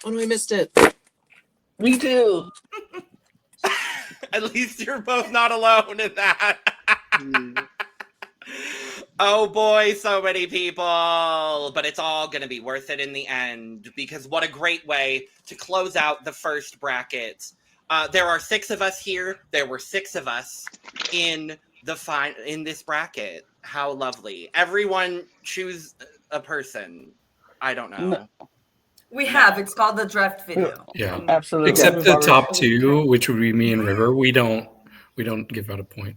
Oh no, I missed it. Me too. At least you're both not alone in that. Oh boy, so many people. But it's all going to be worth it in the end, because what a great way to close out the first bracket. There are 6 of us here. There were 6 of us in this bracket. How lovely. Everyone choose a person. I don't know. No. We have. It's called the draft video. Yeah, Absolutely. except the top 2, which would be me and River. We don't give out a point.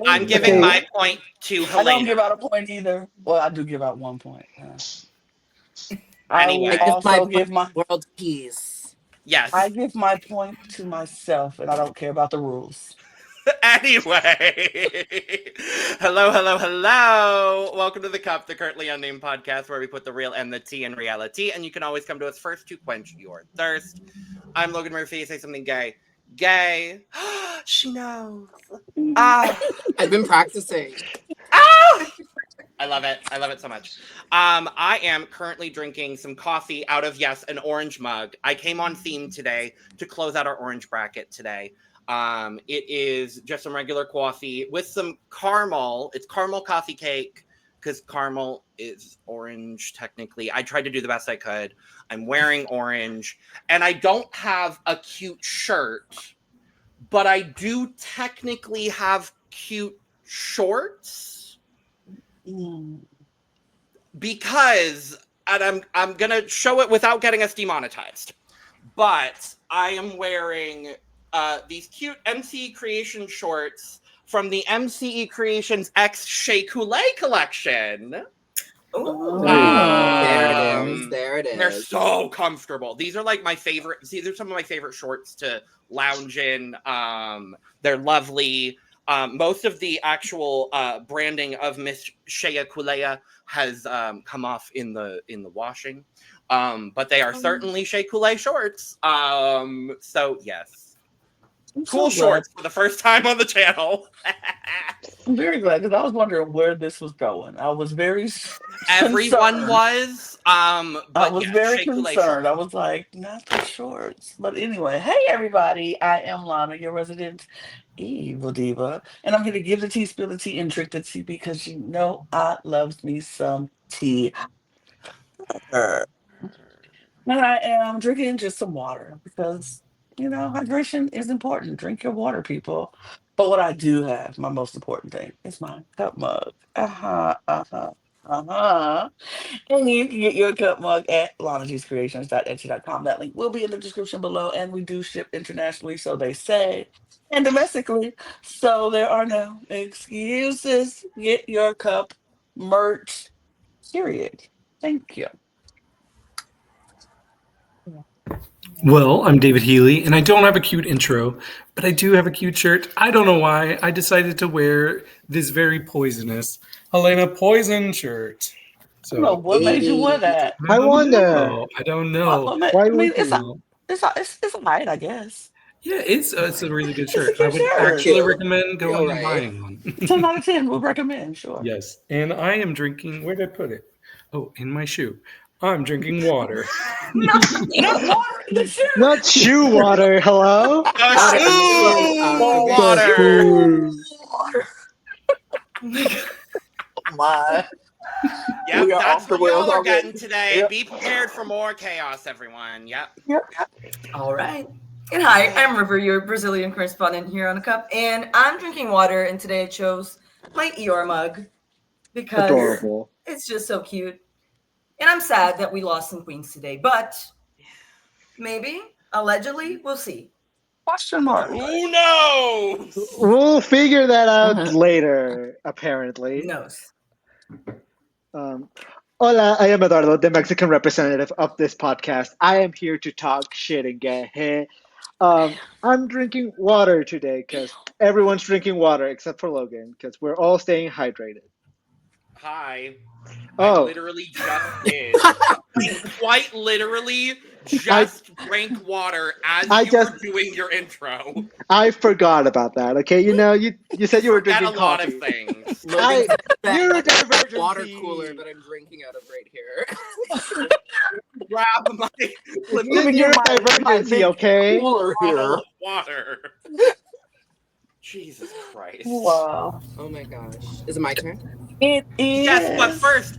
I'm giving my point to Helena. I don't give out a point either. Well, I do give out 1 point. Anyway. I will also give give my world peace. Yes. I give my point to myself, and I don't care about the rules. Anyway, hello. Welcome to The Cup, the Currently Unnamed Podcast, where we put the real and the tea in reality, and you can always come to us first to quench your thirst. I'm Logan Murphy. Say something gay. Gay. She knows. I've been practicing. I love it. I love it so much. I am currently drinking some coffee out of, yes, an orange mug. I came on theme today to close out our orange bracket today. It is just some regular coffee with some caramel. It's caramel coffee cake because caramel is orange technically. I tried to do the best I could. I'm wearing orange and I don't have a cute shirt, but I do technically have cute shorts because, and I'm going to show it without getting us demonetized, but I am wearing these cute MCE Creation shorts from the MCE Creations X Shea Coulee collection. Ooh. There it is. They're so comfortable. These are like my favorite. These are some of my favorite shorts to lounge in. They're lovely. Most of the actual branding of Miss Shea Coulee has come off in the washing, but they are certainly Shea Coulee shorts. So yes. Cool shorts for the first time on the channel. I'm very glad because I was wondering where this was going. I was very Everyone concerned. was. I was very Shea Coulee concerned. I shorts. was like, not the shorts. But anyway, hey everybody, I am Lana, your resident evil diva, and I'm here to give the tea, spill the tea, and drink the tea because you know I loves me some tea. And I am drinking just some water because hydration is important. Drink your water, people. But what I do have, my most important thing, is my cup mug. And you can get your cup mug at lanajuscreations.etsy.com. That link will be in the description below. And we do ship internationally, so they say, and domestically. So there are no excuses. Get your cup merch, period. Thank you. Well, I'm David Healy, and I don't have a cute intro, but I do have a cute shirt. I don't know why. I decided to wear this very poisonous Helena Poison shirt. I don't know what made you wear that. I wonder. I don't know. Why I mean, would it's you? it's a height, I guess. Yeah, it's a really good It's a shirt. cute I would shirt. actually recommend going You're and right. buying one. 10 out of 10 would recommend, sure. Yes, and I am drinking. Where did I put it? Oh, in my shoe. I'm drinking water. Not water in the shirt. Not shoe water, hello? Water. Water. My. Yep, We are that's off the what y'all rails are already. getting today. Yep. Be prepared for more chaos, everyone. Yep. All right. And hi, I'm River, your Brazilian correspondent here on the Cup, and I'm drinking water. And today I chose my Eeyore mug because Adorable. it's just so cute. And I'm sad that we lost some queens today, but maybe, allegedly, we'll see. Question mark. Who knows? We'll figure that out Uh-huh. later, Who apparently. knows? Hola, I am Eduardo, the Mexican representative of this podcast. I am here to talk shit and get hit. I'm drinking water today because everyone's drinking water except for Logan because we're all staying hydrated. Hi. I Oh, literally just did. Quite literally just drank water as you were doing your intro. I forgot about that. Okay, you said you were Forget drinking a lot coffee. of things. Logan said that Neurodivergency. water cooler that I'm drinking out of right here. grab my Then you're a divergency, okay? Cooler bottle here. of water. Jesus Christ. Wow. Oh my gosh. Is it my turn? It is. Yes, but first,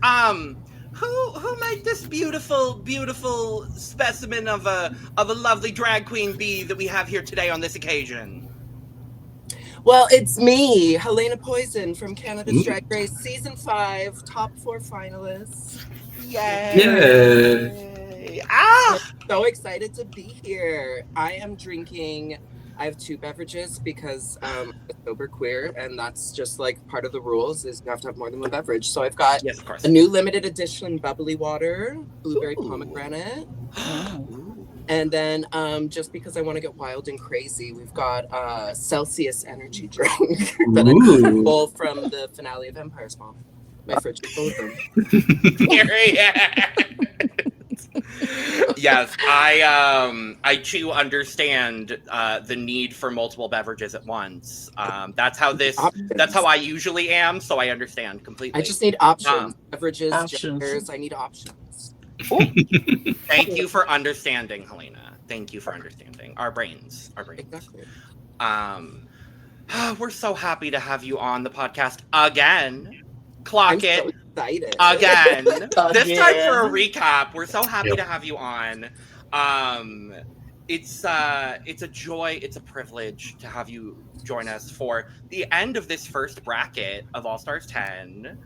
who made this beautiful specimen of a lovely drag queen bee that we have here today on this occasion? Well, it's me, Helena Poison from Canada's Drag Race Season 5, top 4 finalists. Yay! Ah! So excited to be here. I have 2 beverages because I'm a sober queer, and that's just like part of the rules is you have to have more than 1 beverage. So I've got Yes, of course. a new limited edition bubbly water, blueberry pomegranate. And then just because I want to get wild and crazy, we've got Celsius energy drink that I pull from the finale of Empire's Mom. My fridge is full of them. Yes, I too understand the need for multiple beverages at once. That's how I usually am, so I understand completely. I just need options. Beverages, genders, I need options. Thank you for understanding, Helena. Thank you for understanding. Our brains. Exactly. We're so happy to have you on the podcast again. Clock I'm it. so excited. Again. This time for a recap. We're so happy to have you on. It's a joy, it's a privilege to have you join us for the end of this first bracket of All Stars 10.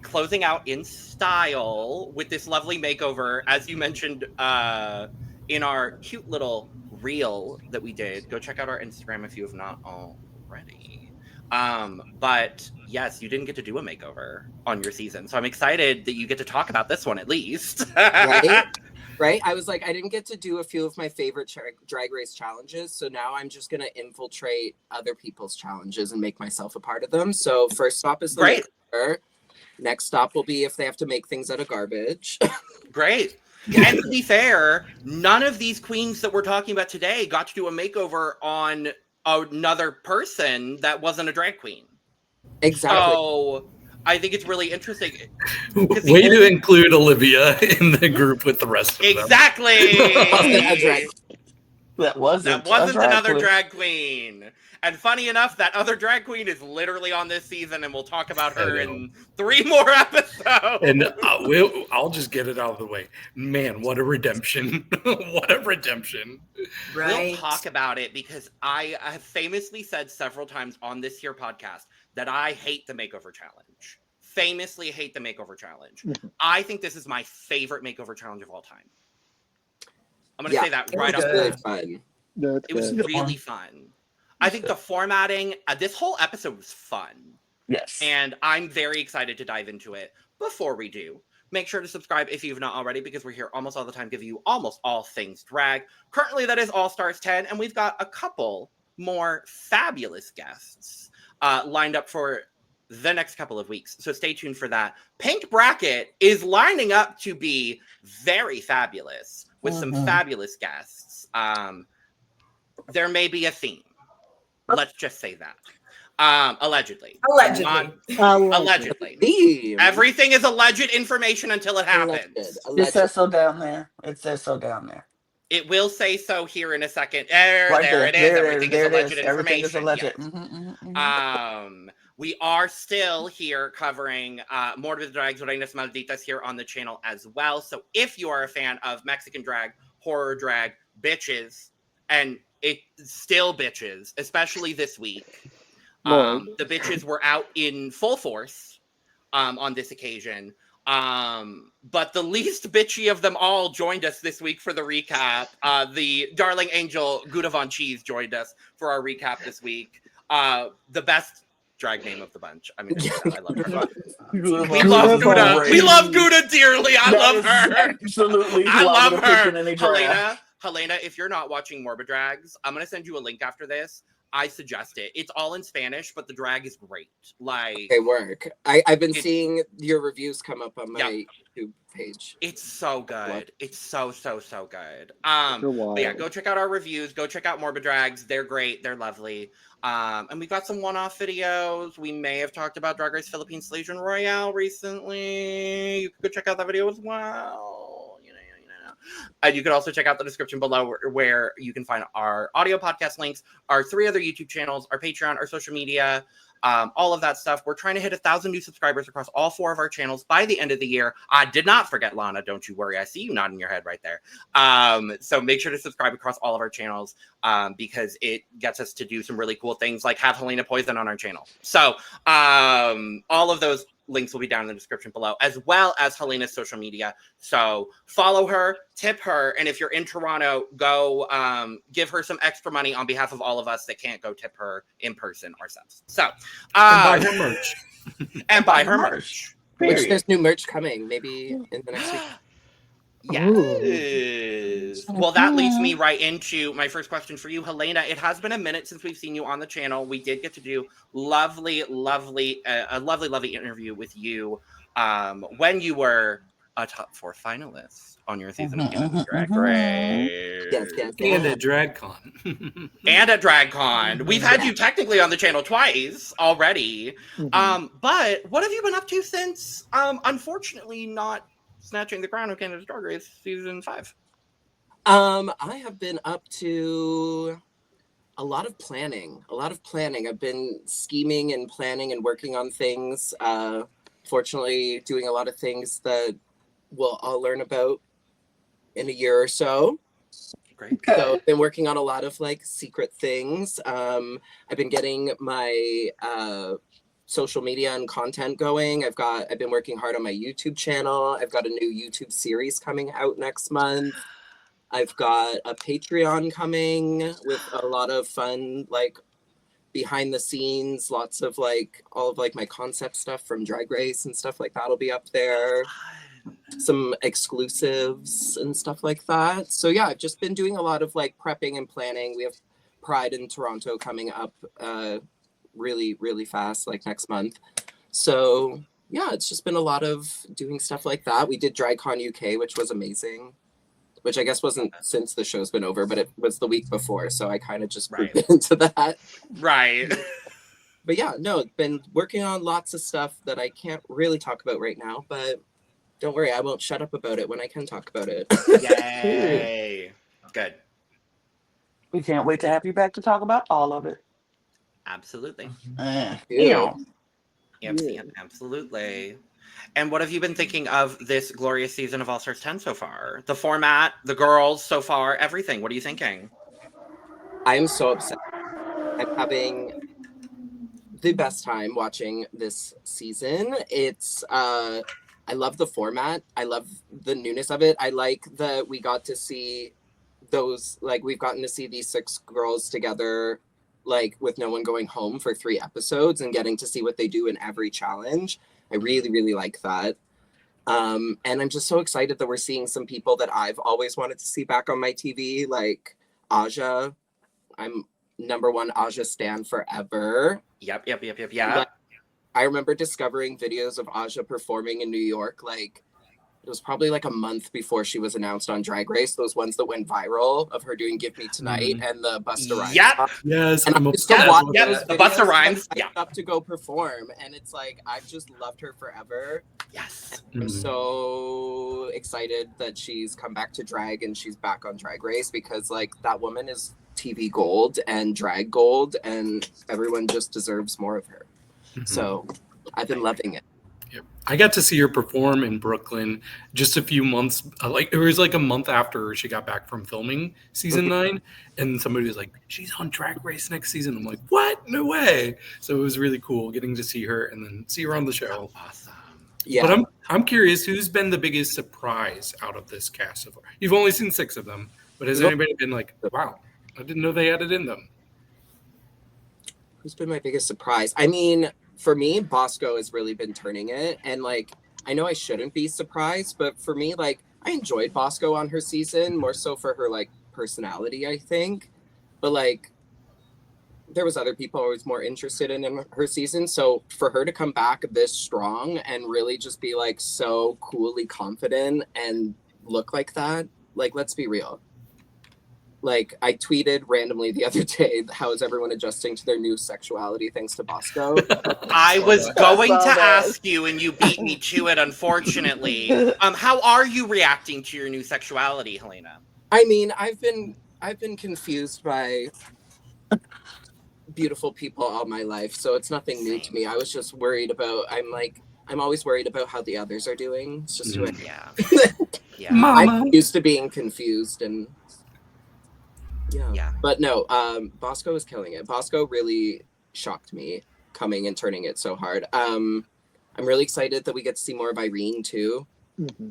Closing out in style with this lovely makeover, as you mentioned in our cute little reel that we did. Go check out our Instagram if you have not already. But yes, you didn't get to do a makeover on your season, so I'm excited that you get to talk about this one at least. Right? I was like, I didn't get to do a few of my favorite drag race challenges, so now I'm just going to infiltrate other people's challenges and make myself a part of them. So first stop is the makeover. Next stop will be if they have to make things out of garbage. Great. And to be fair, none of these queens that we're talking about today got to do a makeover on another person that wasn't a drag queen. Exactly. So I think it's really interesting. Way to include Olivia in the group with the rest of them. Exactly. That wasn't another drag queen. And funny enough, that other drag queen is literally on this season, and we'll talk about her in 3 more episodes. And I'll just get it out of the way. Man, what a redemption. What a redemption. Right. We'll talk about it because I have famously said several times on this here podcast that I hate the makeover challenge. Famously hate the makeover challenge. I think this is my favorite makeover challenge of all time. I'm going to say that right off the really bat. fun. It was really fun. I think the formatting, this whole episode was fun. Yes. And I'm very excited to dive into it. Before we do, make sure to subscribe if you've not already, because we're here almost all the time giving you almost all things drag. Currently, that is All Stars 10, and we've got a couple more fabulous guests lined up for the next couple of weeks. So stay tuned for that. Pink Bracket is lining up to be very fabulous with some fabulous guests. There may be a theme. Let's just say that. Allegedly. Allegedly. Everything is alleged information until it happens. It says so down there. It says so down there. It will say so here in a second. There it is. Everything is alleged information. Everything is alleged. Yes. We are still here covering more of the Drags Reinas Malditas here on the channel as well. So if you are a fan of Mexican drag, horror drag, bitches, and it still bitches, especially this week. The bitches were out in full force on this occasion. But the least bitchy of them all joined us this week for the recap. The darling angel Gouda Von Cheese joined us for our recap this week. The best drag name of the bunch. I mean, I love her. We love Gouda. We love Gouda dearly. I love her. Absolutely. I love her. Helena, if you're not watching Morbid Drags, I'm going to send you a link after this. I suggest it. It's all in Spanish, but the drag is great. Like, they work. I've been seeing your reviews come up on my YouTube page. It's so good. It's so good. But yeah, go check out our reviews. Go check out Morbid Drags. They're great. They're lovely. And we've got some one-off videos. We may have talked about Drag Race Philippines Legion Royale recently. You can go check out that video as well. And you can also check out the description below where you can find our audio podcast links, our 3 other YouTube channels, our Patreon, our social media, all of that stuff. We're trying to hit 1,000 new subscribers across all 4 of our channels by the end of the year. I did not forget Lana. Don't you worry. I see you nodding your head right there. So make sure to subscribe across all of our channels because it gets us to do some really cool things like have Helena Poison on our channel. So all of those links will be down in the description below, as well as Helena's social media. So follow her, tip her, and if you're in Toronto, go give her some extra money on behalf of all of us that can't go tip her in person ourselves. So And buy her merch. and buy her merch. Which there's new merch coming, maybe in the next week. Yes. Well, that leads me right into my first question for you, Helena. It has been a minute since we've seen you on the channel. We did get to do a lovely interview with you when you were a top 4 finalist on your season of Canada's Drag Race. Yes. And at DragCon. And at DragCon. We've had you technically on the channel twice already. But what have you been up to since, unfortunately, not snatching the crown of Canada's Drag Race season 5? I have been up to a lot of planning. I've been scheming and planning and working on things. Fortunately, doing a lot of things that we'll all learn about in a year or so. Great. So I've been working on a lot of like secret things. I've been getting my social media and content going. I've been working hard on my YouTube channel. I've got a new YouTube series coming out next month. I've got a Patreon coming with a lot of fun, like behind the scenes, lots of like all of like my concept stuff from Drag Race and stuff like that'll be up there. Some exclusives and stuff like that. So yeah, I've just been doing a lot of like prepping and planning. We have Pride in Toronto coming up really fast, like next month. So yeah, it's just been a lot of doing stuff like that. We did DragCon UK, which was amazing, which I guess wasn't since the show's been over, but it was the week before, so I kind of just grouped it into that. Right. But yeah, no, been working on lots of stuff that I can't really talk about right now, but don't worry, I won't shut up about it when I can talk about it. Yay. Good. We can't wait to have you back to talk about all of it. Absolutely. Yeah. Absolutely. And what have you been thinking of this glorious season of All Stars 10 so far? The format, the girls so far, everything. What are you thinking? I am so upset. I'm having the best time watching this season. It's I love the format. I love the newness of it. I like that we got to see those, like we've gotten to see these 6 girls together, like with no one going home for 3 episodes and getting to see what they do in every challenge. I really like that. And I'm just so excited that we're seeing some people that I've always wanted to see back on my TV, like Aja. I'm #1 Aja stan forever. Yep. Like, I remember discovering videos of Aja performing in New York, like it was probably like a month before she was announced on Drag Race, those ones that went viral of her doing Give Me Tonight and the Busta Rhymes. Yep. Yes, And I'm I used to obsessed watch with those that. The Busta videos Rhymes, and up to go perform, and it's like I've just loved her forever. Yes. I'm so excited that she's come back to drag and she's back on Drag Race, because like that woman is TV gold and drag gold, and everyone just deserves more of her. So I've been loving it. Yep. I got to see her perform in Brooklyn just a few months, like it was like a month after she got back from filming season 9, and somebody was like, "She's on Drag Race next season." I'm like, "What? No way!" So it was really cool getting to see her and then see her on the show. Awesome. Yeah. But I'm curious, who's been the biggest surprise out of this cast so far? You've only seen 6 of them, but has anybody been like, "Wow, I didn't know they had it in them"? Who's been my biggest surprise? I mean, for me, Bosco has really been turning it. And like, I know I shouldn't be surprised, but for me, like, I enjoyed Bosco on her season, more so for her like personality, I think. But like, there was other people I was more interested in her season. So for her to come back this strong and really just be like so coolly confident and look like that, like, let's be real. like I tweeted randomly the other day, how is everyone adjusting to their new sexuality thanks to Bosco? I was going to saw that. ask you, and you beat me to it, unfortunately. How are you reacting to your new sexuality, Helena? I mean, I've been confused by beautiful people all my life, so it's nothing new to me. I was just worried about. I'm always worried about how the others are doing. It's just who I Yeah. Yeah. Mama. I'm used to being confused and Yeah. But no, Bosco is killing it. Bosco really shocked me coming and turning it so hard. I'm really excited that we get to see more of Irene too,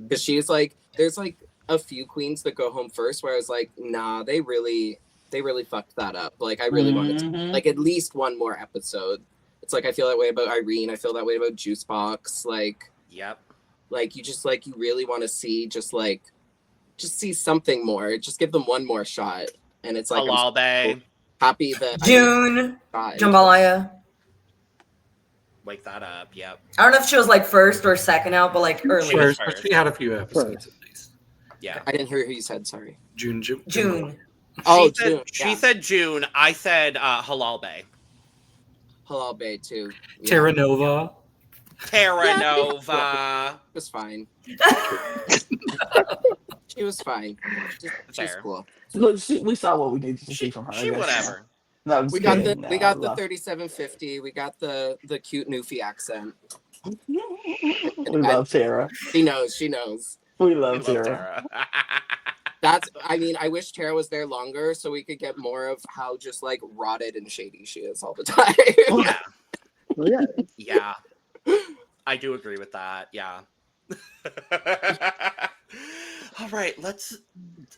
because she's like, there's like a few queens that go home first where I was like, nah, they really fucked that up. Like I really wanted to like at least one more episode. It's like I feel that way about Irene. I feel that way about Juicebox. Like, Yep. like you just like you really want to see just see something more. Just give them one more shot. And it's like I'm Halal Bay. so happy that June, I Jambalaya. Wake that up. Yep. I don't know if she was like first or second out, but like early. She was First, but she had a few episodes at least. Yeah. I didn't hear who you said. Sorry. June. June. Oh, she said, June. She Yeah. said June. I said Halal Bay. Halal Bay too. Yeah. Terra Nova. Terra Nova. It was fine. She was fine. She's Fair. cool. Look, we saw what we needed to see from her. I She guess. whatever. No, I'm We just got the kidding. we No, got the love- 3750. We got the cute Newfie accent. We love Tara. She knows. She knows. We I love love Tara. Tara. That's. I mean, I wish Tara was there longer so we could get more of how just like rotted and shady she is all the time. Yeah. Well, yeah. Yeah. I do agree with that. Yeah. All right,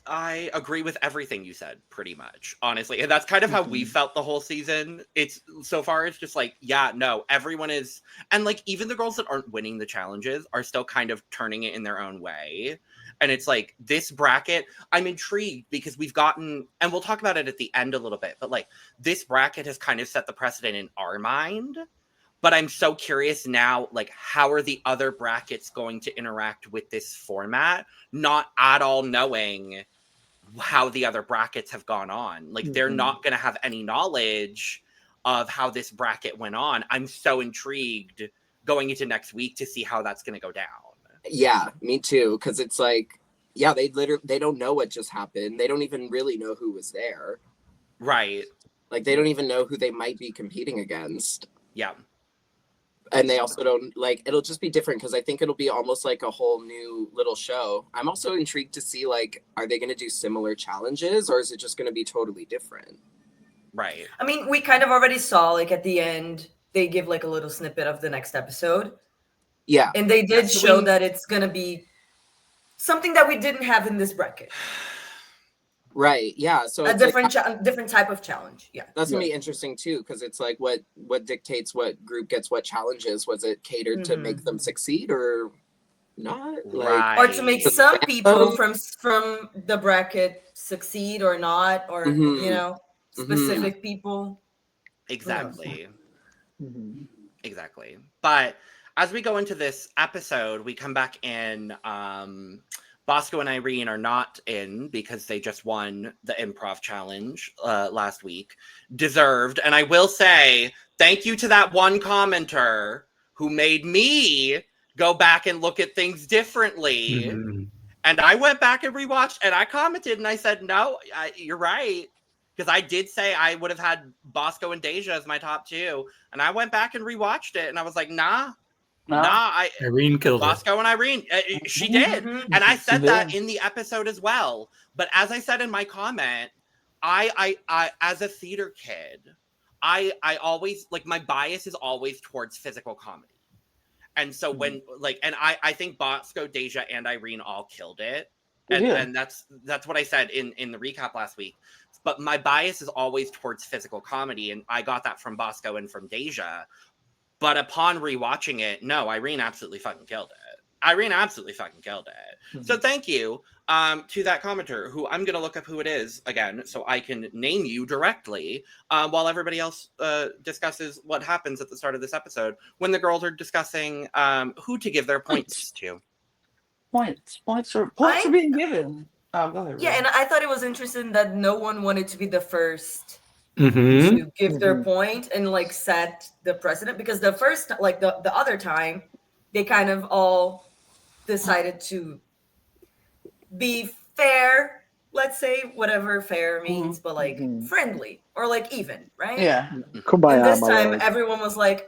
I agree with everything you said, pretty much, honestly. And that's kind of how we felt the whole season. It's so far, it's just like, yeah, no, everyone is, and like even the girls that aren't winning the challenges are still kind of turning it in their own way. And it's like this bracket, I'm intrigued because we've gotten, and we'll talk about it at the end a little bit, but like this bracket has kind of set the precedent in our mind. But I'm so curious now, like, how are the other brackets going to interact with this format? Not at all knowing how the other brackets have gone on. Like, they're not going to have any knowledge of how this bracket went on. I'm so intrigued going into next week to see how that's going to go down. Yeah, me too. Because it's like, yeah, they don't know what just happened. They don't even really know who was there. Right. Like, they don't even know who they might be competing against. Yeah. And they also don't, like, it'll just be different because I think it'll be almost like a whole new little show. I'm also intrigued to see, like, are they going to do similar challenges or is it just going to be totally different? Right. I mean, we kind of already saw, like, at the end, they give, like, a little snippet of the next episode. Yeah. And they did That's show we- that it's going to be something that we didn't have in this bracket. Right. Yeah. So A it's like, different type of challenge. Yeah. that's going to be interesting, too, because it's like what dictates what group gets what challenges. Was it catered to make them succeed or not? Like, Right. Or to make some people from the bracket succeed or not, or, you know, specific people. Exactly. Exactly. But as we go into this episode, we come back in. Bosco and Irene are not in because they just won the improv challenge last week. Deserved. And I will say thank you to that one commenter who made me go back and look at things differently. And I went back and rewatched and I commented and I said, no, you're right. Because I did say I would have had Bosco and DeJa as my top two. And I went back and rewatched it and I was like, nah, Irene killed it. Bosco and Irene, she did. And I said that in the episode as well. But as I said in my comment, I as a theater kid, I always, like, my bias is always towards physical comedy. And so when, like, and I think Bosco, DeJa, and Irene all killed it. And that's what I said in the recap last week. But my bias is always towards physical comedy. And I got that from Bosco and from DeJa. But upon rewatching it, no, Irene absolutely fucking killed it. So thank you to that commenter who I'm going to look up who it is again so I can name you directly while everybody else discusses what happens at the start of this episode when the girls are discussing who to give their points to. Points are being given. Oh, go ahead. Yeah, Ray. and I thought it was interesting that no one wanted to be the first Mm-hmm. to give their point and like set the precedent, because the first, like the other time, they kind of all decided to be fair, let's say, whatever fair means, but like friendly or like even, right? Yeah. Kumbaya, And this my time, lord. everyone was like,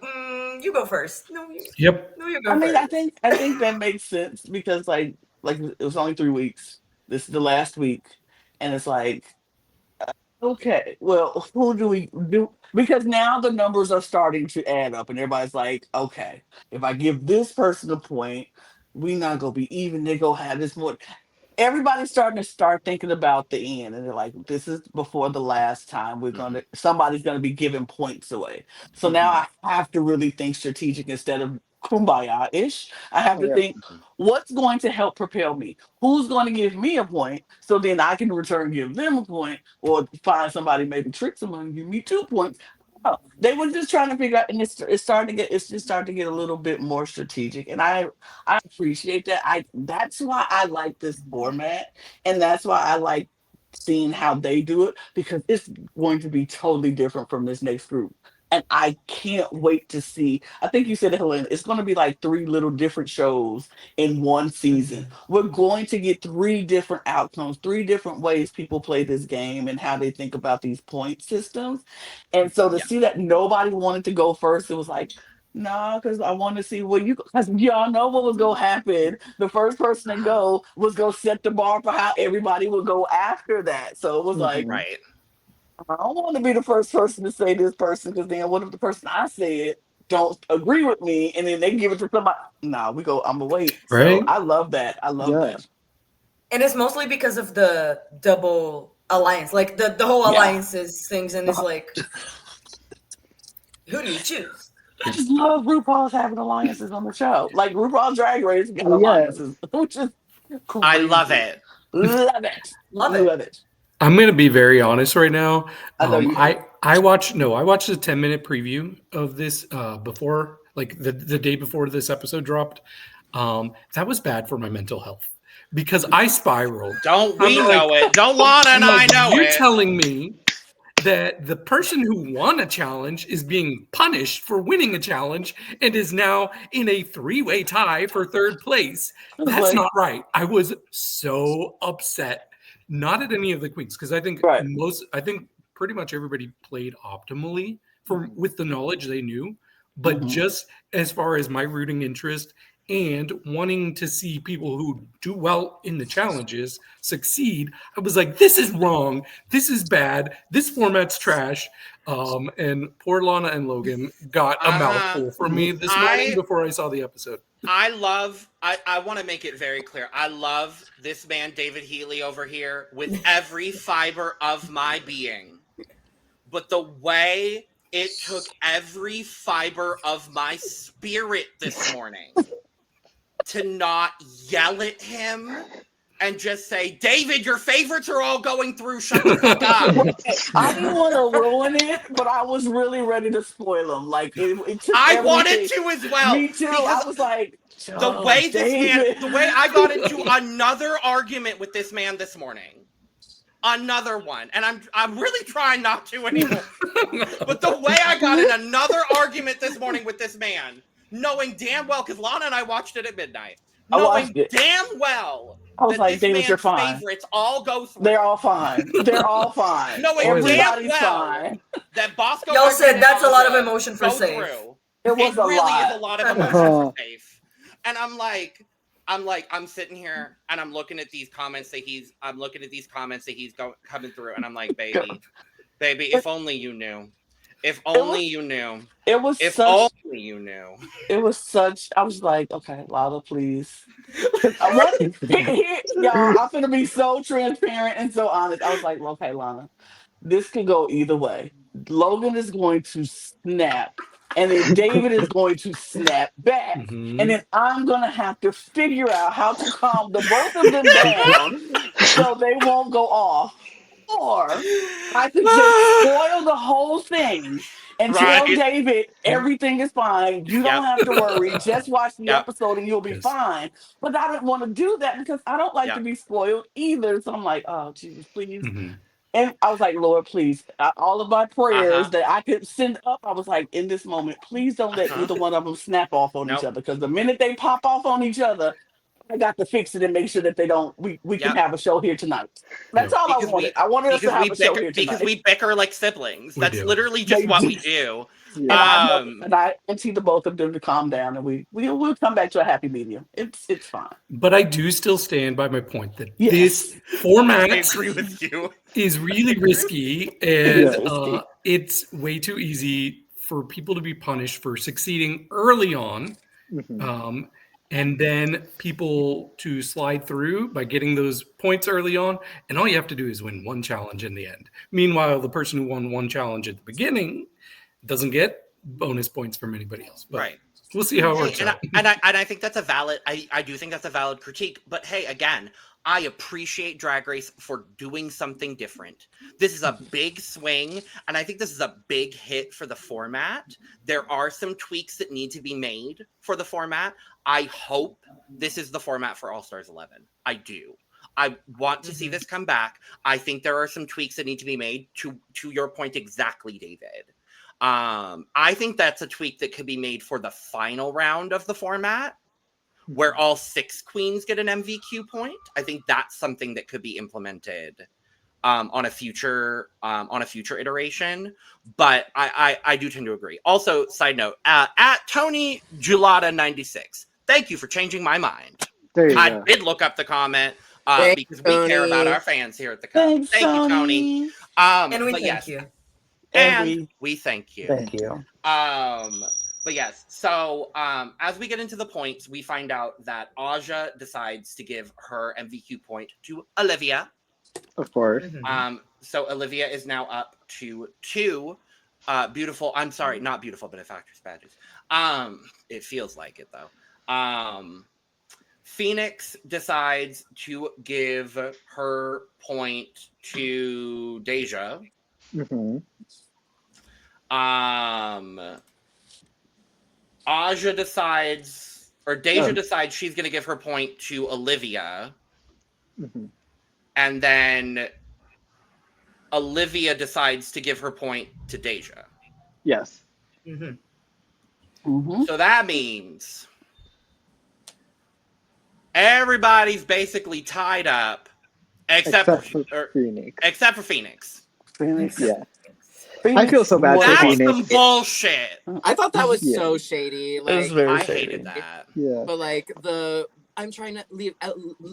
you go first. Yep. No, you go I mean, first. I think that makes sense because like it was only 3 weeks. This is the last week, and it's like, okay, well, who do we do? Because now the numbers are starting to add up, and everybody's like, okay, if I give this person a point, we not gonna be even. They gonna have this more. Everybody's starting to start thinking about the end, and they're like, this is before the last time somebody's gonna be giving points away. So now I have to really think strategic instead of kumbaya-ish. I have to Yeah. think, what's going to help propel me? Who's going to give me a point so then I can return give them a point, or find somebody, maybe trick someone and give me 2 points. Oh, they were just trying to figure out, and it's just starting to get a little bit more strategic, and I appreciate that. That's why I like this format, and that's why I like seeing how they do it, because it's going to be totally different from this next group. And I can't wait to see. I think you said it, Helena. It's going to be like 3 little different shows in one season. We're going to get 3 different outcomes, 3 different ways people play this game and how they think about these point systems. And so to Yeah. see that nobody wanted to go first, it was like, nah, because I want to see what because y'all know what was going to happen. The first person to go was going to set the bar for how everybody would go after that. So it was like, Right. I don't want to be the first person to say this person, because then what if the person I said don't agree with me and then they give it to somebody? Nah, I'm gonna wait. So Right. I love that. I love Yeah. that. And it's mostly because of the double alliance, like the whole Yeah. alliances things, and it's like, who do you choose? I just love RuPaul's having alliances on the show. Like RuPaul Drag Race got Yeah. alliances, which is crazy. I love it. Love it. Love it. Love it. I'm gonna be very honest right now. I know you. I watched the 10-minute preview of this before, like the day before this episode dropped. That was bad for my mental health because I spiraled. Don't we I'm like- know it? Don't Lana and I'm I like, know you're it. telling me that the person who won a challenge is being punished for winning a challenge and is now in a 3-way tie for third place. That's like- not right. I was so upset. Not at any of the queens, because I think Right. pretty much everybody played optimally with the knowledge they knew. But just as far as my rooting interest and wanting to see people who do well in the challenges succeed, I was like, this is wrong. This is bad. This format's trash. And poor Lana and Logan got a mouthful from me this morning before I saw the episode. I want to make it very clear. I love this man, David Healy, over here with every fiber of my being. But the way it took every fiber of my spirit this morning to not yell at him and just say, David, your favorites are all going through. Shut the fuck up. I didn't want to ruin it, but I was really ready to spoil them. Like it took I everything. wanted to as well. Me too. I was like, The way I got into another argument with this man this morning. Another one. And I'm really trying not to anymore. But the way I got in another argument this morning with this man, knowing damn well, because Lana and I watched it at midnight, knowing damn well I was that like, this David, you're man's fine. favorites all go through. They're all fine. They're all fine. Knowing Everybody's damn well fine. that Bosco Y'all said and that's a lot of Alva emotion for go safe. through. It was a really lot. is a lot of emotion for safe. And I'm sitting here and I'm looking at these comments that he's coming through, and I'm like, baby, if only you knew. If only you knew. It was If such. only you knew. It was such. I was like, okay, Lana, please. Y'all, I'm gonna be so transparent and so honest. I was like, well, okay, Lana, this could go either way. Logan is going to snap, and then David is going to snap back, and then I'm gonna have to figure out how to calm the both of them down so they won't go off. Or I could just spoil the whole thing and Right. tell David everything is fine. You don't have to worry. Just watch the Yep. episode and you'll be Yes. fine. But I didn't want to do that because I don't like Yeah. to be spoiled either. So I'm like, oh Jesus, please. Mhm. And I was like, Lord, please, all of my prayers Uh-huh. that I could send up, I was like, in this moment, please don't let Uh-huh. either one of them snap off on each Nope. other. Because the minute they pop off on each other, I got to fix it and make sure that they don't. We can Yep. have a show here tonight. That's all Because I wanted. I wanted us to have a show bicker, here because tonight. we bicker like siblings. We That's do. literally just They what do. we do. And I Um, auntie the both of them to calm down, and we'll come back to a happy medium. It's fine. But I do still stand by my point that Yes. this format I agree with you. is really risky, and Risky. it's way too easy for people to be punished for succeeding early on, and then people to slide through by getting those points early on. And all you have to do is win one challenge in the end. Meanwhile, the person who won one challenge at the beginning doesn't get bonus points from anybody else. But Right. we'll see how it Hey, works out. and I think that's a valid. I do think that's a valid critique. But hey, again, I appreciate Drag Race for doing something different. This is a big swing, and I think this is a big hit for the format. There are some tweaks that need to be made for the format. I hope this is the format for All Stars 11. I do. I want to see this come back. I think there are some tweaks that need to be made. To your point exactly, David. I think that's a tweak that could be made for the final round of the format, where all 6 queens get an MVQ point. I think that's something that could be implemented on a future iteration. But I do tend to agree. Also, side note, at Tony Gelada 96, thank you for changing my mind. There you I go. did look up the comment Thanks, because we care about Tony. our fans here at the comment. Thanks, Thank you, Tony. And we But thank yes, you. and we thank you. Thank you. But yes, so as we get into the points, we find out that Aja decides to give her MVQ point to Olivia. Of course. So Olivia is now up to 2 beautiful. I'm sorry, not beautiful, but actress badges. It feels like it though. Phoenix decides to give her point to DeJa. Aja decides, or DeJa decides she's going to give her point to Olivia. And then Olivia decides to give her point to DeJa. Yes. So that means everybody's basically tied up except for Phoenix. Except for Phoenix. Phoenix. Yeah. Phoenix I feel so bad for That's Phoenix. some bullshit. I thought that was Yeah. so shady. It was Like, very I shady. hated that. Yeah. but like I'm trying to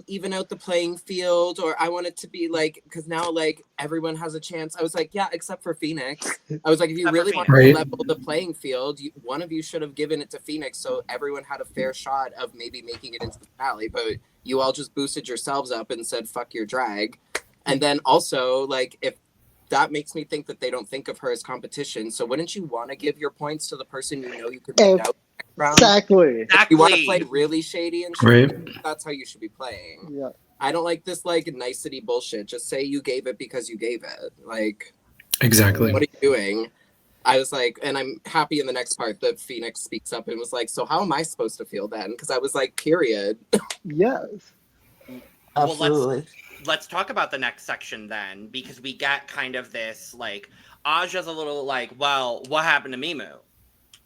even out the playing field, or I want it to be like, because now like everyone has a chance. I was like, yeah, except for Phoenix. I was like, if you Except for really want Phoenix. to level the playing field, one of you should have given it to Phoenix, so everyone had a fair shot of maybe making it into the finale. But you all just boosted yourselves up and said, "Fuck your drag," and then also like if. That makes me think that they don't think of her as competition. So wouldn't you want to give your points to the person you know you could beat out next round? Exactly. You want to play really shady and shady? That's how you should be playing. Yeah. I don't like this like nicety bullshit. Just say you gave it because you gave it. Like, Exactly. what are you doing? I was like, and I'm happy in the next part that Phoenix speaks up and was like, so how am I supposed to feel then? Because I was like, period. Yes. Absolutely. Let's talk about the next section then, because we get kind of this like Aja's a little like, well, what happened to Mimu?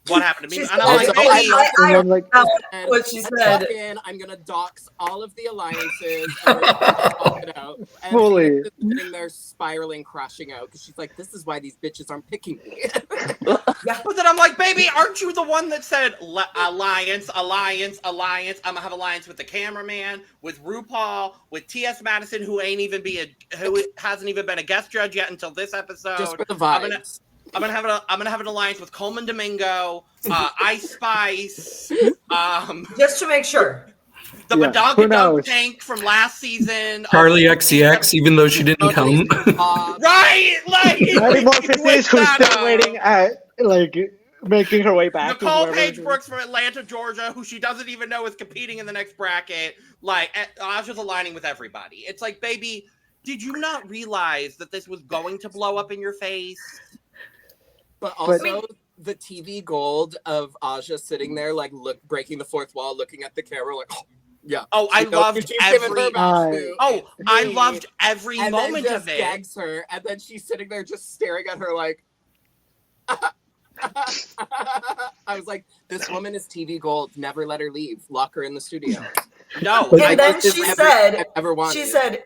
What happened to Mimu? And I'm like, Also, baby, And I'm like, And What she I said. walk in, I'm gonna dox all of the alliances and we're gonna talk it out. And Fully. Phoenix is sitting there spiraling, crashing out because she's like, this is why these bitches aren't picking me. but then I'm like, baby, aren't you the one that said alliance? I'm gonna have alliance with the cameraman, with RuPaul, with T.S. Madison, who hasn't even been a guest judge yet until this episode. Just for the I'm vibes. gonna have an alliance with Coleman Domingo, Ice Spice, Just to make sure. the Yeah, who Badonka Dunk knows? Tank from last season. Charlie XCX, even though she didn't come. Right, like Metamorphosis, who's that, still waiting at, like, making her way back. to Nicole whoever Page it is. Brooks from Atlanta, Georgia, who she doesn't even know is competing in the next bracket. Like, Aja's aligning with everybody. It's like, baby, did you not realize that this was going to blow up in your face? But also the TV gold of Aja sitting there, like breaking the fourth wall, looking at the camera, like, oh, yeah. Oh, I loved she's giving her back too. Oh, I Me. loved every And moment then of just it. gags her, and then she's sitting there just staring at her like. I was like, this woman is TV gold. Never let her leave. Lock her in the studio. No, And then she said,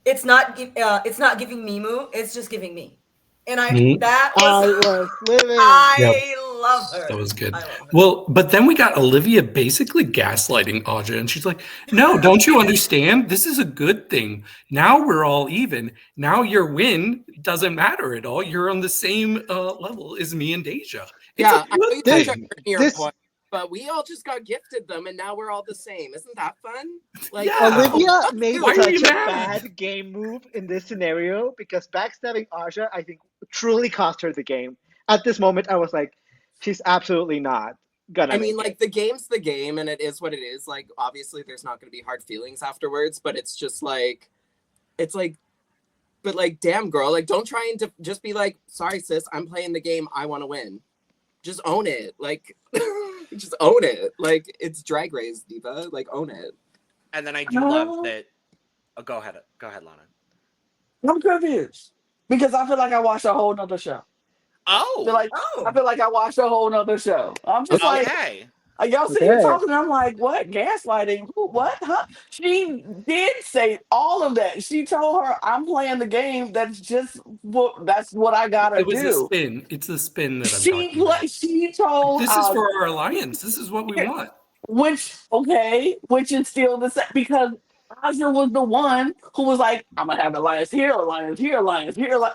it's not giving Mimu, it's just giving me. And I was living. I love her. That was good. I love her. Well, but then we got Olivia basically gaslighting Aja, and she's like, no, don't you understand? This is a good thing. Now we're all even. Now your win doesn't matter at all. You're on the same level as me and DeJa. Yeah, I know you guys are thing. hurting your point, but we all just got gifted them, and now we're all the same. Isn't that fun? Like, Olivia made Why are you such a mad? bad game move in this scenario because backstabbing Aja, I think, truly cost her the game. At this moment, I was like, she's absolutely not gonna. I mean, like, the game's the game, and it is what it is. Like, obviously, there's not going to be hard feelings afterwards, but it's just like, but like, damn, girl, like, don't try and just be like, sorry, sis, I'm playing the game. I want to win. Just own it. Like, just own it. Like, it's Drag Race, diva. Like, own it. And then I do love that. Oh, go ahead, Lana. I'm confused because I feel like I watched a whole nother show. Oh, I feel like I watched a whole nother show. I'm just okay. Y'all see her talking, I'm like, what? Gaslighting? What? Huh? She did say all of that. She told her, I'm playing the game. That's what I gotta It was do. a spin. It's a spin that I'm talking about. She told This is for our alliance. This is what we want. which is still the same because Aja was the one who was like, I'm gonna have alliance here, alliance here, alliance here. Hello,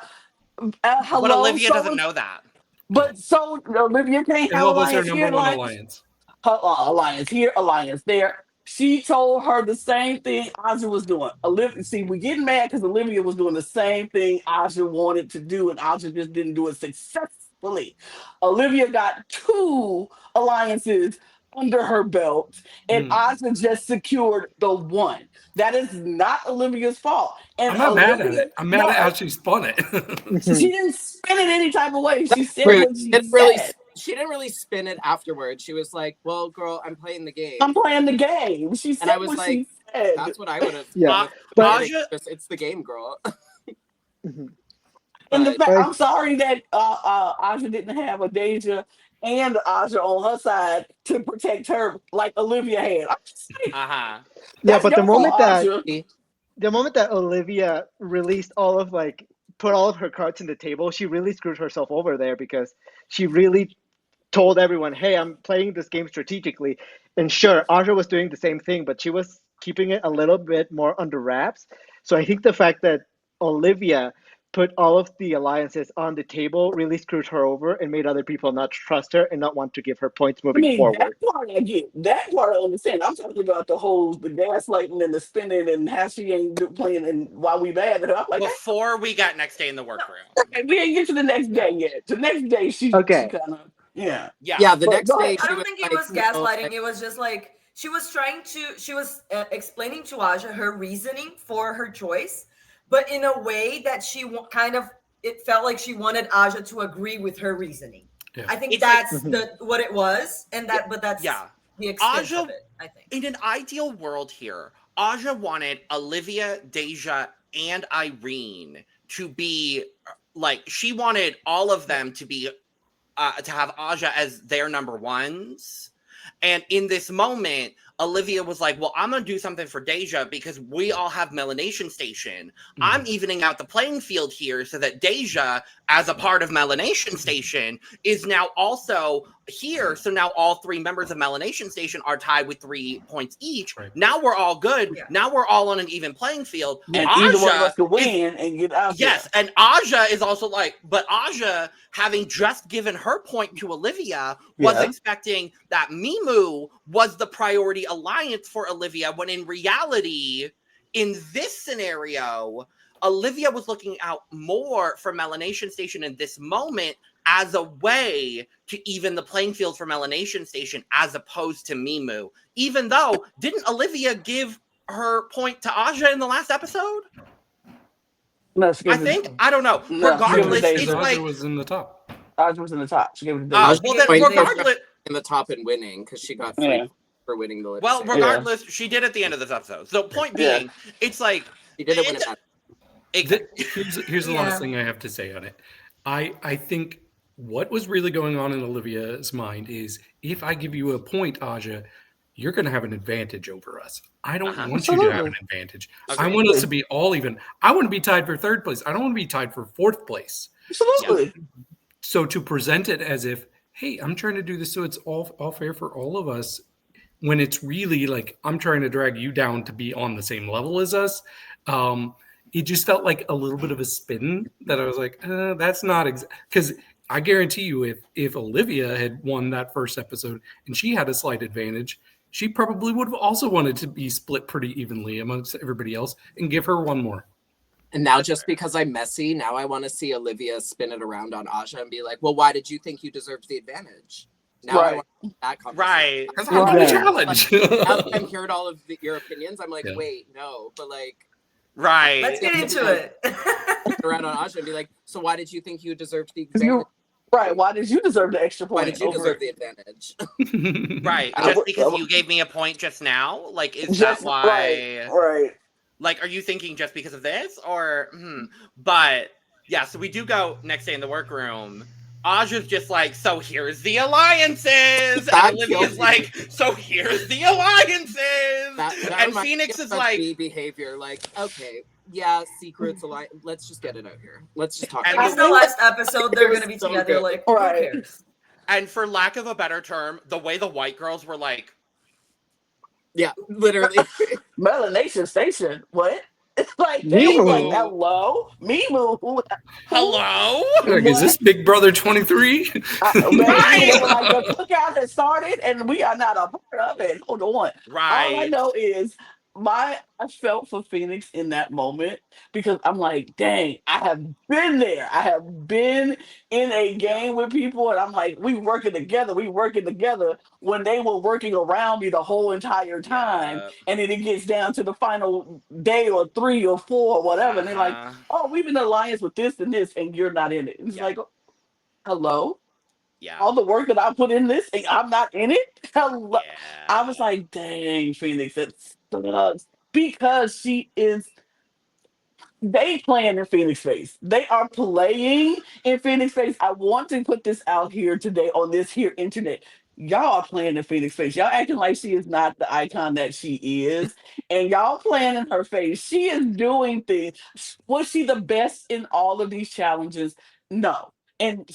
But Olivia doesn't know that. But so Olivia can't have And what was her alliance here, number one alliance. alliance? Alliance here, alliance there. She told her the same thing Aja was doing. Olivia, see, we're getting mad because Olivia was doing the same thing Aja wanted to do, and Aja just didn't do it successfully. Olivia got 2 alliances under her belt, and Aja just secured the one. That is not Olivia's fault. And I'm not mad at it. I'm mad at how she spun it. She didn't spin it any type of way. She said Rude. what she said. She didn't really spin it afterwards. She was like, well, girl, I'm playing the game. I'm playing the game. She said And I was what like, she said. that's what I would have. Yeah. But It's the game, girl. And the But- fact, I'm sorry that Aja didn't have a DeJa and Aja on her side to protect her like Olivia had. I'm just saying, Uh-huh. Yeah, that's but the your moment fault, that Aja. Olivia released put all of her cards in the table, she really screwed herself over there because she really told everyone, hey, I'm playing this game strategically. And sure, Aja was doing the same thing, but she was keeping it a little bit more under wraps. So I think the fact that Olivia put all of the alliances on the table really screwed her over and made other people not trust her and not want to give her points moving forward. That part I get. That part I understand. I'm talking about the gaslighting and the spinning and how she ain't playing and why we mad at her. I'm like, Before we got next day in the workroom. we ain't get to the next day yet. The next day, she kind of, Yeah. The next day, I don't think it was gaslighting. It was just like she was explaining to Aja her reasoning for her choice, but in a way that she it felt like she wanted Aja to agree with her reasoning. Yeah. I think It's that's what it was, but that's the extent Aja, of it, I think. In an ideal world here, Aja wanted Olivia, DeJa, and Irene to be like, she wanted all of them to be to have Aja as their number ones. And in this moment, Olivia was like, well, I'm going to do something for DeJa because we all have Melanation Station. I'm evening out the playing field here so that DeJa, as a part of Melanation Station, is now also here. So now all 3 members of Melanation Station are tied with 3 points each. Right. Now we're all good. Yeah. Now we're all on an even playing field. and either one of us could win and get out. Yes, and Aja is also like, but Aja, having just given her point to Olivia, was expecting that Mimu was the priority alliance for Olivia, when in reality, in this scenario, Olivia was looking out more for Melanation Station in this moment as a way to even the playing field for Melanation Station as opposed to Mimu. Even though, didn't Olivia give her point to Aja in the last episode? No, I think. I don't know. No, Regardless, Days it's Aja like, was in the top. Aja was in the top. She gave it to Oh, DeJa. well then, Wait, regardless. In the top and winning because she got free for winning the lip Well, sync. regardless, she did at the end of this episode. So, point being, it's like She did it when it mattered. exactly. Here's the last thing I have to say on it. I think what was really going on in Olivia's mind is if I give you a point, Aja, you're going to have an advantage over us. I don't want you to have an advantage. Okay. I want us to be all even. I want to be tied for third place. I don't want to be tied for fourth place. Absolutely. So to present it as if, hey, I'm trying to do this so it's all fair for all of us, when it's really like I'm trying to drag you down to be on the same level as us, it just felt like a little bit of a spin that I was like, that's not because I guarantee you if Olivia had won that first episode and she had a slight advantage, she probably would have also wanted to be split pretty evenly amongst everybody else and give her one more. And now just because I'm messy, now I want to see Olivia spin it around on Aja and be like, well, why did you think you deserved the advantage? Now I want that conversation. Right. Because I'm the challenge. Now that I've heard all of your opinions, I'm like, wait, no. But like, Right. Let's get into it. around on Aja and be like, so why did you think you deserved the advantage? Right. Why did you deserve the extra point? Why did you deserve the advantage? Right. Just because you gave me a point just now? Like, is Just, that why? Right. Like, are you thinking just because of this? Or, But, yeah, so we do go next day in the workroom. Aja's just like, so here's the alliances. And Olivia's like, so here's the alliances. And Phoenix is like, behavior, like, okay, yeah, secrets, alliance. Let's just get it out here. Let's just talk. And about It's the last episode. They're going to be so together. good. Like, who cares? and for lack of a better term, the way the white girls were like, yeah, literally. Melanation Station. What? It's like, Mimu. like, hello? Mimu. hello? Like, is this Big Brother 23? When like, the cookout has started and we are not a part of it. Hold on. Right. All I know is I felt for Phoenix in that moment because I'm like, dang, I have been there. I have been in a game with people and I'm like, we working together when they were working around me the whole entire time. Yeah. And then it gets down to the final day or 3 or 4 or whatever. And they're like, oh, we've been in alliance with this and this and you're not in it. It's like, hello? Yeah. All the work that I put in this, and I'm not in it. Hello. Yeah. I was like, dang, Phoenix, that sucks. Because she is, they playing in Phoenix face. They are playing in Phoenix face. I want to put this out here today on this here internet. Y'all are playing in Phoenix face. Y'all acting like she is not the icon that she is. And y'all playing in her face. She is doing things. Was she the best in all of these challenges? No. And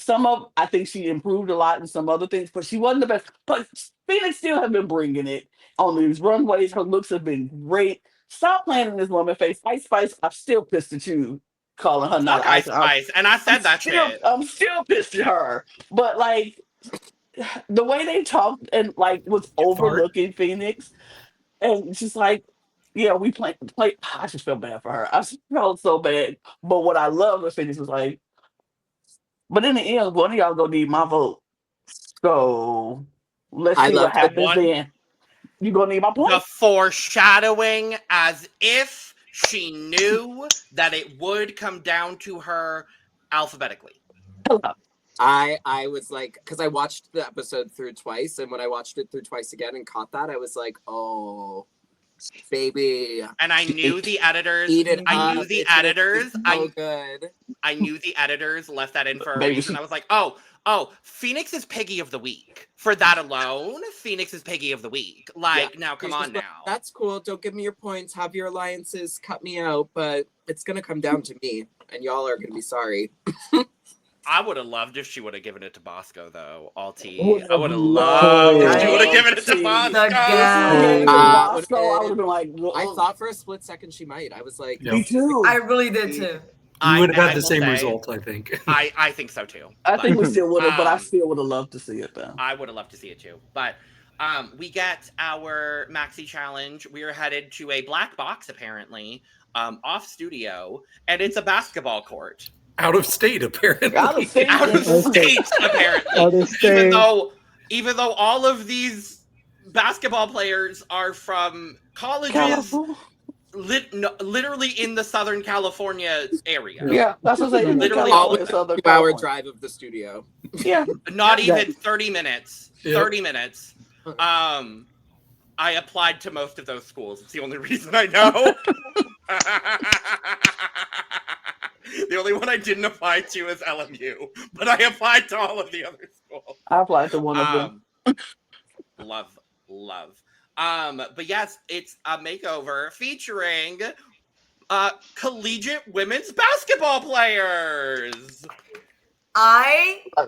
I think she improved a lot in some other things, but she wasn't the best. But Phoenix still have been bringing it on these runways. Her looks have been great. Stop playing in this woman face. Ice Spice, I'm still pissed at you calling her not Ice Spice. And I said that shit. I'm still pissed at her. But like the way they talked and like was overlooking Phoenix, and it's just like, yeah, we play. I just felt bad for her. I felt so bad. But what I love with Phoenix was like, but in the end, one of y'all gonna need my vote. So let's see what happens then. You gonna need my point? The foreshadowing, as if she knew that it would come down to her alphabetically. I was like, because I watched the episode through twice, and when I watched it through twice again and caught that, I was like, oh, baby. And I knew the editors. Good. I knew the editors left that in for a reason. I was like, oh, Phoenix is Piggy of the Week. For that alone, Phoenix is Piggy of the Week. Like, now, come on now. That's cool. Don't give me your points. Have your alliances. Cut me out. But it's going to come down to me. And y'all are going to be sorry. I would have loved if she would have given it to Bosco, though. I would have loved if she would have given it to Bosco. Bosco, I would have been like, I thought for a split second she might. I was like, me too. I really did too. You would have had the same result, I think. I think so too. I think we still would have, but I still would have loved to see it though. I would have loved to see it too. But we get our Maxi challenge. We are headed to a black box, apparently, off studio, and it's a basketball court. Out of state, apparently. Out of state, apparently. Even though all of these basketball players are from colleges literally in the Southern California area. Yeah, that's what I'm saying. Literally all within a 2-hour drive of the studio. Yeah. Not Yeah. even 30 minutes. Yep. 30 minutes. I applied to most of those schools. It's the only reason I know. The only one I didn't apply to is LMU, but I applied to all of the other schools. I applied to one of them. Love. But yes, it's a makeover featuring collegiate women's basketball players.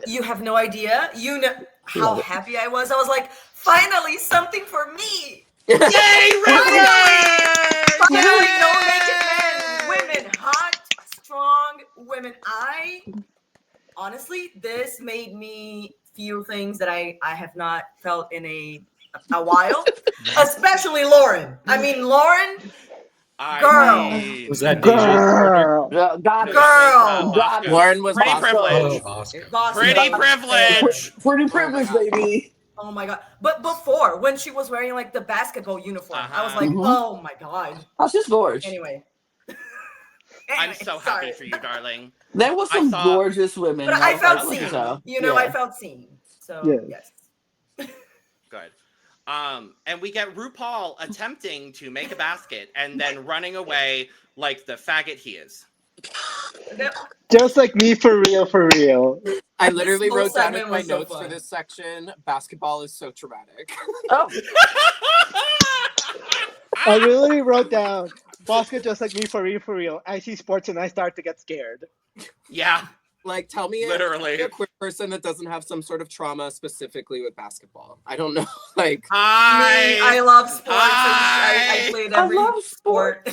You have no idea. You know how happy I was. I was like, finally, something for me. Yay, Finally, no naked men. Women, hot, strong women. Honestly, this made me feel things that I have not felt in a while. Especially Lauren. I mean, Lauren, girl. Was that DeJa? Girl. Got it. Girl. Got it. Lauren was Pretty Bosco. privilege. Bosco. Bosco. Pretty privilege. Pretty privileged, baby. Oh my god! But before, when she was wearing like the basketball uniform, I was like, "Oh my god!" Oh, she's gorgeous. Anyway, I'm so happy for you, darling. There was some saw- gorgeous women. but I was felt like, seen. so, You know, yeah. I felt seen. So Yes. Good. And we get RuPaul attempting to make a basket and then running away like the faggot he is. Just like me, for real. I literally This whole wrote down in segment my was so notes for fun. this section, basketball is so traumatic. Oh, I literally wrote down, Bosco, just like me, for real. I see sports and I start to get scared. Yeah, Like, tell me literally. a queer person that doesn't have some sort of trauma specifically with basketball. I don't know. Like, I love sports. I played I every love sport.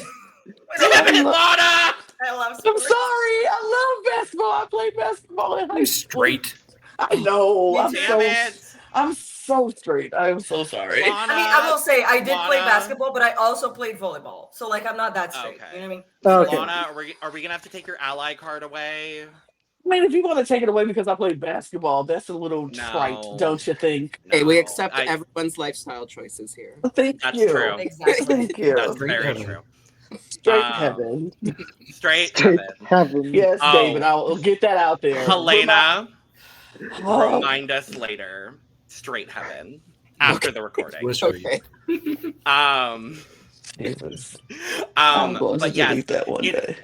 Damn it, Lana! I love I'm sports. sorry. I love basketball. I played basketball in high I'm school. straight. I know. Damn it. I'm so straight. I'm so sorry. Lana, I mean, I will say I did play Lana. basketball, but I also played volleyball. So like, I'm not that straight. Okay. You know what I mean? Okay. Lana, are we gonna have to take your ally card away? I mean, if you want to take it away because I played basketball, that's a little No. trite, don't you think? hey, we No, accept everyone's lifestyle choices here. Thank That's you. true. Exactly. Thank you. That's Straight very heaven. true. Straight Um, heaven. Straight Straight heaven. heaven. Yes, Oh. David, I'll get that out there. Helena, Oh, remind us later. Straight heaven after the recording. We'll show you. Okay. Jesus. I'm going to But yes, delete that one it- day.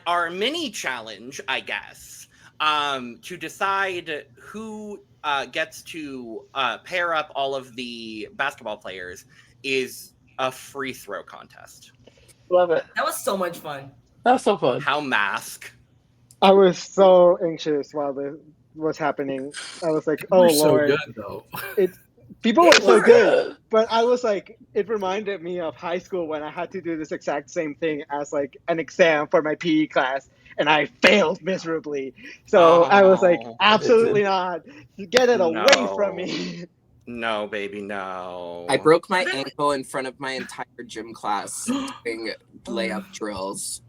our mini challenge, I guess, to decide who gets to pair up all of the basketball players is a free throw contest. Love it. That was so much fun. That was so fun. How mask? I was so anxious while this was happening. I was like, oh We're so Lord. good though. People were so We're good. But I was like, it reminded me of high school when I had to do this exact same thing as like an exam for my PE class, and I failed miserably. So I was like, Oh. absolutely not. Get it away No. from me. No, baby, no. I broke my ankle in front of my entire gym class doing layup drills.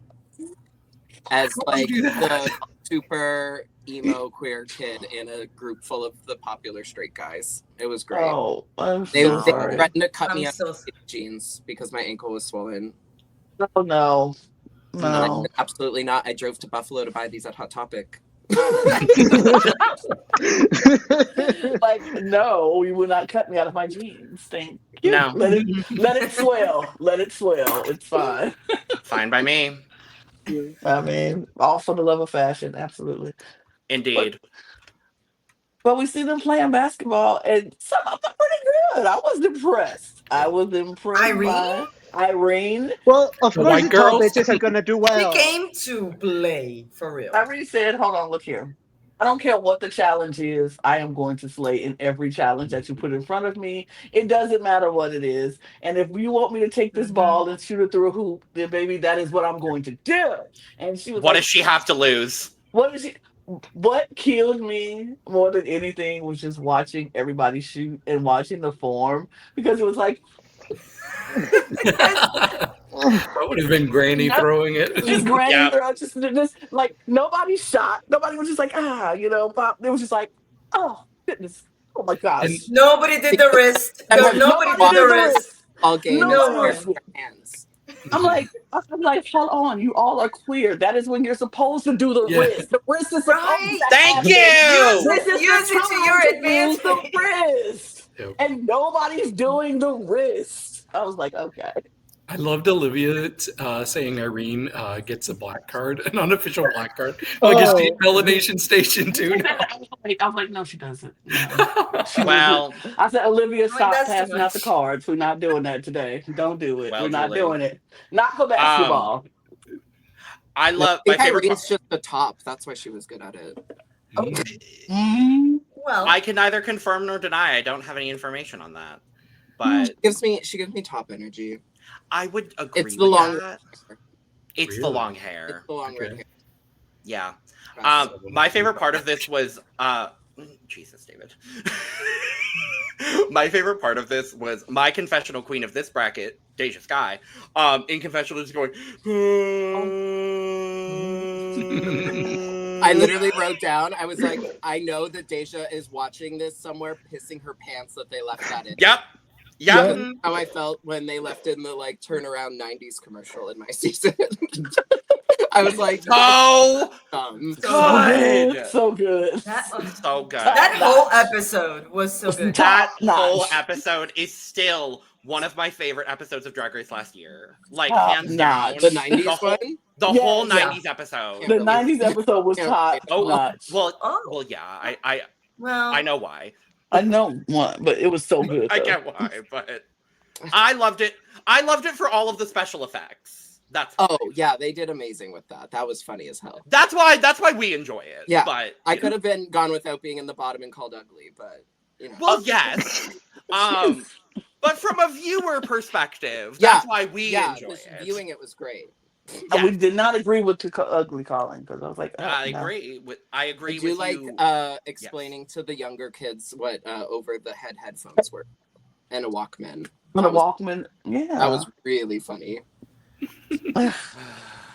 As like the super emo queer kid in a group full of the popular straight guys. It was great. Oh, I'm They so they sorry. threatened to cut me I'm up so with jeans because my ankle was swollen. Oh, no. And I No. said, absolutely not. I drove to Buffalo to buy these at Hot Topic. Like, no, you will not cut me out of my jeans. Thank you. No. Let it swell. Let it swell. It's fine. Fine by me. I mean, all for the love of fashion. Absolutely. Indeed. But we see them playing basketball, and some of them pretty good. I was impressed. I was impressed by Irene. Well, of The course, white you tall girls? bitches are gonna do He well. came to play for real. Irene said, hold on, look here. I don't care what the challenge is. I am going to slay in every challenge that you put in front of me. It doesn't matter what it is. And if you want me to take this ball and shoot it through a hoop, then baby, that is what I'm going to do. And she was What like, does she have to lose? what killed me more than anything was just watching everybody shoot and watching the form, because it was like, That would have been Granny throwing it. just granny Yeah. throw, just like nobody shot. Nobody was just like, pop. It was just like, oh goodness, oh my gosh. And- Nobody did the wrist. And Nobody did the wrist. All games No were one. in their hands. I'm like, hold on, you all are queer. That is when you're supposed to do the Yeah. wrist. The wrist is supposed Right. to Thank happen. you. This is Use the it to time your to use the advantage. wrist. Yep. And nobody's doing the wrist. I was like, okay. I loved Olivia saying Irene gets a black card, an unofficial black card, like a Oh. validation station too. I was like, no, she doesn't. No. She Well, doesn't. I said, Olivia, stop that's too passing out the much. cards. We're not doing that today. Don't do it. Well, We're not Julie. doing it. Not for basketball. I love I my think favorite. Irene's just the top. That's why she was good at it. Mhm. Well, I can neither confirm nor deny. I don't have any information on that, but She gives me top energy. I would agree. It's the with long that. It's the Really? long hair. It's the long red Okay. hair. Yeah. That's- My favorite part of this was Jesus, David. My favorite part of this was my confessional queen of this bracket, DeJa Skye. In confessional is going. I literally wrote down, I was like, I know that DeJa is watching this somewhere, pissing her pants that they left that in. Yep. Yep. Yeah. How I felt when they left in the like turnaround 90s commercial in my season. I was like, Oh, dumb. So good. that, so good. that whole episode was so good. That Top whole notch. episode is still one of my favorite episodes of Drag Race last year. Like, Top hands down. notch. The 90s one? The Yes. whole Yeah. 90s episode. The 90s episode was Yeah. top Oh, notch. well, yeah. Well, I know why. I know one, but it was so good. I though. get why, but I loved it. I loved it for all of the special effects. That's Oh, yeah, they did amazing with that. That was funny as hell. that's why we enjoy it. Yeah. But I could have been gone without being in the bottom and called ugly, but you know. well, yes. But from a viewer perspective, Yeah. that's why we enjoy just it. viewing it was great. And we did not agree with the ugly calling because I was like, I no. agree I I agree do with like you. explaining to the younger kids what over the head headphones were and a Walkman. On a That was- Walkman, yeah. That was really funny.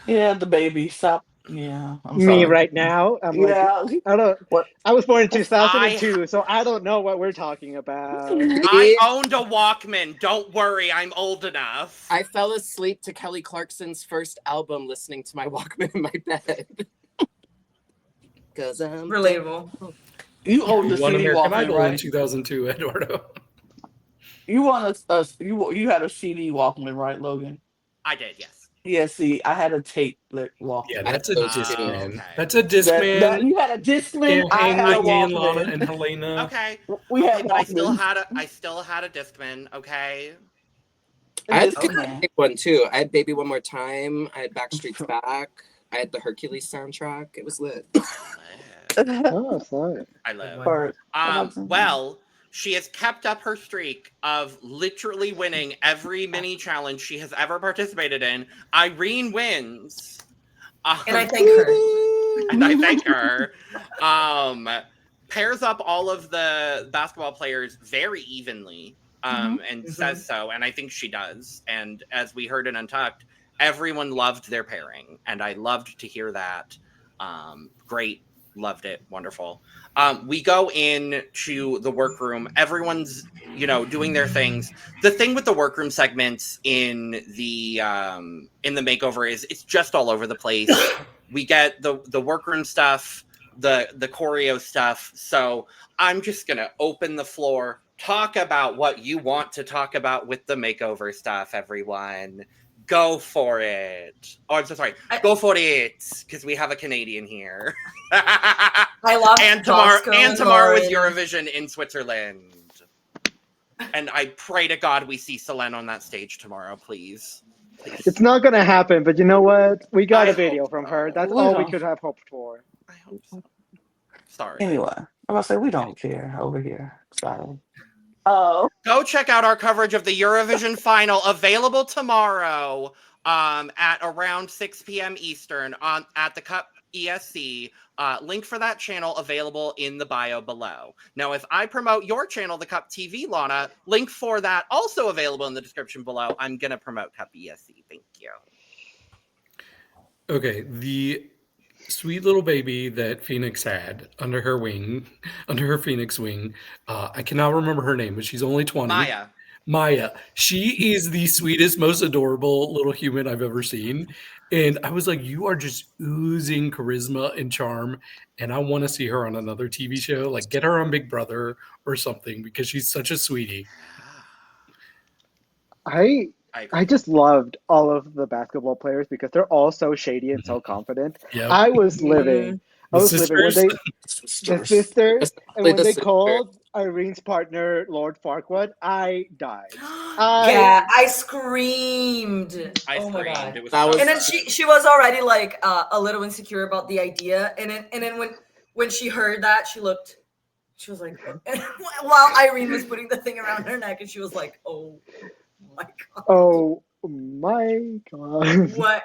Yeah, the baby. Stop. Yeah. I'm Me sorry. right now. I'm like, Yeah. I don't. What? I was born in 2002, so I don't know what we're talking about. I owned a Walkman. Don't worry, I'm old enough. I fell asleep to Kelly Clarkson's first album listening to my Walkman in my bed. Cause I'm relatable. You owned the You won CD American Walkman, Idol in right? 2002, Eduardo. You won you had a CD Walkman, right, Logan? I did, yes. Yeah. See, I had a tape Walkman. Yeah, that's a those Discman. okay. That's a Discman. You had a Discman. I And had a like Lana Walkman. and Helena. Okay. We had But I still Walkmans. had a Discman, okay? I had Okay. the big one too. I had Baby One More Time. I had Backstreet's Back. I had the Hercules soundtrack. It was lit. Oh, sorry. I love. Or- Well, she has kept up her streak of literally winning every mini challenge she has ever participated in. Irene wins. And I thank her. And I thank her. Pairs up all of the basketball players very evenly, and says so. And I think she does. And as we heard in Untucked, everyone loved their pairing, and I loved to hear that. Great, loved it, wonderful. We go into the workroom. Everyone's, doing their things. The thing with the workroom segments in the makeover is it's just all over the place. We get the workroom stuff, the choreo stuff. So I'm just gonna open the floor, talk about what you want to talk about with the makeover stuff, everyone. Go for it. Oh, I'm so sorry. Go for it, because we have a Canadian here. I love and Bosco tomorrow is Lauren. Eurovision in Switzerland. And I pray to God we see Selene on that stage tomorrow, please. It's not gonna happen, but you know what? We got I a video hope from so. her. That's We all we don't. could have hoped for. I hope so. Sorry. Anyway, I'm about to say we don't care over here. Sorry. Oh, Go check out our coverage of the Eurovision final, available tomorrow at around 6 p.m. Eastern at the Cup ESC. Link for that channel available in the bio below. Now, if I promote your channel, the Cup TV, Lana, link for that also available in the description below. I'm going to promote Cup ESC. Thank you. Okay, the sweet little baby that Phoenix had under her Phoenix wing. I cannot remember her name, but she's only 20. Maya. She is the sweetest, most adorable little human I've ever seen. And I was like, you are just oozing charisma and charm. And I want to see her on another TV show. Like, get her on Big Brother or something because she's such a sweetie. I I I agree. just loved all of the basketball players because they're all so shady and so confident. Yeah. I was living. I The was living when sisters. the sisters, and Especially when the they sister. called Irene's partner Lord Farquaad, I died. Yeah, I screamed. I Oh my screamed. god. It was That so was- And then good. she was already like a little insecure about the idea, and then when she heard that, she was like, and while Irene was putting the thing around her neck, and she was like, oh my god, Oh my god. what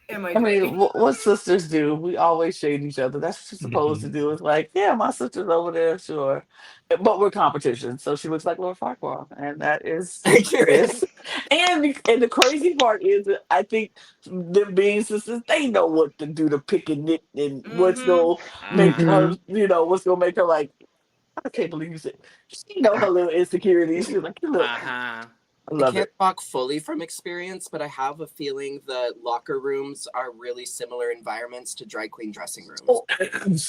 am I I doing? mean, what sisters do? We always shade each other. That's what you're supposed to do. It's like, yeah, my sister's over there, sure, but we're competition. So she looks like Lord Farquaad, and that is this. And the crazy part is, that I think them being sisters, they know what to do to pick and knit, and what's gonna make her, what's gonna make her like, I can't believe you said. She know her little insecurities. She's like, look, Uh-huh. I I love can't it. talk fully from experience, but I have a feeling that locker rooms are really similar environments to drag queen dressing rooms. Oh,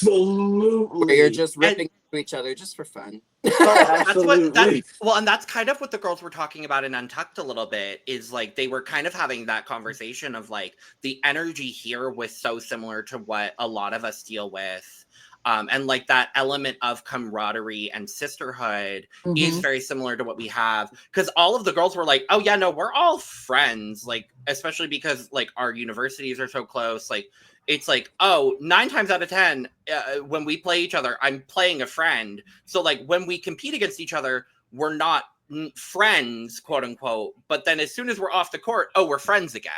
absolutely. Where you're just ripping into each other just for fun. Oh, That's well, and that's kind of what the girls were talking about in Untucked a little bit, is like they were kind of having that conversation of like the energy here was so similar to what a lot of us deal with. And like that element of camaraderie and sisterhood is very similar to what we have, because all of the girls were like, oh yeah, no, we're all friends, like especially because like our universities are so close. Like it's like, oh, 9 times out of 10 when we play each other, I'm playing a friend. So like when we compete against each other, we're not friends, quote unquote, but then as soon as we're off the court, oh, we're friends again.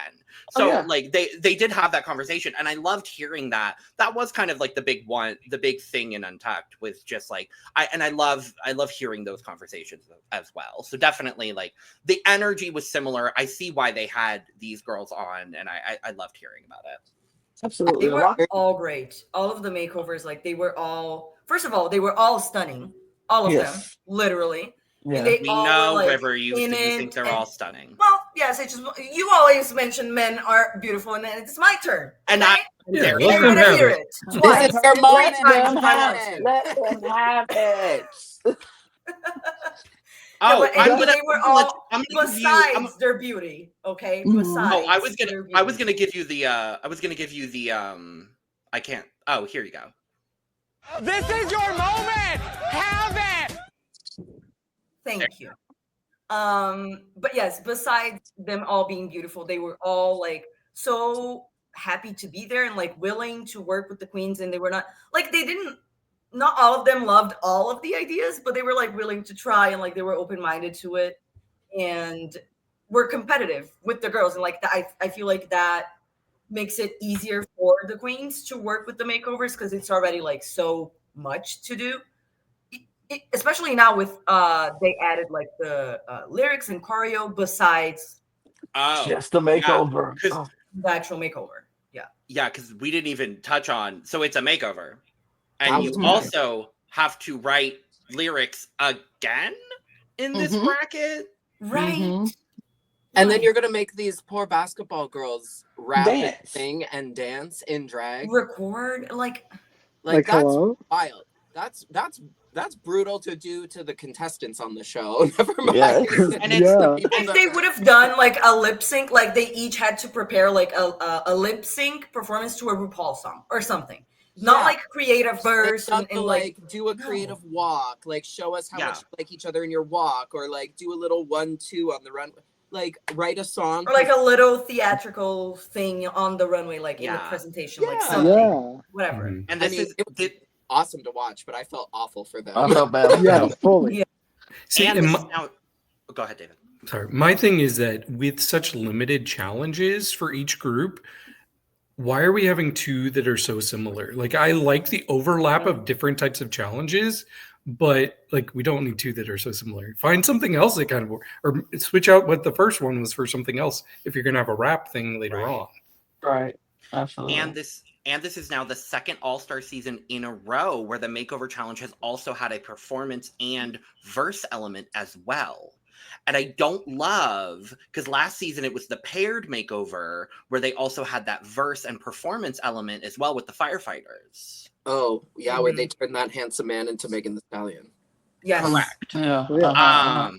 So like they did have that conversation, and I loved hearing that. That was kind of like the big thing in Untucked, was just like I love hearing those conversations as well. So definitely like the energy was similar. I see why they had these girls on, and I loved hearing about it. Absolutely. They were all great. All of the makeovers, like they were all, first of all, they were all stunning. All of them, literally. Yeah. And they We all know, were, like, River, you in think it, they're and- all stunning. Well, yes, it's just, you always mention men are beautiful, and then it's my turn. And okay? Yeah, And let you're them gonna have hear it. it twice. This is your three moment. times if I want to. Let them have it. Oh, But anyway, they were all, I'm gonna give you. besides their beauty, okay? Besides. Oh, I was their gonna beauty. give you the. I can't. Oh, here you go. This is your moment. Have it. Thank you. But yes, besides them all being beautiful, they were all like so happy to be there and like willing to work with the queens, and they were not like not all of them loved all of the ideas, but they were like willing to try, and like they were open-minded to it, and were competitive with the girls, and like I feel like that makes it easier for the queens to work with the makeovers, because it's already like so much to do. Especially now with they added like the lyrics and choreo besides Just the makeover. Yeah, the actual makeover. yeah, because we didn't even touch on. So it's a makeover, and That you was also have to write lyrics again in this bracket. Right. And then you're gonna make these poor basketball girls rap and Dance. sing and dance in drag. Record Like that's hello? wild. That's brutal to do to the contestants on the show. Never mind. Yes. And it's the people if that- they would have done like a lip sync, like they each had to prepare like a lip sync performance to a RuPaul song or something. Not Yeah. like create a verse They've done and to, like do a creative walk, like show us how Yeah. much you like each other in your walk, or like do a little 1-2 on the runway, like write a song, or like a little theatrical thing on the runway, like in the Yeah. presentation, like Yeah. something, Yeah. whatever. Mhm. And I this mean, it was awesome to watch, but I felt awful for them. I felt bad. Yes, fully. Yeah. See, and and this my, is now. Go ahead, David. sorry, my thing is that with such limited challenges for each group, why are we having two that are so similar? Like, I like the overlap of different types of challenges, but like, we don't need two that are so similar. Find something else that kind of, or switch out what the first one was for something else if you're gonna have a rap thing later Right. on. Right. Absolutely. And this is now the second All-Star season in a row where the Makeover Challenge has also had a performance and verse element as well. And I don't love, because last season it was the paired makeover where they also had that verse and performance element as well with the firefighters. Oh, yeah, where they turned that handsome man into Megan Thee Stallion. Yes. Correct. Yeah. Yeah.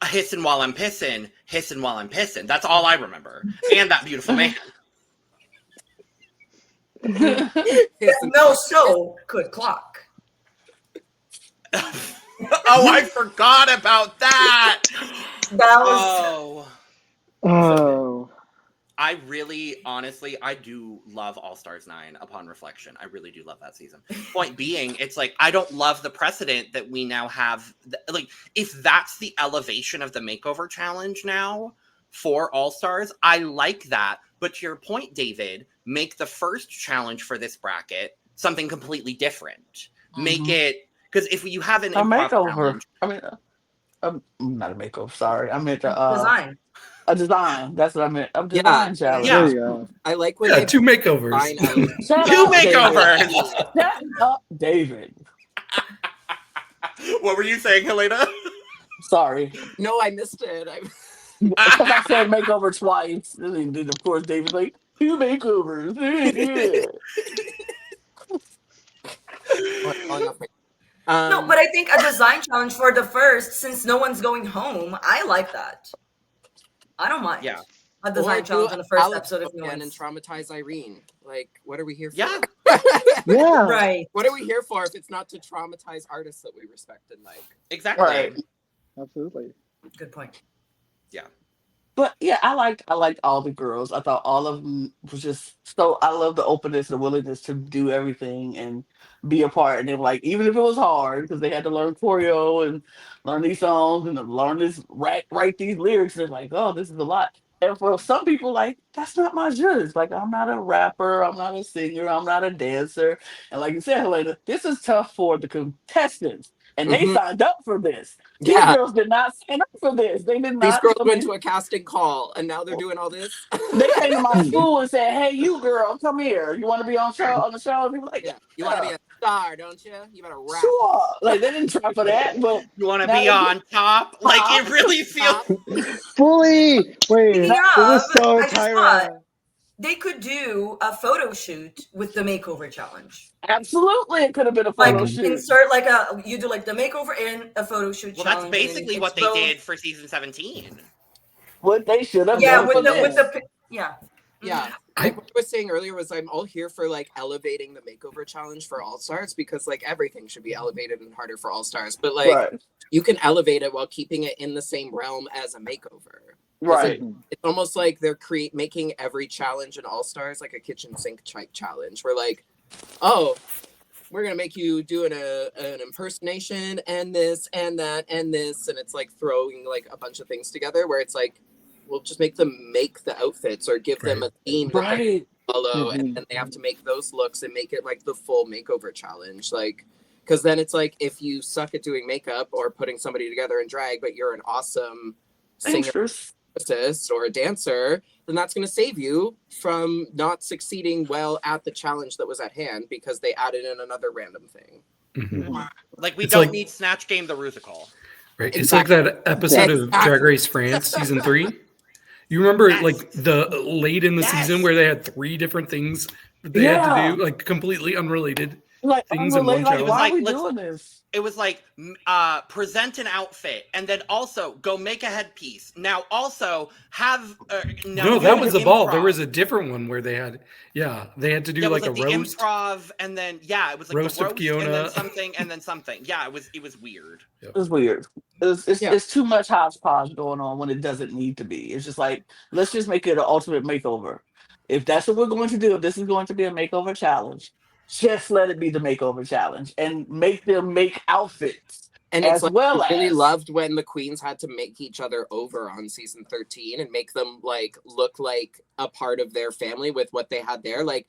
Hissing while I'm pissing, hissing while I'm pissing. That's all I remember. And that beautiful man. No show could clock. Oh, I forgot about that. That was Oh. I really, honestly, I do love All Stars 9 upon reflection. I really do love that season. Point being, it's like, I don't love the precedent that we now have. Like, if that's the elevation of the makeover challenge now for All Stars, I like that. But to your point, David, make the first challenge for this bracket something completely different. Make it, because if you have an a improv makeover. challenge, I mean, not a makeover. Sorry, I meant design. a design. That's what I meant. A design challenge. Yeah. There you go. I like when Yeah, they 2 makeovers. find out. Shut two up, David. makeovers. Shut up, David. What were you saying, Helena? Sorry. No, I missed it. Because I said makeover twice. And then, of course, David's like, 2 makeovers. No, but I think a design challenge for the first, since no one's going home, I like that. I don't mind. Yeah. A design challenge in the first Alex episode if no again one's and traumatize Irene. Like, what are we here for? Yeah. Yeah. right. What are we here for if it's not to traumatize artists that we respect and like? Exactly. Right. Absolutely. Good point. But yeah, I liked all the girls. I thought all of them was just so. I love the openness, the willingness to do everything and be a part. And then, like, even if it was hard because they had to learn choreo and learn these songs and learn this write these lyrics, they're like, oh, this is a lot. And for some people, like, that's not my judge. Like, I'm not a rapper, I'm not a singer, I'm not a dancer. And like you said, Helena, this is tough for the contestants. And they signed up for this. These Yeah, girls did not sign up for this. They did not. these girls I went mean, to a casting call and now they're doing all this. they came to my school and said, "Hey, you girl, come here. You want to be on the show?" And people like, Yeah, you want to be a star, don't you? You better rap. sure. Like they didn't try for that, but You want to Now be they- on top? Like, it really feels... Fully. Wait, Speaking it was of, so I just Tyra. thought they could do a photo shoot with the makeover challenge. absolutely, it could have been a Like photo shoot. insert like you do like the makeover and a photo shoot Well, that's challenge. and basically what they expose- did for season 17. What they should have Yeah, done for with this. the yeah. Yeah. Like what I was saying earlier was I'm all here for like elevating the makeover challenge for All Stars because like everything should be elevated and harder for All Stars. But like Right, you can elevate it while keeping it in the same realm as a makeover. right. It's almost like they're making every challenge in All Stars like a kitchen sink type challenge. We're like, oh, we're gonna make you do an impersonation and this and that and this, and it's like throwing like a bunch of things together where it's like, we'll just make them make the outfits or give them a theme that they Right. follow, and then they have to make those looks and make it like the full makeover challenge. Like, because then it's like if you suck at doing makeup or putting somebody together in drag, but you're an awesome singer, Interest. artist, or a dancer, then that's going to save you from not succeeding well at the challenge that was at hand because they added in another random thing. Mhm. Like, we It's don't like- need Snatch Game the Rusical. Right. It's like that episode of Drag Race France season 3. You remember Yes. like the late in the Yes. season where they had 3 different things that they had to do, like completely unrelated. Like, Things in one like, challenge. why are we Like, doing this? It was like, present an outfit, and then also go make a headpiece. Now also have... No, that was the ball. There improv. was a different one where they had to do There was like a the roast. improv, and then it was like Roast the of roast, and then Kiona. something, and then something. Yeah, it was weird. It's weird. It's Yeah. it's too much hodgepodge going on when it doesn't need to be. It's just like, let's just make it an ultimate makeover. If that's what we're going to do, if this is going to be a makeover challenge, just let it be the makeover challenge and make them make outfits. And As it's like well I really as- loved when the queens had to make each other over on season 13 and make them like look like a part of their family with what they had there. Like,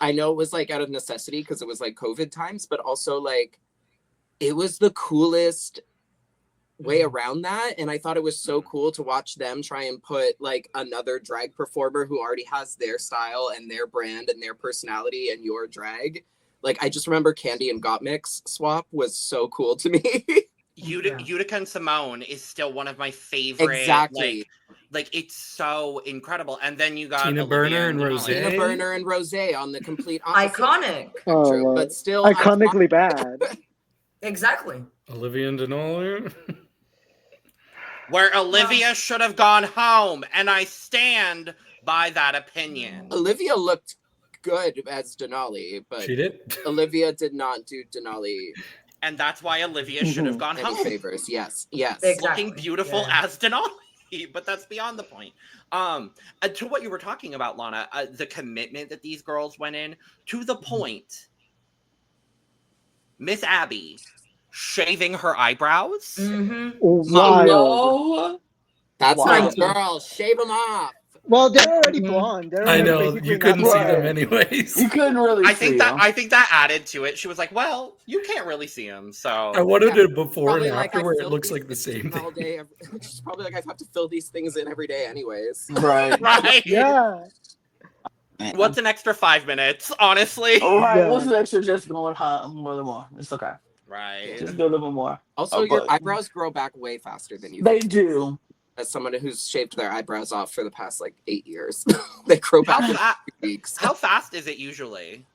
I know it was like out of necessity because it was like COVID times, but also like it was the coolest way around that. And I thought it was so cool to watch them try and put like another drag performer who already has their style and their brand and their personality and your drag. Like, I just remember Candy and Gottmix swap was so cool to me. Utica and Simone is still one of my favorite. Exactly. Like it's so incredible. And then you got Tina Olivia Burner and Denali. Rose. Tina Burner and Rose on the complete opposite Iconic. Oh, spectrum, Lord. but still Iconically bad. Exactly. Olivia and Denali. Where Olivia should have gone home, and I stand by that opinion. Olivia looked good as Denali, but She did. Olivia did not do Denali And that's why Olivia should have gone any home. favors. Yes. Exactly. Looking beautiful Yeah. as Denali. But that's beyond the point. To what you were talking about, Lana, the commitment that these girls went in, to the point, Miss Abby shaving her eyebrows. Mm-hmm. Wild. Hello? That's Wow. my girl. Shave them off. Well, they're already blonde. They're I know basically you couldn't not see blonde. them anyways. You couldn't really I see think that them. I think that added to it. She was like, "Well, you can't really see him, so." I wanted Yeah, it before and Probably like after I where it fill looks these like the things same all thing. day. It's probably like I have to fill these things in every day, anyways. Right. Right. Yeah. What's an extra 5 minutes? Honestly. All right. Yeah. What's the extra? Just going more. It's okay. Right. Just go a little bit more. Also, Oh, your but- eyebrows grow back way faster than you. They think. do. As someone who's shaved their eyebrows off for the past like 8 years, they grow back in 2 weeks. How fast is it usually?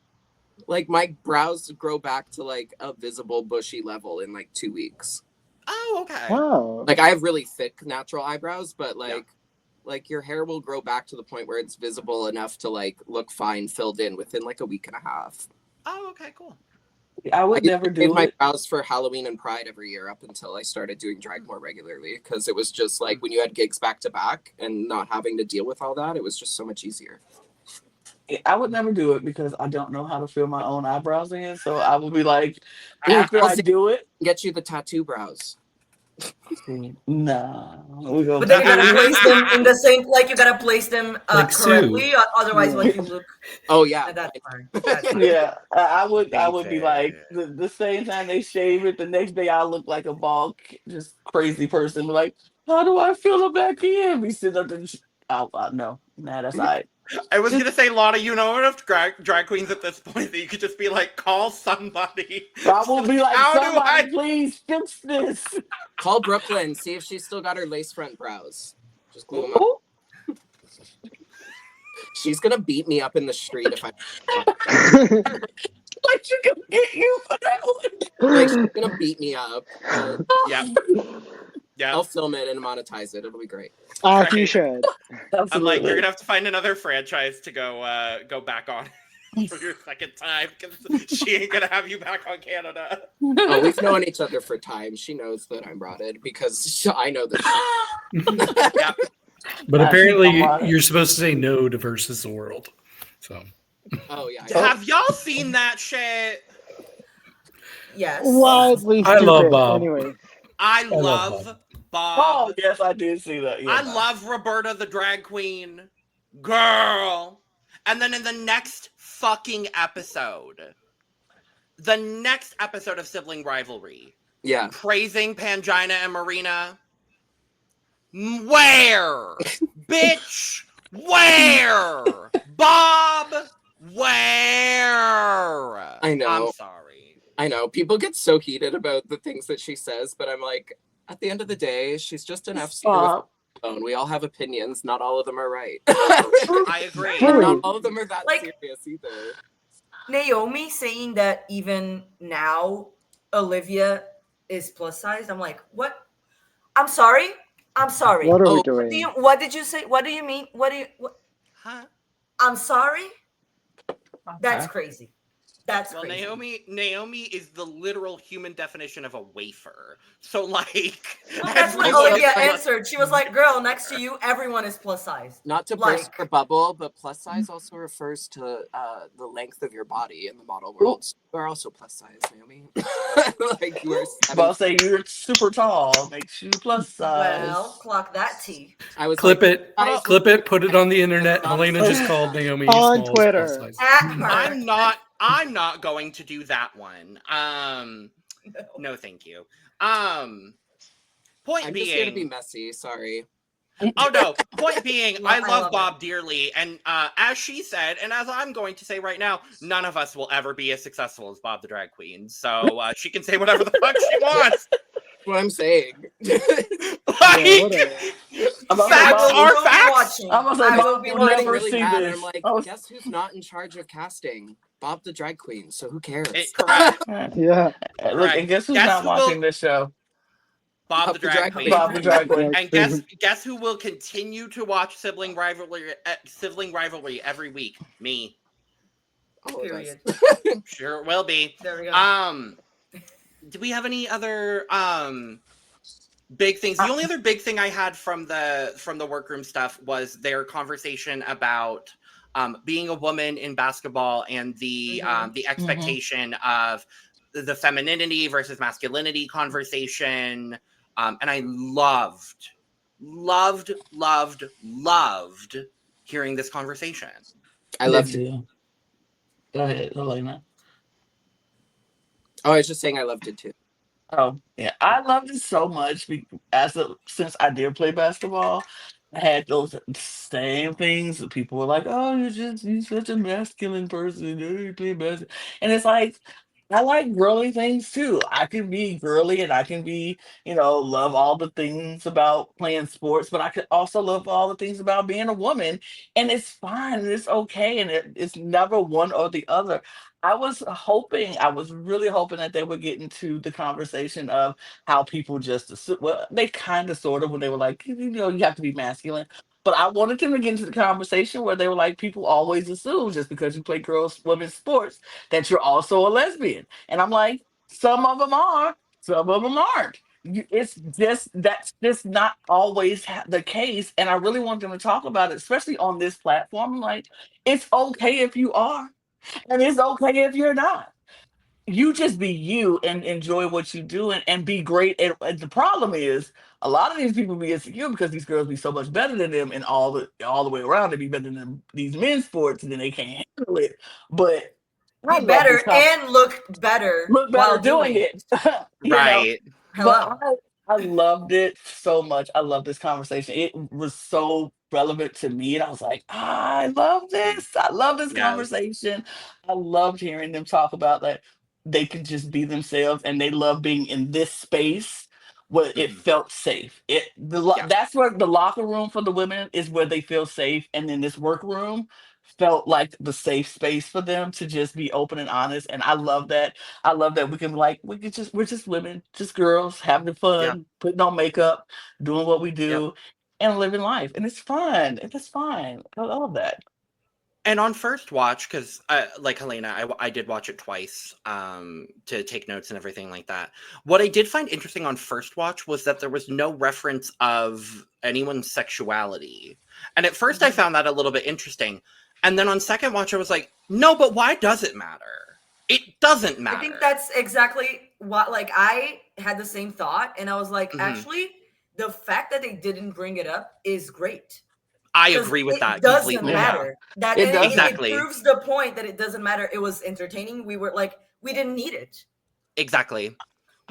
Like my brows grow back to like a visible bushy level in like 2 weeks. Oh, okay. Wow. Like I have really thick natural eyebrows, but like your hair will grow back to the point where it's visible enough to like look fine filled in within like a week and a half. Oh, okay, cool. I would never I shave do my it. brows for Halloween and Pride every year up until I started doing drag more regularly, because it was just like when you had gigs back to back and not having to deal with all that, it was just so much easier. I would never do it because I don't know how to fill my own eyebrows in. So I would be like, Yeah, after I'll I say- do it, Get you the tattoo brows. nah. We go But then you gotta back. place them in the same, like you gotta place them Like Sue. correctly, otherwise like you look Oh yeah. at that part. That's fine. Yeah, I would be Amazing. like the same time they shave it, the next day I look like a bald, just crazy person. Be like, how do I fill it back in? Be sitting up and no, nah, that's all right. I was gonna say, Lana, you know enough drag queens at this point that you could just be like, call somebody. I will be like, How do somebody I- please fix this. Call Brooklyn, see if she's still got her lace front brows. Just glue them up. Ooh, She's gonna beat me up in the street if I like you can get you for that like. She's gonna beat me up. Yeah. Yeah. I'll film it and monetize it. It'll be great. As you should. one. I'm like, you're gonna have to find another franchise to go back on for your second time, because she ain't gonna have you back on Canada. Oh, we've known each other for time. She knows that I'm brought in because I know that. Yeah. But I apparently think I'm you're supposed to say no to versus the world. So Oh yeah. I know. Have y'all seen that shit? Yes. Wildly I stupid. love Bob. Anyway. I love love Bob. Oh yes, I did see that. Yeah, I love Roberta the drag queen. Girl. And then in the next fucking episode, of Sibling Rivalry, Yeah. praising Pangina and Marina. Where? Bitch, where? Bob, where? I know. I'm sorry. I know. People get so heated about the things that she says, but I'm like, at the end of the day, she's just an FC with Stop. a phone. We all have opinions. Not all of them are right. I agree. True. Not all of them are that Like- serious either. Naomi saying that even now Olivia is plus size. I'm like, what? I'm sorry. What are we Oh, doing? What did you say? What do you mean? What? Huh? I'm sorry. That's crazy. That's Well, crazy. Naomi is the literal human definition of a wafer. So like, Well, that's what everyone Olivia is plus- answered. She was like, "Girl, next to you, everyone is plus size." Not to Like- burst your bubble, but plus size also refers to the length of your body in the model world. So you are also plus size, Naomi. Like you are. Well, I'll say you're super tall, makes you plus size. Well, clock that T. I was clip like, it, clip it, put it on the internet. Helena just called Naomi On small Twitter. plus size. At her. I'm not going to do that one. No, thank you. Point I'm being, just here to be messy. Sorry. oh no. Point being, Yeah, I I love love Bob dearly, and as she said, and as I'm going to say right now, none of us will ever be as successful as Bob the drag queen. So she can say whatever the fuck she wants. what I'm saying. Yeah, Like, whatever. I'm about to say, facts Bob, are will be facts. watching. I'm gonna say I will Bob be will It's getting never really see bad, and this. I'm like, I was- guess who's not in charge of casting? Bob the drag queen. So who cares? Correct. Yeah. Look, Correct. and guess who's Guess not who watching will- this show? Bob Bob the drag queen. Bob the drag queen. And guess who will continue to watch sibling rivalry every week? Me. All of us. Period. Sure it will be. There we go. Do we have any other big things? The only other big thing I had from the workroom stuff was their conversation about being a woman in basketball and the expectation of the femininity versus masculinity conversation. And I loved hearing this conversation. I loved it. you. Go ahead, Helena. Oh, I was just saying I loved it too. Oh, yeah. I loved it so much since I did play basketball. I had those same things that people were like, "Oh, you're such a masculine person. You play basketball," and it's like I like girly things too. I can be girly and I can be, love all the things about playing sports, but I could also love all the things about being a woman, and it's fine and it's okay, and it's never one or the other. I was really hoping that they would get into the conversation of how people just assume, well, they kind of sort of when they were like, you have to be masculine. But I wanted them to get into the conversation where they were like, people always assume just because you play women's sports that you're also a lesbian. And I'm like, some of them are, some of them aren't. That's just not always the case. And I really want them to talk about it, especially on this platform. I'm like, it's okay if you are, and it's okay if you're not. You just be you and enjoy what you do and be great. And the problem is a lot of these people be insecure because these girls be so much better than them and all the way around. They be better than these men's sports and then they can't handle it. But I Be love better this conversation. and look better Look while better doing it. Right. But Hello. I loved it so much. I love this conversation. It was so relevant to me. And I was like, I love this. I love this Yes. conversation. I loved hearing them talk about that they can just be themselves and they love being in this space where it felt safe. That's where the locker room for the women is where they feel safe. And then this workroom felt like the safe space for them to just be open and honest. And I love that. I love that we're just women, just girls having fun, putting on makeup, doing what we do, and living life. And it's fun. And it's fine. I love that. And on first watch, because like Helena, I did watch it twice to take notes and everything like that. What I did find interesting on first watch was that there was no reference of anyone's sexuality. And at first I found that a little bit interesting. And then on second watch, I was like, no, but why does it matter? It doesn't matter. I think that's exactly what, like, I had the same thought. And I was like, actually, the fact that they didn't bring it up is great. I agree with that. It doesn't completely. matter. That It does. Exactly. It proves the point that it doesn't matter. It was entertaining. We were like, we didn't need it. Exactly.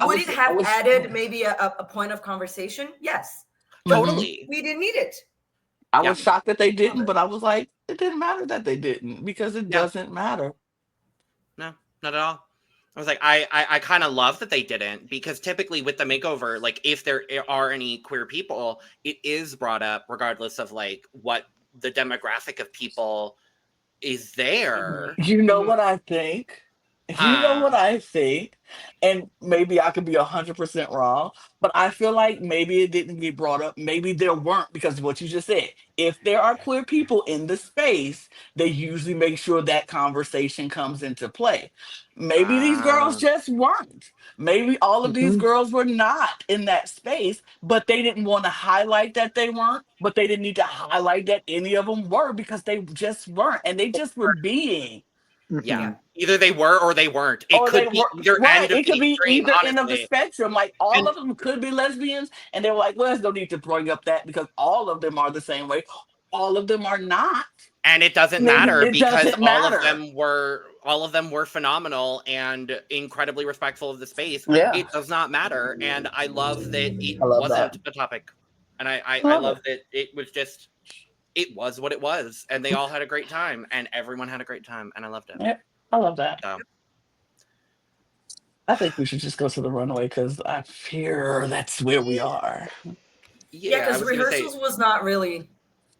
Would it have added maybe a point of conversation? Yes. But Totally. we didn't need it. I was shocked that they didn't, but I was like, it didn't matter that they didn't because it doesn't matter. No, not at all. I was like, I kind of love that they didn't, because typically with the makeover, like if there are any queer people, it is brought up regardless of like what the demographic of people is there. You know what I think? You know what I think? And maybe I could be 100% wrong, but I feel like maybe it didn't get brought up. Maybe there weren't, because of what you just said. If there are queer people in the space, they usually make sure that conversation comes into play. Maybe these girls just weren't. Maybe all of these girls were not in that space, but they didn't want to highlight that they weren't, but they didn't need to highlight that any of them were, because they just weren't. And they just were being. Yeah. Either they were or they weren't. It could be either end of it could the be extreme, either end of the honestly. spectrum. Like all of them could be lesbians, and they were like, "Well, there's no need to bring up that because all of them are the same way. All of them are not." And it doesn't Maybe matter it because doesn't all matter. of them were phenomenal and incredibly respectful of the space. Yeah. It does not matter. And I love that it I love wasn't that. a topic. And I Love love that it was just, it was what it was. And they all had a great time, and everyone had a great time. And I loved it. Yeah, I love that. So. I think we should just go to the runway because I fear that's where we are. Yeah, I because was gonna say. rehearsals was not really.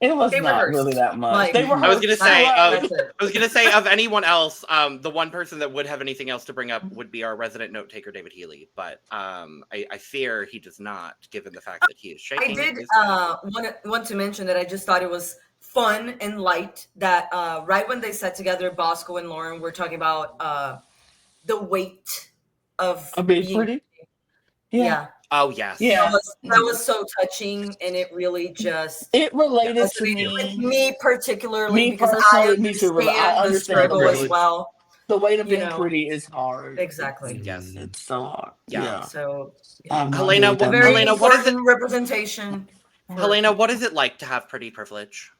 It was They not rehearsed. really that much. Like, They rehearsed. I was gonna say. That's it. I was gonna say of anyone else, the one person that would have anything else to bring up would be our resident note taker, David Healy. But I fear he does not, given the fact that he is I shaking. did his head. want to mention that I just thought it was fun and light that right when they sat together, Bosco and Lauren were talking about the weight of being pretty. Yeah. Oh yes. Yeah. That was so touching, and it really just It related to resonated with me. me particularly Me because personally, I me too, understand I the understand struggle the as weight. well. The weight of You being know. pretty is hard. Exactly. Yes. It's so hard. Yeah. So I have no Helena, idea what that what- very means. Helena, what is it? important representation. for- Helena, what is it like to have pretty privilege?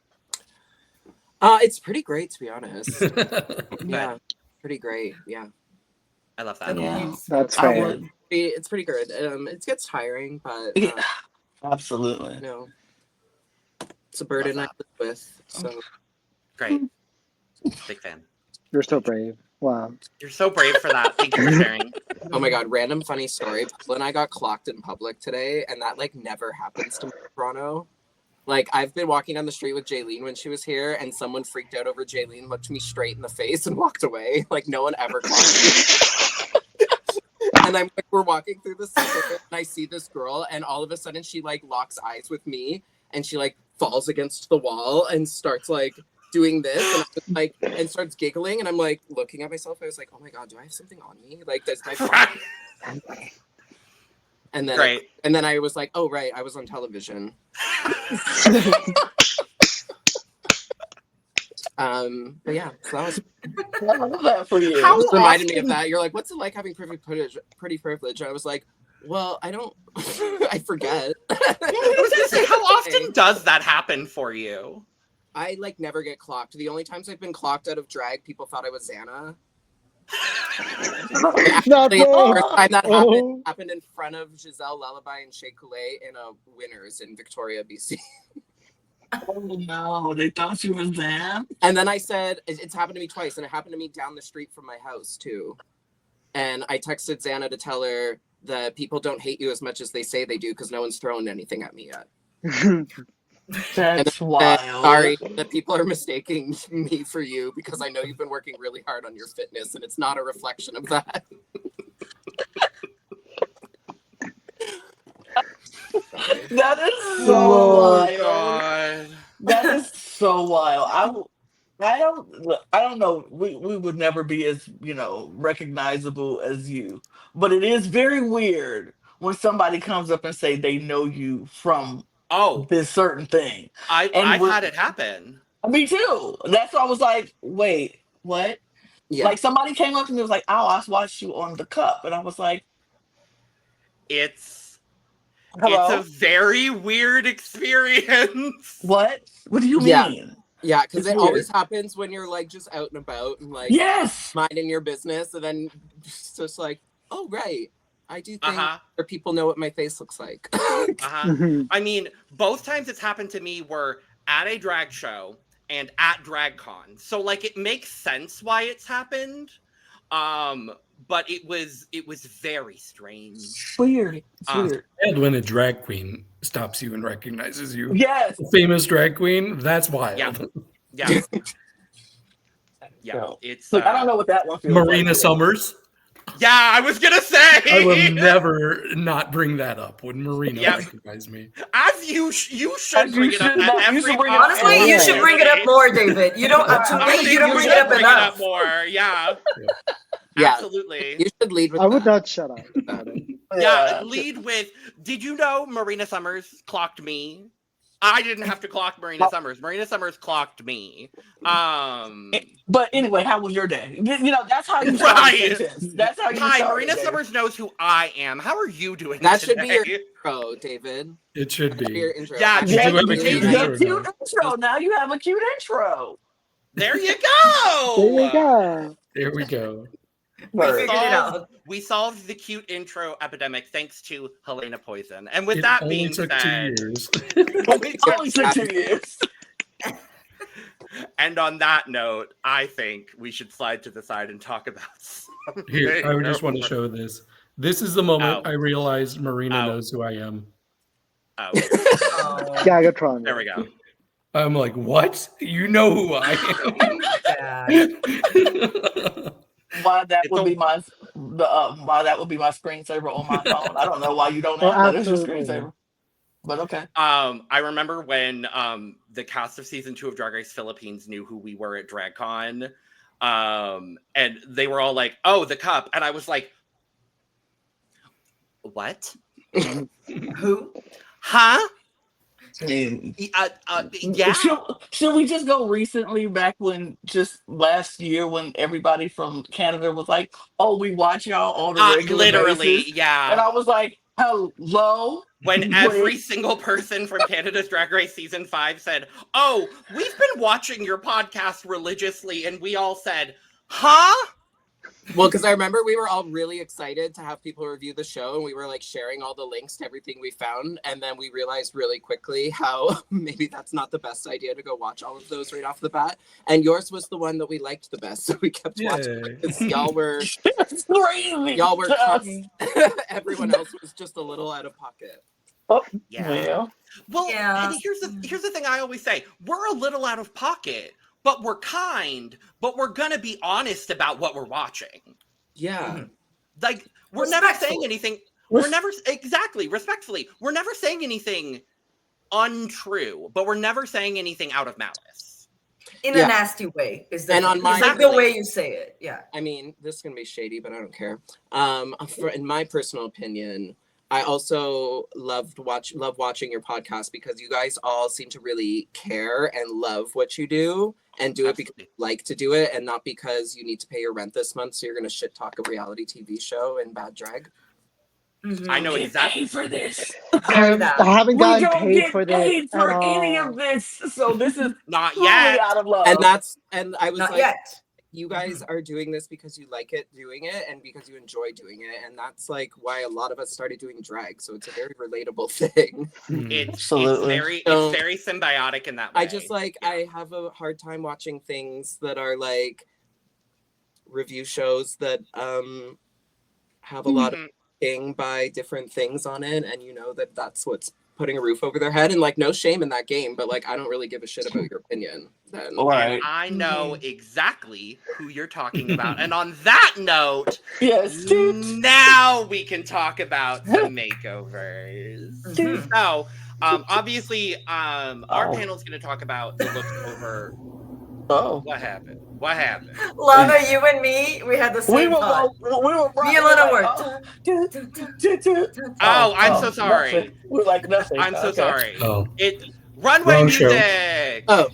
It's pretty great, to be honest. Yeah, pretty great. Yeah, I love that. Yeah. That's I fair. would. it's pretty good. It gets tiring, but Yeah, absolutely. you know, it's a burden I Love live with. So Great. Big fan. You're so brave. Wow. You're so brave for that. Thank you for sharing. oh my god, random funny story. Paula and I got clocked in public today, and that like never happens to me in Toronto. Like I've been walking down the street with Jaylene when she was here, and someone freaked out over Jaylene, looked me straight in the face, and walked away. Like no one ever clocked me. And I'm like, we're walking through the suburb, and I see this girl, and all of a sudden she like locks eyes with me, and she like falls against the wall and starts like doing this, and I was like, and starts giggling, and I'm like looking at myself. I was like, oh my god, do I have something on me? Like, does my and then Great. and then I was like, oh right, I was on television. But yeah, so that was I love that for you. How just reminded me of often- that. You're like, what's it like having pretty privilege? I was like, well, I don't I forget. I was gonna say, how often does that happen for you? I like never get clocked. The only times I've been clocked out of drag, people thought I was Xana. Not The bad. first time that Oh. happened in front of Giselle Lullaby and Shea Coulee in a Winners in Victoria, BC. Oh no, they thought you was there. And then I said, it's happened to me twice, and it happened to me down the street from my house too. And I texted Xana to tell her that people don't hate you as much as they say they do because no one's thrown anything at me yet. That's And wild. sorry that people are mistaking me for you because I know you've been working really hard on your fitness, and it's not a reflection of that. That is so Lord. wild. God. That is so wild. I don't know. We would never be as recognizable as you, but it is very weird when somebody comes up and say they know you from Oh, this certain thing. I've we're- had it happen. Me too. That's why I was like, wait, what? Yeah. Like somebody came up to me and was like, "Oh, I watched you on The Cup," and I was like, It's "Hello, a very weird experience. what? What do you Yeah. mean?" Yeah, because It's it weird. always happens when you're like just out and about and like Yes. minding your business, and then it's just like, oh right, I do think Uh-huh. where people know what my face looks like. Uh-huh. Mhm. I mean, both times it's happened to me were at a drag show and at DragCon. So like it makes sense why it's happened. But it was very strange. Weird. It's Um, weird. And when a drag queen stops you and recognizes you, Yes. a famous drag queen, that's wild. Yeah. Yeah. Yeah. So, It's Look, I don't know what that one feels Marina like. Summers. Yeah, I was gonna say. I will never not bring that up when Marina Yeah. recognizes me. As you should As bring you it up should. at No, you every should bring it up. Honestly, you should bring it up more, David. You don't. I To think me, you don't bring it should up bring enough. more. Yeah. Yeah. Absolutely. You should lead with I would that. not shut up about it. Yeah, lead with, did you know Marina Summers clocked me? I didn't have to clock Marina Summers. Marina Summers clocked me. But anyway, how was your day? That's how you start Right. a sentence. That's how you Hi, start Marina a day. Summers knows who I am. How are you doing That should be today? your intro, David. It should That should be your be. intro. Yeah, You do have a David, cute Your intro. cute intro. Now you have a cute intro. There you go. There you go. There we go. We figured it out. We solved the cute intro epidemic thanks to Helena Poison. And with It that only being took said, 2 years. It only took 2 years. and on that note, I think we should slide to the side and talk about Here, I just want to show this. This is the moment Oh. I realized Marina Oh. knows who I am. Oh, Oh, Gagatron. there we go. I'm like, what? You know who I yeah. am? Why that It's would a- be my why that would be my screensaver on my phone. I don't know why you don't Oh, have that as your absolutely. screensaver. But okay. I remember when the cast of season 2 of Drag Race Philippines knew who we were at DragCon, and they were all like, "Oh, the cup," and I was like, "What? Who? Huh? And Yeah." should we just go recently back when just last year when everybody from Canada was like, "Oh, we watch y'all on a regular Literally, basis," yeah. and I was like, "Hello." When every single person from Canada's Drag Race season 5 said, "Oh, we've been watching your podcast religiously," and we all said, "Huh?" Well, because I remember we were all really excited to have people review the show, and we were like sharing all the links to everything we found, and then we realized really quickly how maybe that's not the best idea to go watch all of those right off the bat. And yours was the one that we liked the best, so we kept watching Yay. it because y'all were It's crazy. y'all were to us. crazy. Everyone else was just a little out of pocket. Yeah. Well, Yeah. and here's the thing I always say: we're a little out of pocket, but we're kind, but we're gonna be honest about what we're watching. Yeah. Like, we're never saying Respectfully. anything. We're never exactly respectfully. We're never saying anything untrue, but we're never saying anything out of malice. In Yeah. a nasty way is the And thing. on my- It's like the way you say it. Yeah. I mean, this is gonna be shady, but I don't care. In my personal opinion, I also love watching your podcast because you guys all seem to really care and love what you do and do it because you like to do it and not because you need to pay your rent this month, so you're gonna shit talk a reality TV show and bad drag. Mhm. I know Get exactly. paid for this. Hear that. I haven't We gotten don't paid get for this paid for at any all. of this, so this is Not truly yet. out of love. And I was Not like, yet. you guys are doing this because you like it doing it and because you enjoy doing it, and that's like why a lot of us started doing drag, so it's a very relatable thing. It's Absolutely. So- it's very symbiotic in that way. I just like I have a hard time watching things that are like review shows that have a lot of thing by different things on it, and you know that's what's putting a roof over their head, and like no shame in that game, but like I don't really give a shit about your opinion then. Right. I know exactly who you're talking about. And on that note, Yes. now we can talk about the makeovers. Mhm. So, obviously, our Oh. panel's going to talk about the looks over. Oh. What happened? What happened? Lana, you and me, we had the We same were thought. Me and Lana were. Oh, I'm so sorry. Nothing. We're like nothing. I'm so Okay. sorry. Oh. It runway Wrong show. music. Oh,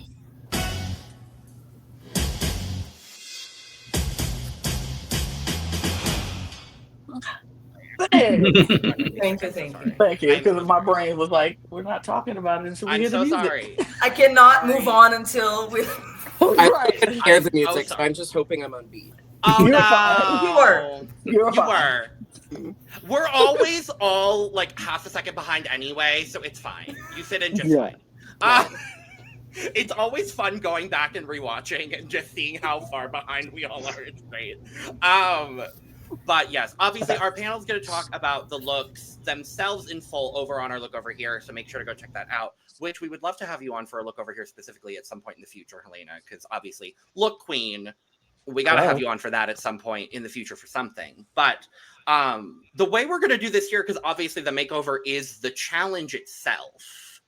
Thank you. Thank you. Thank you. Because my brain was like, we're not talking about it until we I'm hear the so music. sorry. I cannot move on until we. I Right. can't hear the I'm music, so so I'm just hoping I'm on beat. Oh You're no. fine. You were. You're You fine. were. We're always all like half a second behind anyway, so it's fine. You sit in just Yeah. fine. It's always fun going back and rewatching and just seeing how far behind we all are. It's great. But yes, obviously our panel's going to talk about the looks themselves in full over on our Look Over Here, so make sure to go check that out, which we would love to have you on for a Look Over Here specifically at some point in the future, Helena, because obviously, Look Queen, we got to have you on for that at some point in the future for something. But the way we're going to do this here, because obviously the makeover is the challenge itself,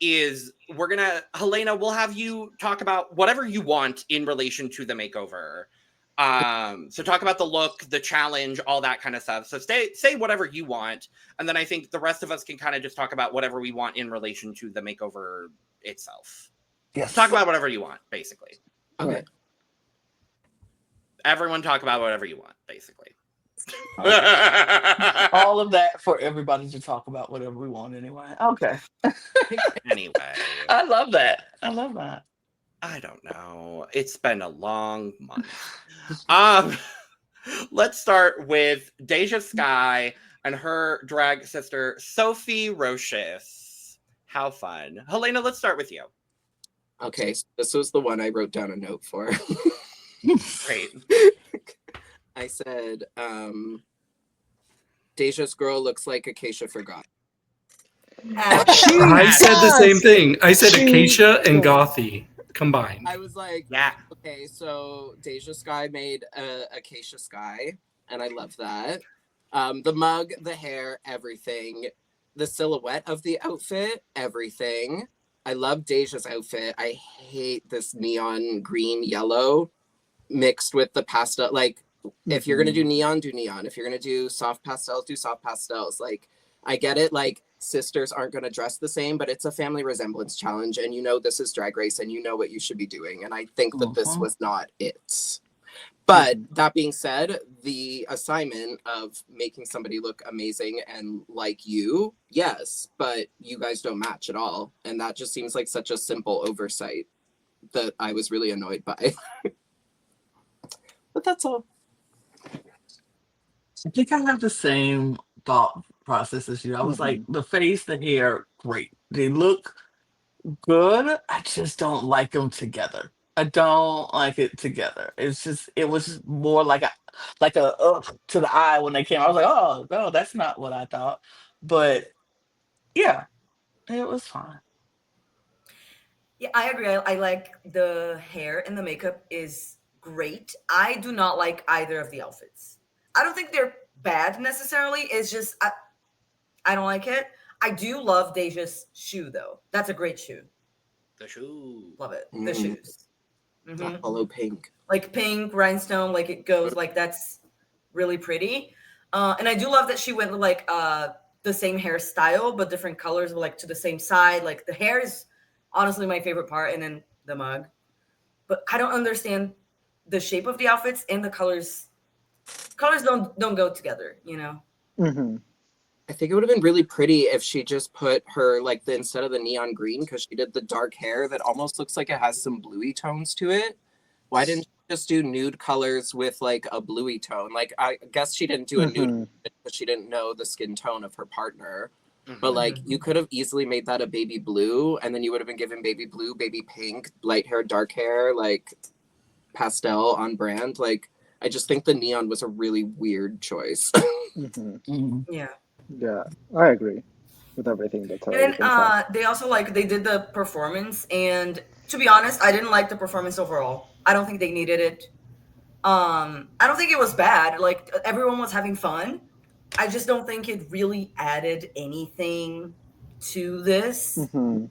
is we're going to, Helena, we'll have you talk about whatever you want in relation to the makeover. So talk about the look, the challenge, all that kind of stuff. So say whatever you want. And then I think the rest of us can kind of just talk about whatever we want in relation to the makeover itself. Yes. Talk about whatever you want, basically. Okay. Everyone talk about whatever you want, basically. All of that for everybody to talk about whatever we want anyway. Okay. Anyway, I love that. I love that. I don't know. It's been a long month. Let's start with DeJa Skye and her drag sister, Sophie Roches. How fun. Helena, let's start with you. Okay, so this was the one I wrote down a note for. Great. I said, DeJa's girl looks like Acacia Forgot. I said the same thing. I said She Acacia and does. Gothy combined. I was like, Yeah. okay, so DeJa Skye made Acacia Skye, and I love that. The mug, the hair, everything. The silhouette of the outfit, everything. I love DeJa's outfit. I hate this neon green yellow mixed with the pastel. Like, if you're gonna do neon, do neon. If you're gonna do soft pastels, do soft pastels. Like, I get it. Like, sisters aren't gonna dress the same, but it's a family resemblance challenge, and you know this is Drag Race, and you know what you should be doing. And I think that this was not it. But that being said, the assignment of making somebody look amazing and like you, yes, but you guys don't match at all. And that just seems like such a simple oversight that I was really annoyed by. But that's all. I think I have the same thought process as you. I was like, the face, the hair, great. They look good. I just don't like them together. I don't like it together. It's just, it was more like a to the eye when they came. I was like, oh no, that's not what I thought. But yeah, it was fine. Yeah, I agree. I like the hair and the makeup is great. I do not like either of the outfits. I don't think they're bad necessarily. It's just I don't like it. I do love DeJa's shoe though. That's a great shoe. The shoe. Love it. The shoes. The hollow pink. Like pink rhinestone, like it goes like that's really pretty. And I do love that she went with like the same hairstyle but different colors, like to the same side. Like the hair is honestly my favorite part, and then the mug. But I don't understand the shape of the outfits and the colors. Colors don't go together, you know. I think it would have been really pretty if she just put her like instead of the neon green, because she did the dark hair that almost looks like it has some bluey tones to it. Why didn't she just do nude colors with like a bluey tone? Like, I guess she didn't do a nude because she didn't know the skin tone of her partner. But like, you could have easily made that a baby blue, and then you would have been given baby blue, baby pink, light hair, dark hair, like pastel on brand. Like, I just think the neon was a really weird choice. Yeah. Yeah, I agree with everything that's already And been said. they also like they did the performance, and to be honest, I didn't like the performance overall. I don't think they needed it. I don't think it was bad. Like everyone was having fun. I just don't think it really added anything to this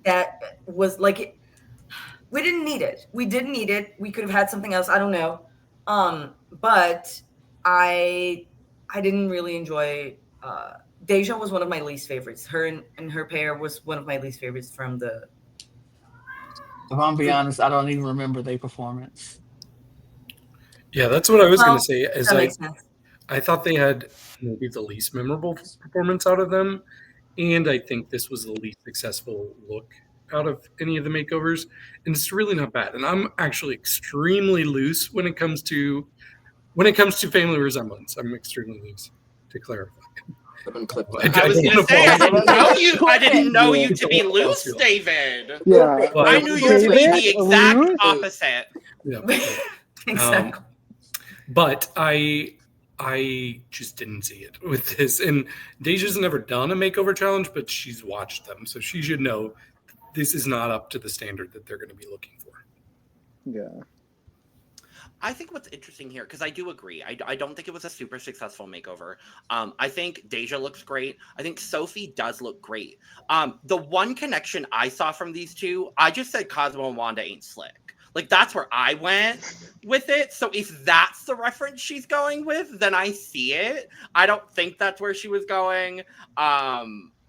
that was like it. We didn't need it. We didn't need it. We could have had something else. I don't know. But I didn't really enjoy. DeJa was one of my least favorites. Her and her pair was one of my least favorites from the. If I'm being honest, I don't even remember their performance. Yeah, that's what I was going to say. That makes sense. I thought they had maybe the least memorable performance out of them, and I think this was the least successful look out of any of the makeovers, and it's really not bad. And I'm actually extremely loose when it comes to family resemblance. I'm extremely loose, to clarify. I was going to say, I didn't know you to be loose, David. Yeah, I knew you to be the exact opposite. Yeah. Exactly. But I just didn't see it with this. And DeJa's never done a makeover challenge, but she's watched them, so she should know this is not up to the standard that they're going to be looking for. Yeah. I think what's interesting here, because I do agree, I don't think it was a super successful makeover. I think DeJa looks great. I think Sophie does look great. The one connection I saw from these two, I just said Cosmo and Wanda ain't slick. Like, that's where I went with it. So if that's the reference she's going with, then I see it. I don't think that's where she was going.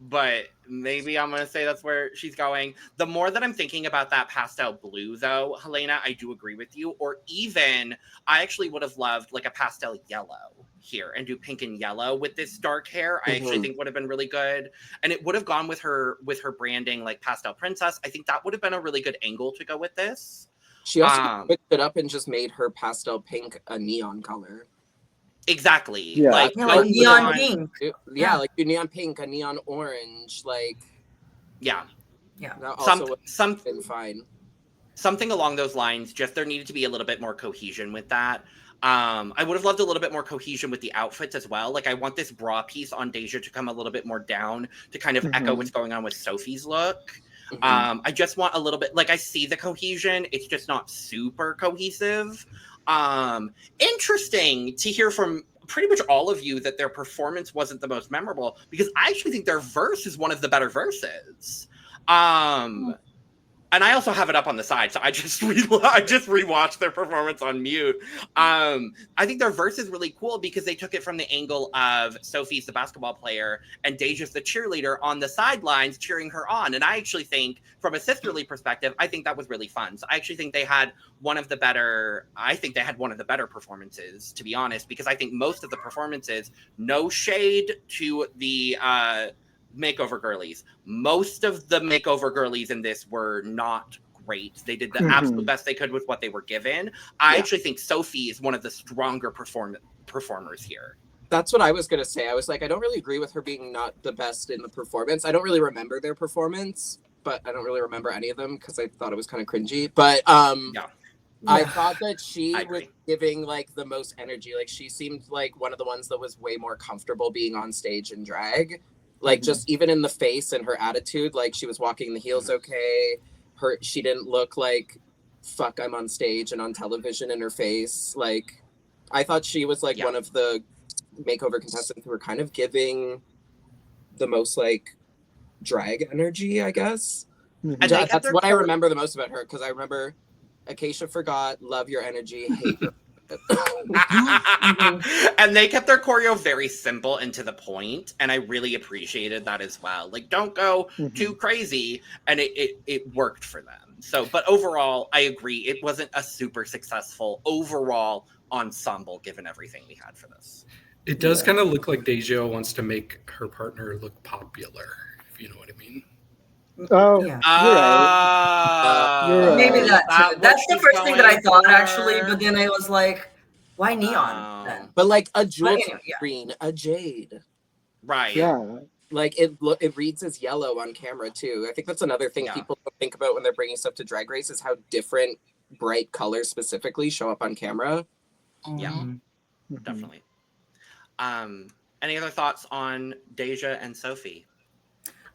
But maybe I'm going to say that's where she's going. The more that I'm thinking about that pastel blue, though, Helena, I do agree with you. Or even, I actually would have loved like a pastel yellow here and do pink and yellow with this dark hair. I actually think would have been really good. And it would have gone with her branding like Pastel Princess. I think that would have been a really good angle to go with this. She also picked it up and just made her pastel pink a neon color. Exactly. Yeah. Like neon pink. Yeah, like your neon pink, a neon orange, like yeah. That also would some have been fine. Something along those lines. Just there needed to be a little bit more cohesion with that. I would have loved a little bit more cohesion with the outfits as well. Like, I want this bra piece on DeJa to come a little bit more down to kind of echo what's going on with Sophie's look. I just want a little bit, like, I see the cohesion. It's just not super cohesive. Interesting to hear from pretty much all of you that their performance wasn't the most memorable, because I actually think their verse is one of the better verses. And I also have it up on the side, so I just rewatched their performance on mute. I think their verse is really cool because they took it from the angle of Sophie's the basketball player and DeJa's the cheerleader on the sidelines cheering her on. And I actually think, from a sisterly perspective, I think that was really fun. So I actually think they had one of the better performances, to be honest, because I think most of the performances, no shade to the Makeover girlies. Most of the Makeover girlies in this were not great. They did the absolute best they could with what they were given. I actually think Sophie is one of the stronger performers here. That's what I was going to say. I was like, I don't really agree with her being not the best in the performance. I don't really remember their performance, but I don't really remember any of them because I thought it was kind of cringy. But I thought that she was giving like the most energy. Like, she seemed like one of the ones that was way more comfortable being on stage in drag. Like, just even in the face and her attitude, like, she was walking the heels okay. She didn't look like, fuck, I'm on stage and on television in her face. Like, I thought she was, like, one of the Makeover contestants who were kind of giving the most, like, drag energy, I guess. And that's what I remember the most about her, because I remember Acacia forgot, love your energy, hate your and they kept their choreo very simple and to the point, and I really appreciated that as well. Like, don't go too crazy, and it worked for them. So, but overall, I agree, it wasn't a super successful overall ensemble given everything we had for this. It does kind of look like DeJa wants to make her partner look popular, if you know what I mean. Oh, Yeah. You're right. Maybe that's the first thing that I thought, actually, but then I was like, why neon then? But like a jewel yeah. green, a jade. Right. Yeah. Like, it reads as yellow on camera too. I think that's another thing people don't think about when they're bringing stuff to Drag Race, is how different bright colors specifically show up on camera. Yeah, definitely. Any other thoughts on DeJa and Sophie?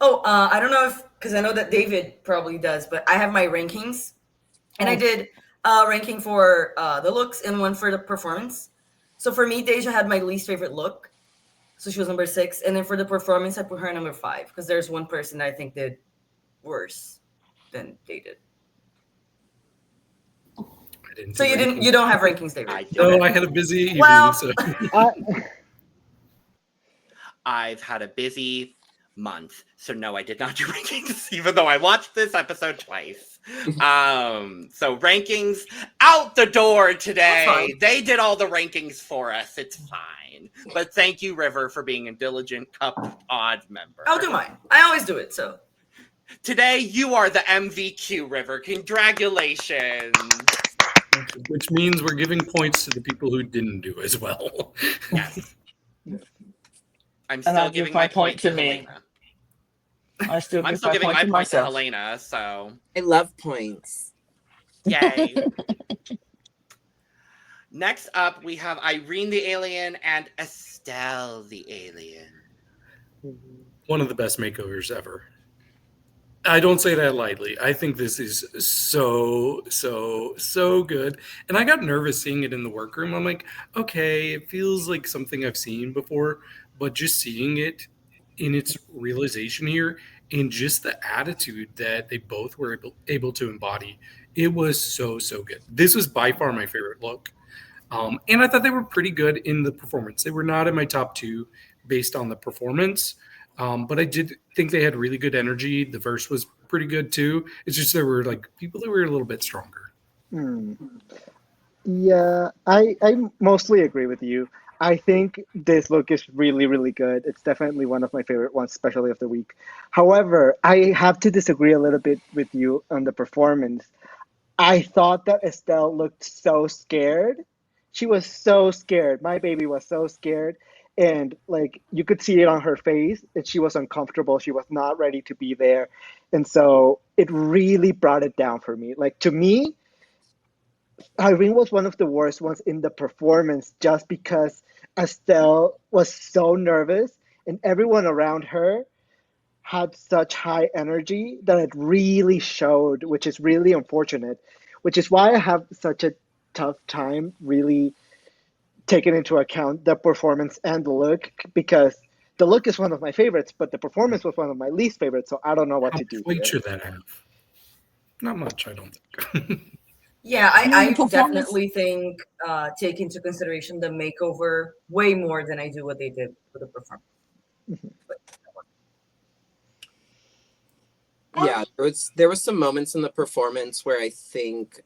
Oh, I don't know because I know that David probably does, but I have my rankings, and I did ranking for the looks and one for the performance. So for me, DeJa had my least favorite look, so she was number 6, and then for the performance, I put her number 5 because there's one person that I think did worse than they did. So you don't have rankings, David? No, I had a busy evening. Well, so. I've had a busy month, so no, I did not do rankings, even though I watched this episode twice. So rankings out the door today. They did all the rankings for us. It's fine. But thank you, River, for being a diligent Cup Pod member. I'll do mine. I always do it. So today you are the MVQ, River. Congratulations. Which means we're giving points to the people who didn't do as well. Yes. I'm still giving my point to me. I'm still giving my point to Helena, so. I love points. Yay. Next up, we have Irene the Alien and Estelle the Alien. One of the best makeovers ever. I don't say that lightly. I think this is so good. And I got nervous seeing it in the workroom. I'm like, okay, it feels like something I've seen before, but just seeing it in its realization here and just the attitude that they both were able to embody, it was so good. This was by far my favorite look. And I thought they were pretty good in the performance. They were not in my top 2 based on the performance. But I did think they had really good energy. The verse was pretty good too. It's just there were like people that were a little bit stronger. Yeah, I mostly agree with you. I think this look is really good. It's definitely one of my favorite ones, especially of the week. However, I have to disagree a little bit with you on the performance. I thought that Estelle looked so scared. She was so scared. My baby was so scared. And like you could see it on her face that she was uncomfortable. She was not ready to be there. And so it really brought it down for me. Like to me, Irene was one of the worst ones in the performance just because Estelle was so nervous and everyone around her had such high energy that it really showed, which is really unfortunate, which is why I have such a tough time really taking into account the performance and the look because the look is one of my favorites, but the performance was one of my least favorites, so I don't know what How to much do weight here. should that have? Not much, I don't think. Yeah, The I performance- definitely think take into consideration the makeover way more than I do what they did for the performance. Yeah, there was some moments in the performance where I think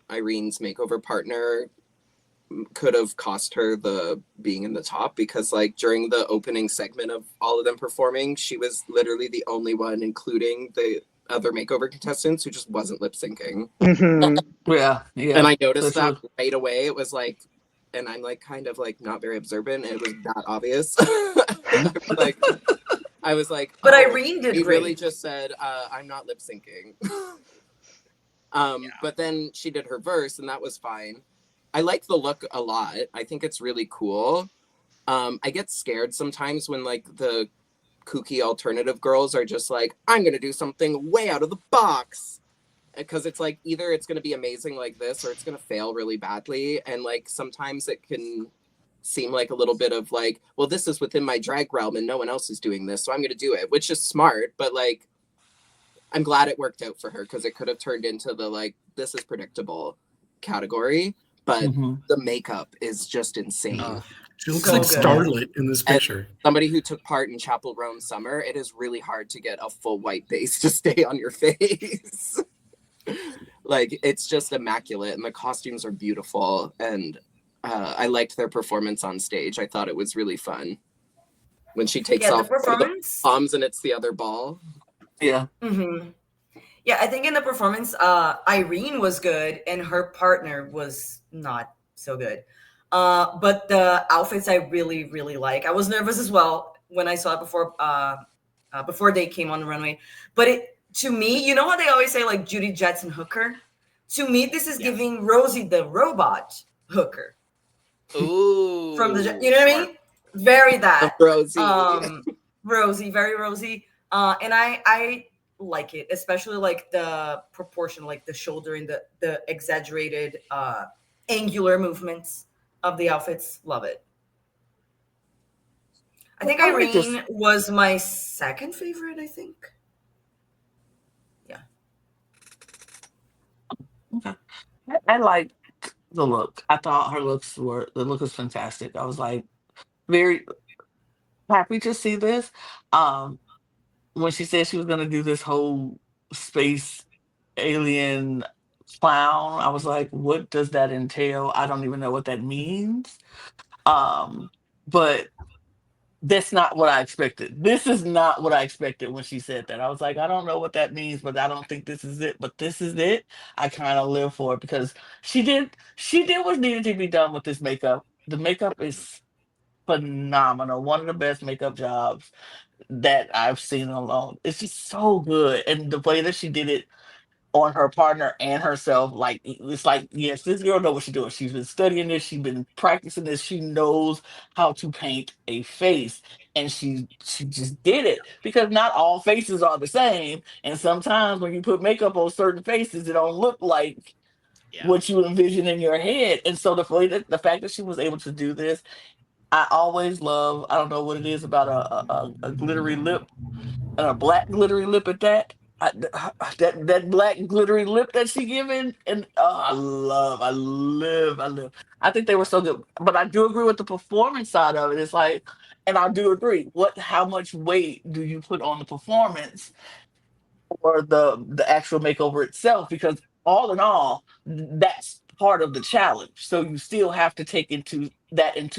Irene's makeover partner could have cost her the being in the top because like during the opening segment of all of them performing, she was literally the only one, including the other makeover contestants, who just wasn't lip syncing. Mhm. Yeah, yeah. And I noticed that's that true. right away. It was like, and I'm like kind of like not very observant, and it was that obvious. I was like, But oh, Irene did he great. really just said, I'm not lip syncing. But then she did her verse, and that was fine. I like the look a lot. I think it's really cool. I get scared sometimes when like the kooky alternative girls are just like, I'm gonna do something way out of the box. Because it's like either it's gonna be amazing like this or it's gonna fail really badly. And like sometimes it can seem like a little bit of like, well, this is within my drag realm and no one else is doing this, so I'm gonna do it, which is smart, but like I'm glad it worked out for her because it could have turned into the like, this is predictable category. But Mhm. the makeup is just insane. She looks So like good. Starlet in this picture. Somebody who took part in Chapel Roan Summer, it is really hard to get a full white base to stay on your face. Like, it's just immaculate, and the costumes are beautiful, and I liked their performance on stage. I thought it was really fun. When she takes Yeah, the off one of the performance. bombs and it's the other ball. Yeah. Mm-hmm. Yeah, I think in the performance, Irene was good and her partner was not so good. But the outfits I really, really like. I was nervous as well when I saw it before they came on the runway. But it, to me, you know how they always say like Judy Jetts and Hooker? To me, this is Yes. giving Rosie the robot Hooker Ooh. from the, you know what I mean? Very that. Rosie. Rosie, very Rosie. And I like it, especially like the proportion, like the shoulder and the exaggerated angular movements of the outfits. Love it. I think I like this. Irene was my second favorite, I think. Yeah. Okay. I liked the look. I thought the look was fantastic. I was like very happy to see this. Um, when she said she was gonna do this whole space alien clown, I was like, what does that entail? I don't even know what that means. But that's not what I expected. This is not what I expected when she said that. I was like, I don't know what that means, but I don't think this is it. But this is it. I kind of live for it because she did what needed to be done with this makeup. The makeup is phenomenal. One of the best makeup jobs that I've seen alone. It's just so good. And the way that she did it on her partner and herself, like it's like, yes, this girl knows what she's doing. She's been studying this, she's been practicing this, she knows how to paint a face. And she just did it because not all faces are the same. And sometimes when you put makeup on certain faces, it don't look like Yeah. what you envision in your head. And so the fact that she was able to do this, I always love, I don't know what it is about a glittery lip and a black glittery lip at that. That black glittery lip that she giving, and I live. I think they were so good, but I do agree with the performance side of it. It's like, and I do agree. How much weight do you put on the performance or the actual makeover itself? Because all in all, that's part of the challenge. So you still have to take into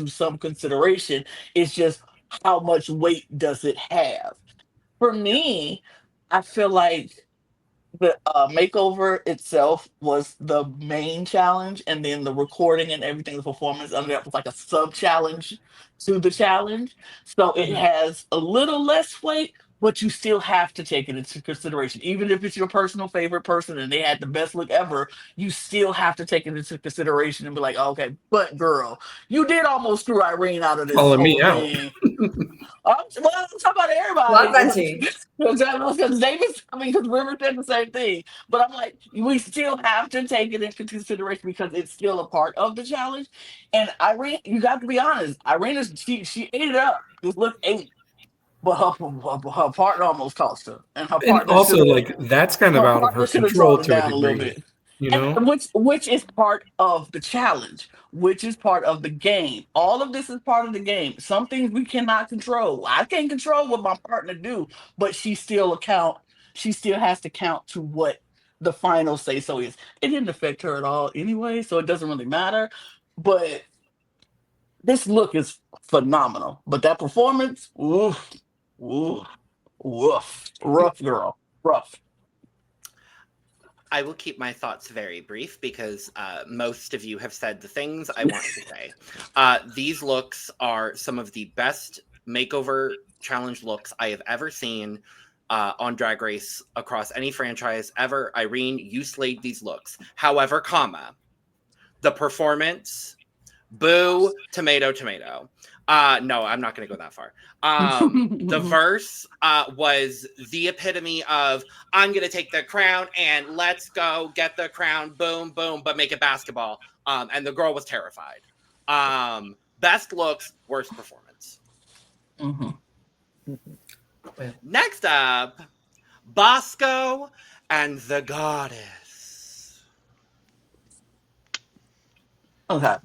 some consideration. It's just how much weight does it have? For me, I feel like the makeover itself was the main challenge, and then the recording and everything, the performance under that was like a sub challenge to the challenge. So it has a little less weight, but you still have to take it into consideration. Even if it's your personal favorite person and they had the best look ever, you still have to take it into consideration and be like, okay, but girl, you did almost screw Irene out of this Calling me whole out. thing. I'm talking about Well, everybody. Venti. Because Davis, because River said the same thing. But I'm like, we still have to take it into consideration because it's still a part of the challenge. And Irene, you got to be honest, Irene, she ate it up. This look ate. But her partner almost cost her, and her And partner also, should have like, that's kind of out of her control drawn it to a down a little degree, bit. you And know? which is part of the challenge, which is part of the game. All of this is part of the game. Some things we cannot control. I can't control what my partner do, but she still has to count to what the final say so is. It didn't affect her at all anyway, so it doesn't really matter. But this look is phenomenal. But that performance, oof, oof. Woof. Rough girl. Rough. I will keep my thoughts very brief because most of you have said the things I want to say. These looks are some of the best makeover challenge looks I have ever seen on Drag Race across any franchise ever. Irene, you slayed these looks. However, the performance, boo, tomato, tomato. No, I'm not going to go that far. The verse was the epitome of, I'm going to take the crown and let's go get the crown, boom, boom, but make it basketball. And the girl was terrified. Best looks, worst performance. Mm-hmm. Next up, Bosco and the Goddess. Okay.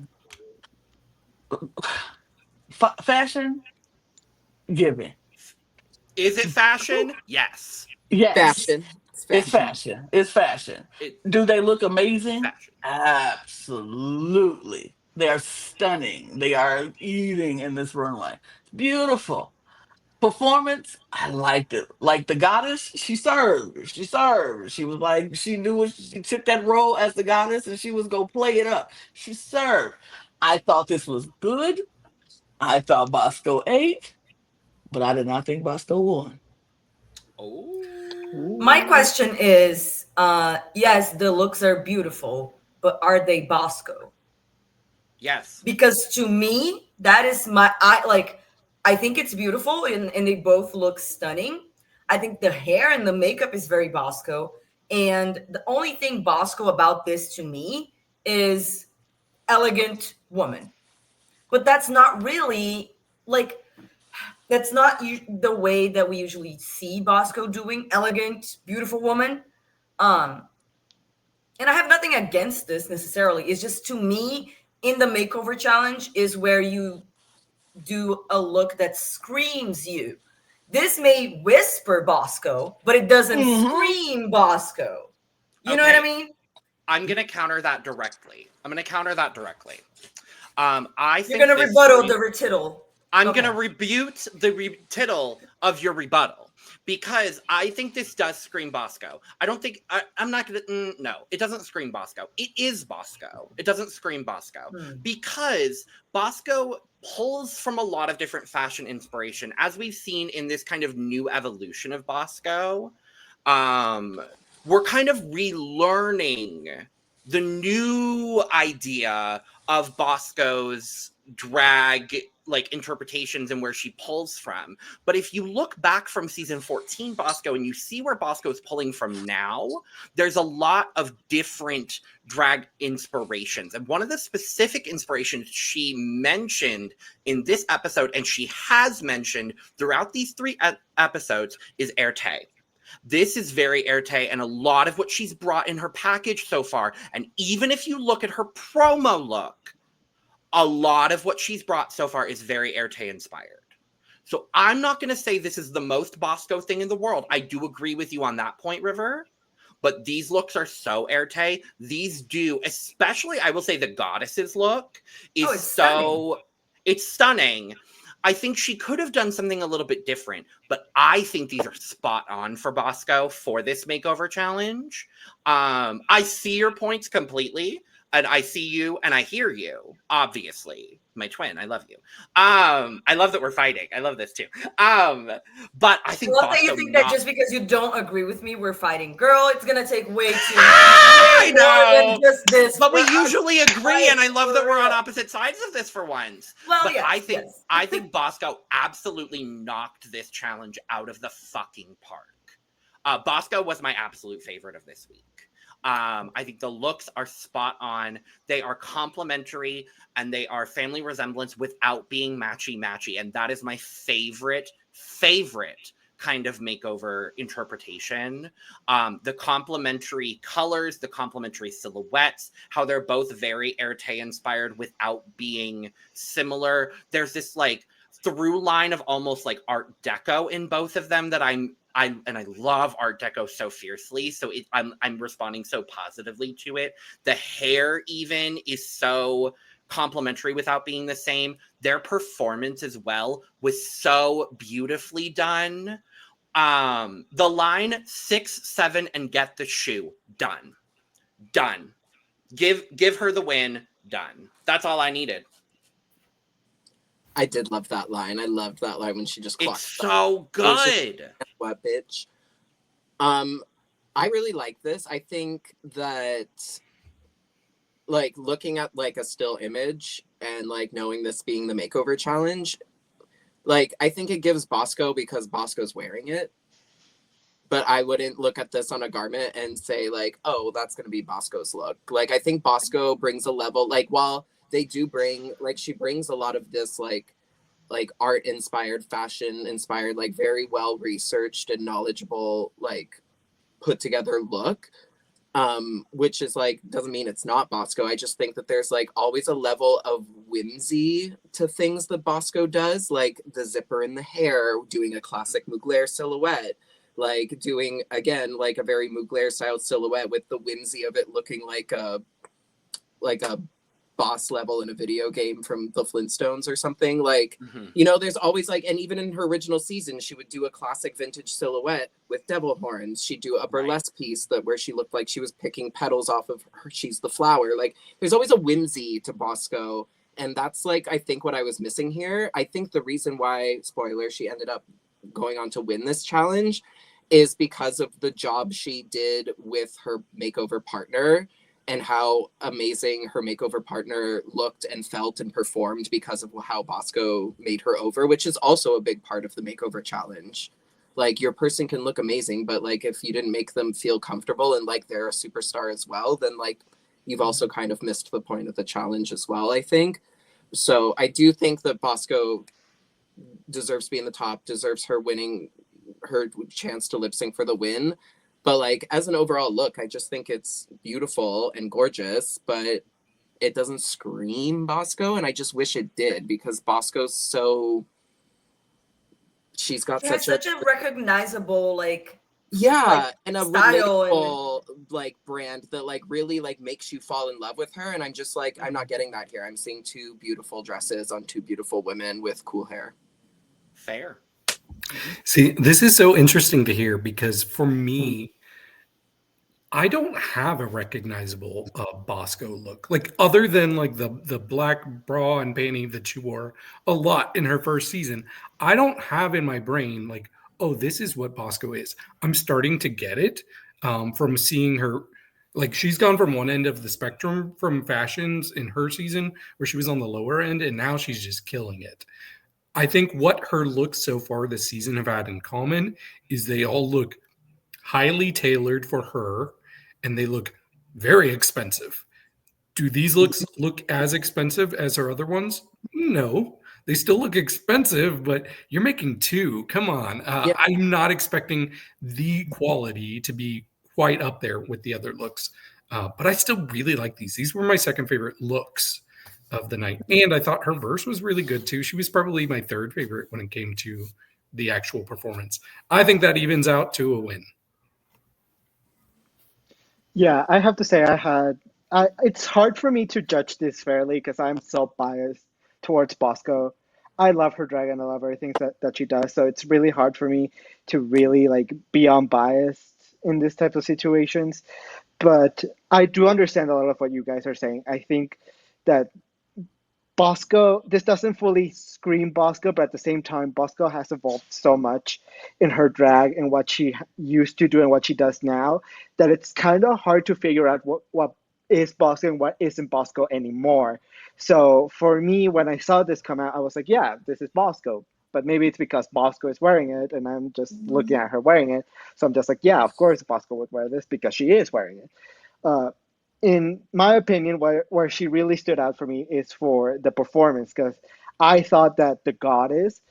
Fashion, given. Is it fashion? Yes. Yes. Fashion. It's fashion. It's fashion. Do they look amazing? Fashion. Absolutely. They are stunning. They are eating in this runway. Beautiful. Performance, I liked it. Like the goddess, she served. She served. She was like, she knew what she took that role as the goddess and she was going to play it up. She served. I thought this was good. I thought Bosco ate, but I did not think Bosco won. Oh. My question is, yes, the looks are beautiful, but are they Bosco? Yes. Because to me, that is I think it's beautiful and they both look stunning. I think the hair and the makeup is very Bosco. And the only thing Bosco about this to me is elegant woman. But that's not really that's not the way that we usually see Bosco doing elegant, beautiful woman. And I have nothing against this necessarily. It's just, to me, in the makeover challenge is where you do a look that screams you. This may whisper Bosco, but it doesn't scream Bosco. You know what I mean? I'm going to counter that directly. I think you're going to rebuttal the retittle. I'm going to rebut the retittle of your rebuttal because I think this does scream Bosco. I don't think I'm not going to. No, it doesn't scream Bosco. It is Bosco. It doesn't scream Bosco because Bosco pulls from a lot of different fashion inspiration, as we've seen in this kind of new evolution of Bosco. We're kind of relearning the new idea of Bosco's drag interpretations and where she pulls from. But if you look back from season 14 Bosco and you see where Bosco is pulling from now, there's a lot of different drag inspirations. And one of the specific inspirations she mentioned in this episode, and she has mentioned throughout these 3 episodes, is Erte. This is very Erte, and a lot of what she's brought in her package so far, and even if you look at her promo look, a lot of what she's brought so far is very Erte inspired. So I'm not going to say this is the most Bosco thing in the world. I do agree with you on that point, River. But these looks are so Erte. These do, especially, I will say the goddess's look is it's stunning. I think she could have done something a little bit different, but I think these are spot on for Bosco for this makeover challenge. I see your points completely. and I see you and I hear you, obviously. My twin, I love you. I love that we're fighting. I love this too. But I think I love that you Bosco think that not- just because you don't agree with me, we're fighting. Girl, it's gonna take way too I way more know. than just this. But we for us usually to agree, fight, and I love that for we're on real. opposite sides of this for once. Well, But yes, I think Bosco absolutely knocked this challenge out of the fucking park. Bosco was my absolute favorite of this week. I think the looks are spot on. They are complementary and they are family resemblance without being matchy. And that is my favorite kind of makeover interpretation. The complementary colors, the complementary silhouettes, how they're both very Erte inspired without being similar. There's this like through line of almost like Art Deco in both of them that I love Art Deco so fiercely, so I'm responding so positively to it. The hair even is so complementary without being the same. Their performance as well was so beautifully done. The line 6, 7, and get the shoe. Done. Give her the win. Done. That's all I needed. I did love that line. I loved that line when she just clocked. It's so good. What, bitch? I really like this. I think that like looking at like a still image and like knowing this being the makeover challenge, like I think it gives Bosco because Bosco's wearing it. But I wouldn't look at this on a garment and say like, oh, that's gonna be Bosco's look. Like I think Bosco brings a level, like while they do bring, like she brings a lot of this like art inspired, fashion inspired, like very well researched and knowledgeable, like put together look, which is like doesn't mean it's not Bosco. I just think that there's like always a level of whimsy to things that Bosco does, like the zipper in the hair, doing a classic Mugler silhouette, like doing again like a very Mugler style silhouette with the whimsy of it looking like a boss level in a video game from the Flintstones or something. Like, you know, there's always like, and even in her original season, she would do a classic vintage silhouette with devil horns. She'd do a burlesque piece that where she looked like she was picking petals off of her She's the Flower. Like, there's always a whimsy to Bosco. And that's like, I think what I was missing here. I think the reason why, spoiler, she ended up going on to win this challenge is because of the job she did with her makeover partner and how amazing her makeover partner looked and felt and performed because of how Bosco made her over, which is also a big part of the makeover challenge. Like your person can look amazing, but like if you didn't make them feel comfortable and like they're a superstar as well, then like you've also kind of missed the point of the challenge as well, I think. So I do think that Bosco deserves to be in the top, deserves her winning, her chance to lip sync for the win. But like as an overall look, I just think it's beautiful and gorgeous, but it doesn't scream Bosco. And I just wish it did because Bosco's so, she's got such a recognizable like and a style relatable like brand that like really like makes you fall in love with her. And I'm just like, I'm not getting that here. I'm seeing two beautiful dresses on two beautiful women with cool hair. Fair. See, this is so interesting to hear because for me, I don't have a recognizable Bosco look. Like other than like the black bra and panty that she wore a lot in her first season, I don't have in my brain like, oh, this is what Bosco is. I'm starting to get it from seeing her. Like she's gone from one end of the spectrum from fashions in her season where she was on the lower end, and now she's just killing it. I think what her looks so far this season have had in common is they all look highly tailored for her and they look very expensive. Do these looks look as expensive as her other ones? No, they still look expensive, but you're making two. Come on. I'm not expecting the quality to be quite up there with the other looks, but I still really like these. These were my second favorite looks of the night. And I thought her verse was really good too. She was probably my third favorite when it came to the actual performance. I think that evens out to a win. Yeah, I have to say it's hard for me to judge this fairly because I'm so biased towards Bosco. I love her drag and I love everything that she does. So it's really hard for me to really like be unbiased in this type of situations. But I do understand a lot of what you guys are saying. I think that Bosco, this doesn't fully scream Bosco, but at the same time, Bosco has evolved so much in her drag and what she used to do and what she does now that it's kind of hard to figure out what is Bosco and what isn't Bosco anymore. So for me, when I saw this come out, I was like, yeah, this is Bosco. But maybe it's because Bosco is wearing it and I'm just looking at her wearing it. So I'm just like, yeah, of course Bosco would wear this because she is wearing it. Uh, in my opinion, where she really stood out for me is for the performance because I thought that the goddess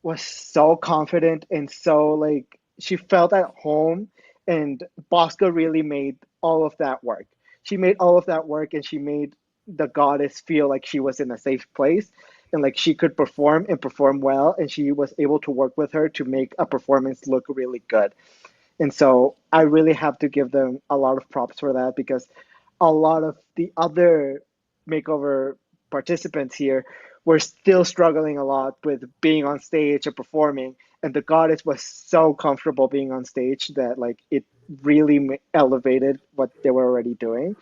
was so confident and so like she felt at home, and Bosco really made all of that work. She made all of that work and she made the goddess feel like she was in a safe place and like she could perform and perform well, and she was able to work with her to make a performance look really good. And so I really have to give them a lot of props for that because a lot of the other makeover participants here were still struggling a lot with being on stage and performing. And the goddess was so comfortable being on stage that like it really elevated what they were already doing.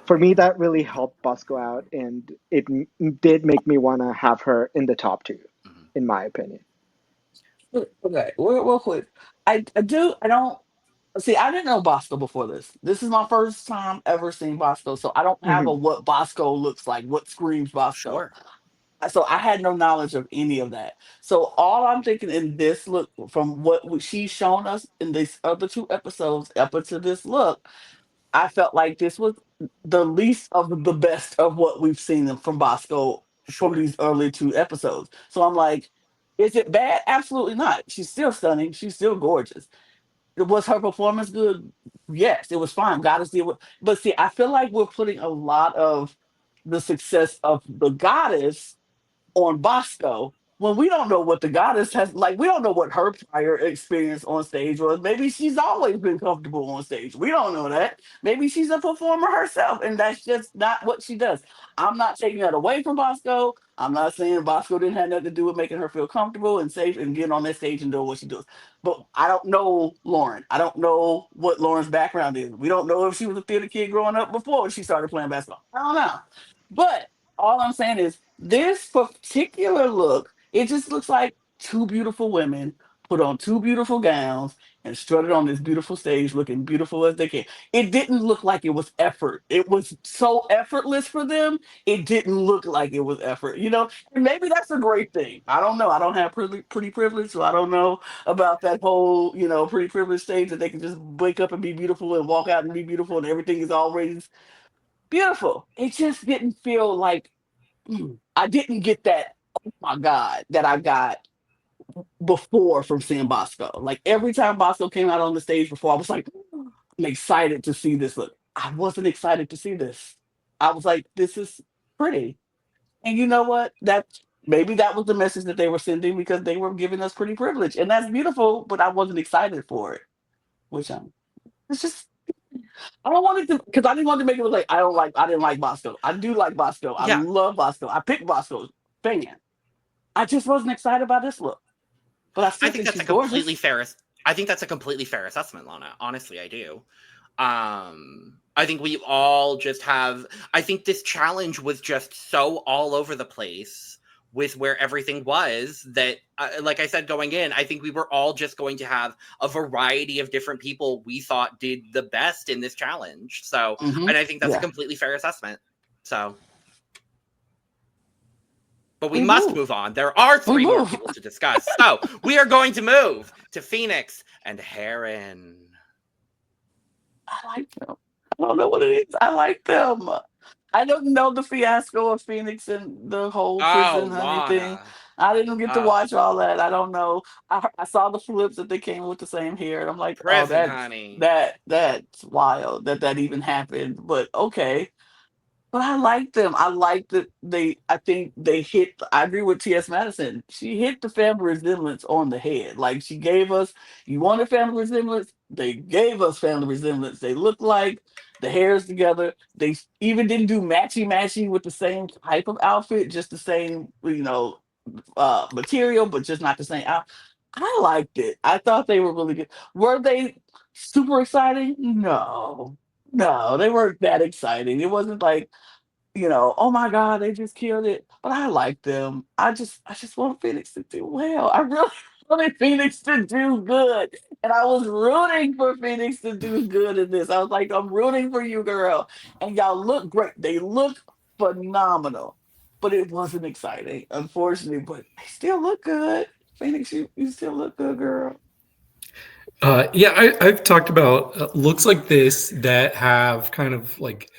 For me, that really helped Bosco out, and it did make me want to have her in the top two, in my opinion. Okay, real quick. I don't see. I didn't know Bosco before this. This is my first time ever seeing Bosco, so I don't have a Mhm. what Bosco looks like, what screams Bosco. Sure. So I had no knowledge of any of that. So all I'm thinking in this look, from what she's shown us in these other two episodes up until this look, I felt like this was the least of the best of what we've seen from Bosco from Sure. these early two episodes. So I'm like, is it bad? Absolutely not. She's still stunning. She's still gorgeous. Was her performance good? Yes, it was fine. Goddess did what, but see, I feel like we're putting a lot of the success of the goddess on Bosco when we don't know what the goddess has, like we don't know what her prior experience on stage was. Maybe she's always been comfortable on stage. We don't know that. Maybe she's a performer herself and that's just not what she does. I'm not taking that away from Bosco. I'm not saying Bosco didn't have nothing to do with making her feel comfortable and safe and getting on that stage and doing what she does. But I don't know Lauren. I don't know what Lauren's background is. We don't know if she was a theater kid growing up before she started playing basketball. I don't know. But all I'm saying is this particular look, it just looks like two beautiful women put on two beautiful gowns and strutted on this beautiful stage looking beautiful as they can. It didn't look like it was effort. It was so effortless for them. It didn't look like it was effort, you know? And maybe that's a great thing. I don't know. I don't have pretty privilege, so I don't know about that whole, pretty privilege stage that they can just wake up and be beautiful and walk out and be beautiful and everything is always beautiful. It just didn't feel like I didn't get that, oh my God, that I got before from seeing Bosco. Like every time Bosco came out on the stage before, I was like, I'm excited to see this look. I wasn't excited to see this. I was like, this is pretty. And you know what? Maybe that was the message that they were sending because they were giving us pretty privilege. And that's beautiful, but I wasn't excited for it. Which it's just I don't want it to because I didn't want to make it look like I didn't like Bosco. I do like Bosco. I Yeah. love Bosco. I picked Bosco fan. I just wasn't excited about this look. But I I still think think that's she's a completely gorgeous. fair. I think that's a completely fair assessment, Lana. Honestly, I do. I think we all just have. I think this challenge was just so all over the place with where everything was that, like I said, going in, I think we were all just going to have a variety of different people we thought did the best in this challenge. So, Hmm. and I think that's a Yeah. completely fair assessment. So. But we We must move. move on. There are We three more move. people to discuss. So we are going to move to Phoenix and Heron. I like them. I don't know what it is. I like them. I don't know the fiasco of Phoenix and the whole Oh, prison honey thing. Lana. I didn't get to Oh, watch all that. I don't know. I saw the flips that they came with the same hair, and I'm like, oh, prison honey. that's wild that even happened. But okay. But I like them. I like that I think they hit. I agree with T.S. Madison. She hit the family resemblance on the head. Like she gave us, you wanted family resemblance? They gave us family resemblance. They look like the hairs together. They even didn't do matchy with the same type of outfit, just the same, material, but just not the same out. I liked it. I thought they were really good. Were they super exciting? No. No, they weren't that exciting. It wasn't like, oh my God, they just killed it. But I like them. I just want Phoenix to do well. I really wanted Phoenix to do good. And I was rooting for Phoenix to do good in this. I was like, I'm rooting for you, girl. And y'all look great. They look phenomenal. But it wasn't exciting, unfortunately. But they still look good. Phoenix, you still look good, girl. I've talked about looks like this that have kind of like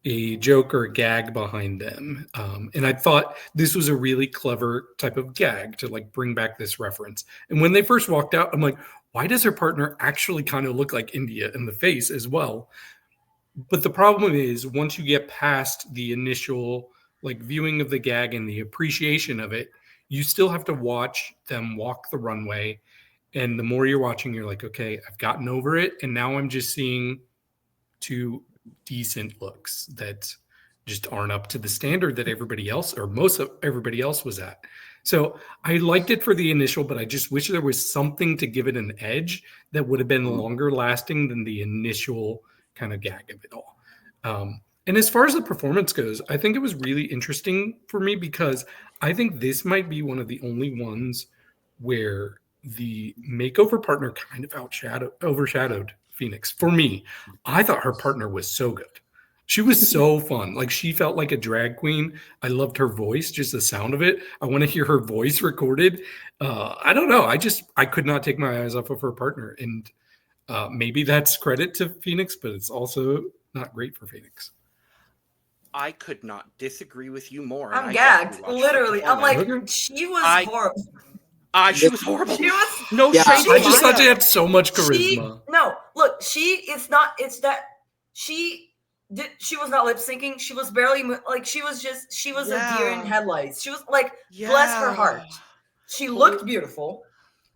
a joke or a gag behind them. And I thought this was a really clever type of gag to like bring back this reference. And when they first walked out, I'm like, why does her partner actually kind of look like India in the face as well? But the problem is once you get past the initial like viewing of the gag and the appreciation of it, you still have to watch them walk the runway. And the more you're watching, you're like, okay, I've gotten over it. And now I'm just seeing two decent looks that just aren't up to the standard that everybody else or most of everybody else was at. So I liked it for the initial, but I just wish there was something to give it an edge that would have been longer lasting than the initial kind of gag of it all. And as far as the performance goes, I think it was really interesting for me because I think this might be one of the only ones where the makeover partner kind of overshadowed Phoenix. For me, I thought her partner was so good. She was so fun. Like she felt like a drag queen. I loved her voice, just the sound of it. I want to hear her voice recorded. I don't know. I could not take my eyes off of her partner. And maybe that's credit to Phoenix, but it's also not great for Phoenix. I could not disagree with you more. I'm gagged, literally. I'm like, Okay. she was horrible. She was horrible. She was no Yeah, shade. I just thought she had so much charisma. Look, it's that she was not lip syncing. She was barely she was a deer in headlights. She was like, bless her heart. She looked beautiful.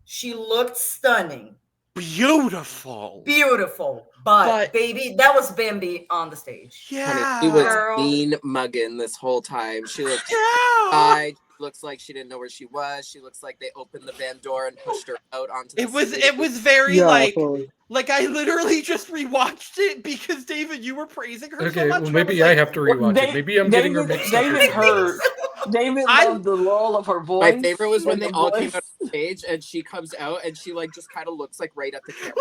She looked stunning. Beautiful. But baby, that was Bambi on the stage. Yeah. Honey, she was mean mugging this whole time. She looked shy. Looks like she didn't know where she was. She looks like they opened the van door and pushed her out onto the stage. It was very totally. like I literally just rewatched it because David, you were praising her so much. Well, maybe I have to rewatch it. Maybe I'm getting her mixed up. David loved the roll of her voice. My favorite was when they all came out on stage and she comes out and she like just kind of looks like right at the camera.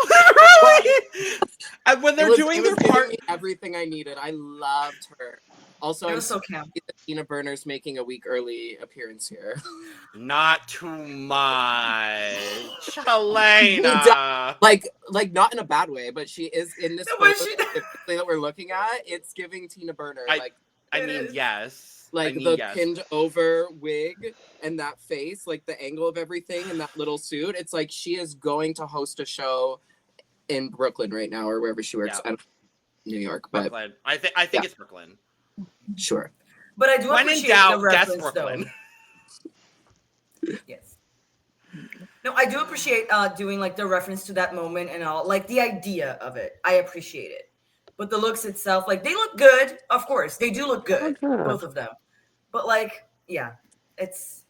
And when they're doing their part, everything I needed. I loved her. Also, I'm so happy that Tina Burner's making a week early appearance here. Not too much, Helena. Like not in a bad way, but she is in this photo that we're looking at. It's giving Tina Burner. Yes. Like pinned over wig and that face, like the angle of everything and that little suit. It's like she is going to host a show in Brooklyn right now or wherever she works. I don't know, New York, but Brooklyn. I think it's Brooklyn. Sure. But I do appreciate the reference, Brooklyn. Though. Yes. No, I do appreciate doing like the reference to that moment and all, like the idea of it. I appreciate it. But the looks itself, like they look good. Of course, they do look good, both of them. But like, yeah, it's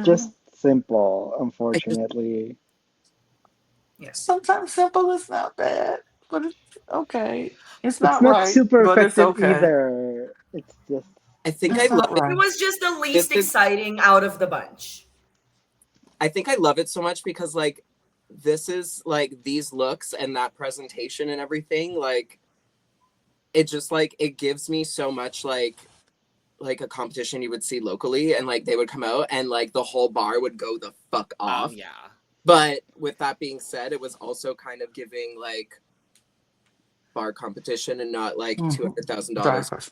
just simple, unfortunately. Yes. Sometimes simple is not bad, but it's okay. It's not right, super but it's effective okay. either. It's just. I think It's I love not it. right. It was just the least exciting out of the bunch. I think I love it so much because like this is like these looks and that presentation and everything, like it just like it gives me so much like a competition you would see locally, and like they would come out and like the whole bar would go the fuck off. Yeah. But with that being said, it was also kind of giving like bar competition and not like $200,000 stars.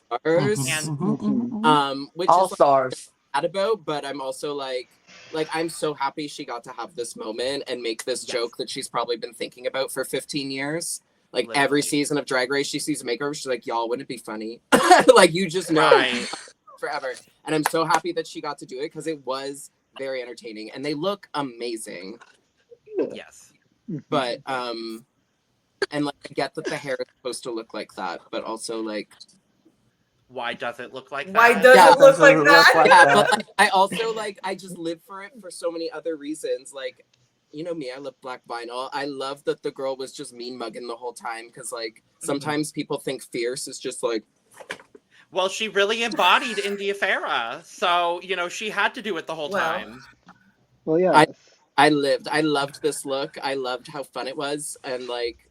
Which all is stars. Like, about, but I'm also like I'm so happy she got to have this moment and make this joke that she's probably been thinking about for 15 years. Like Literally. Every season of Drag Race, she sees a makeover. She's like, y'all, wouldn't it be funny? Like you just know forever. And I'm so happy that she got to do it because it was very entertaining and they look amazing. Yes. But and like I get that the hair is supposed to look like that, but also like why does it look like that? Why does it look like that? Yeah, but like, I also like I just live for it for so many other reasons. Like you know me, I love black vinyl. I love that the girl was just mean mugging the whole time, because like sometimes people think fierce is just like. Well, she really embodied India Farah, so you know she had to do it the whole time. Well, yeah. I loved this look. I loved how fun it was, and like,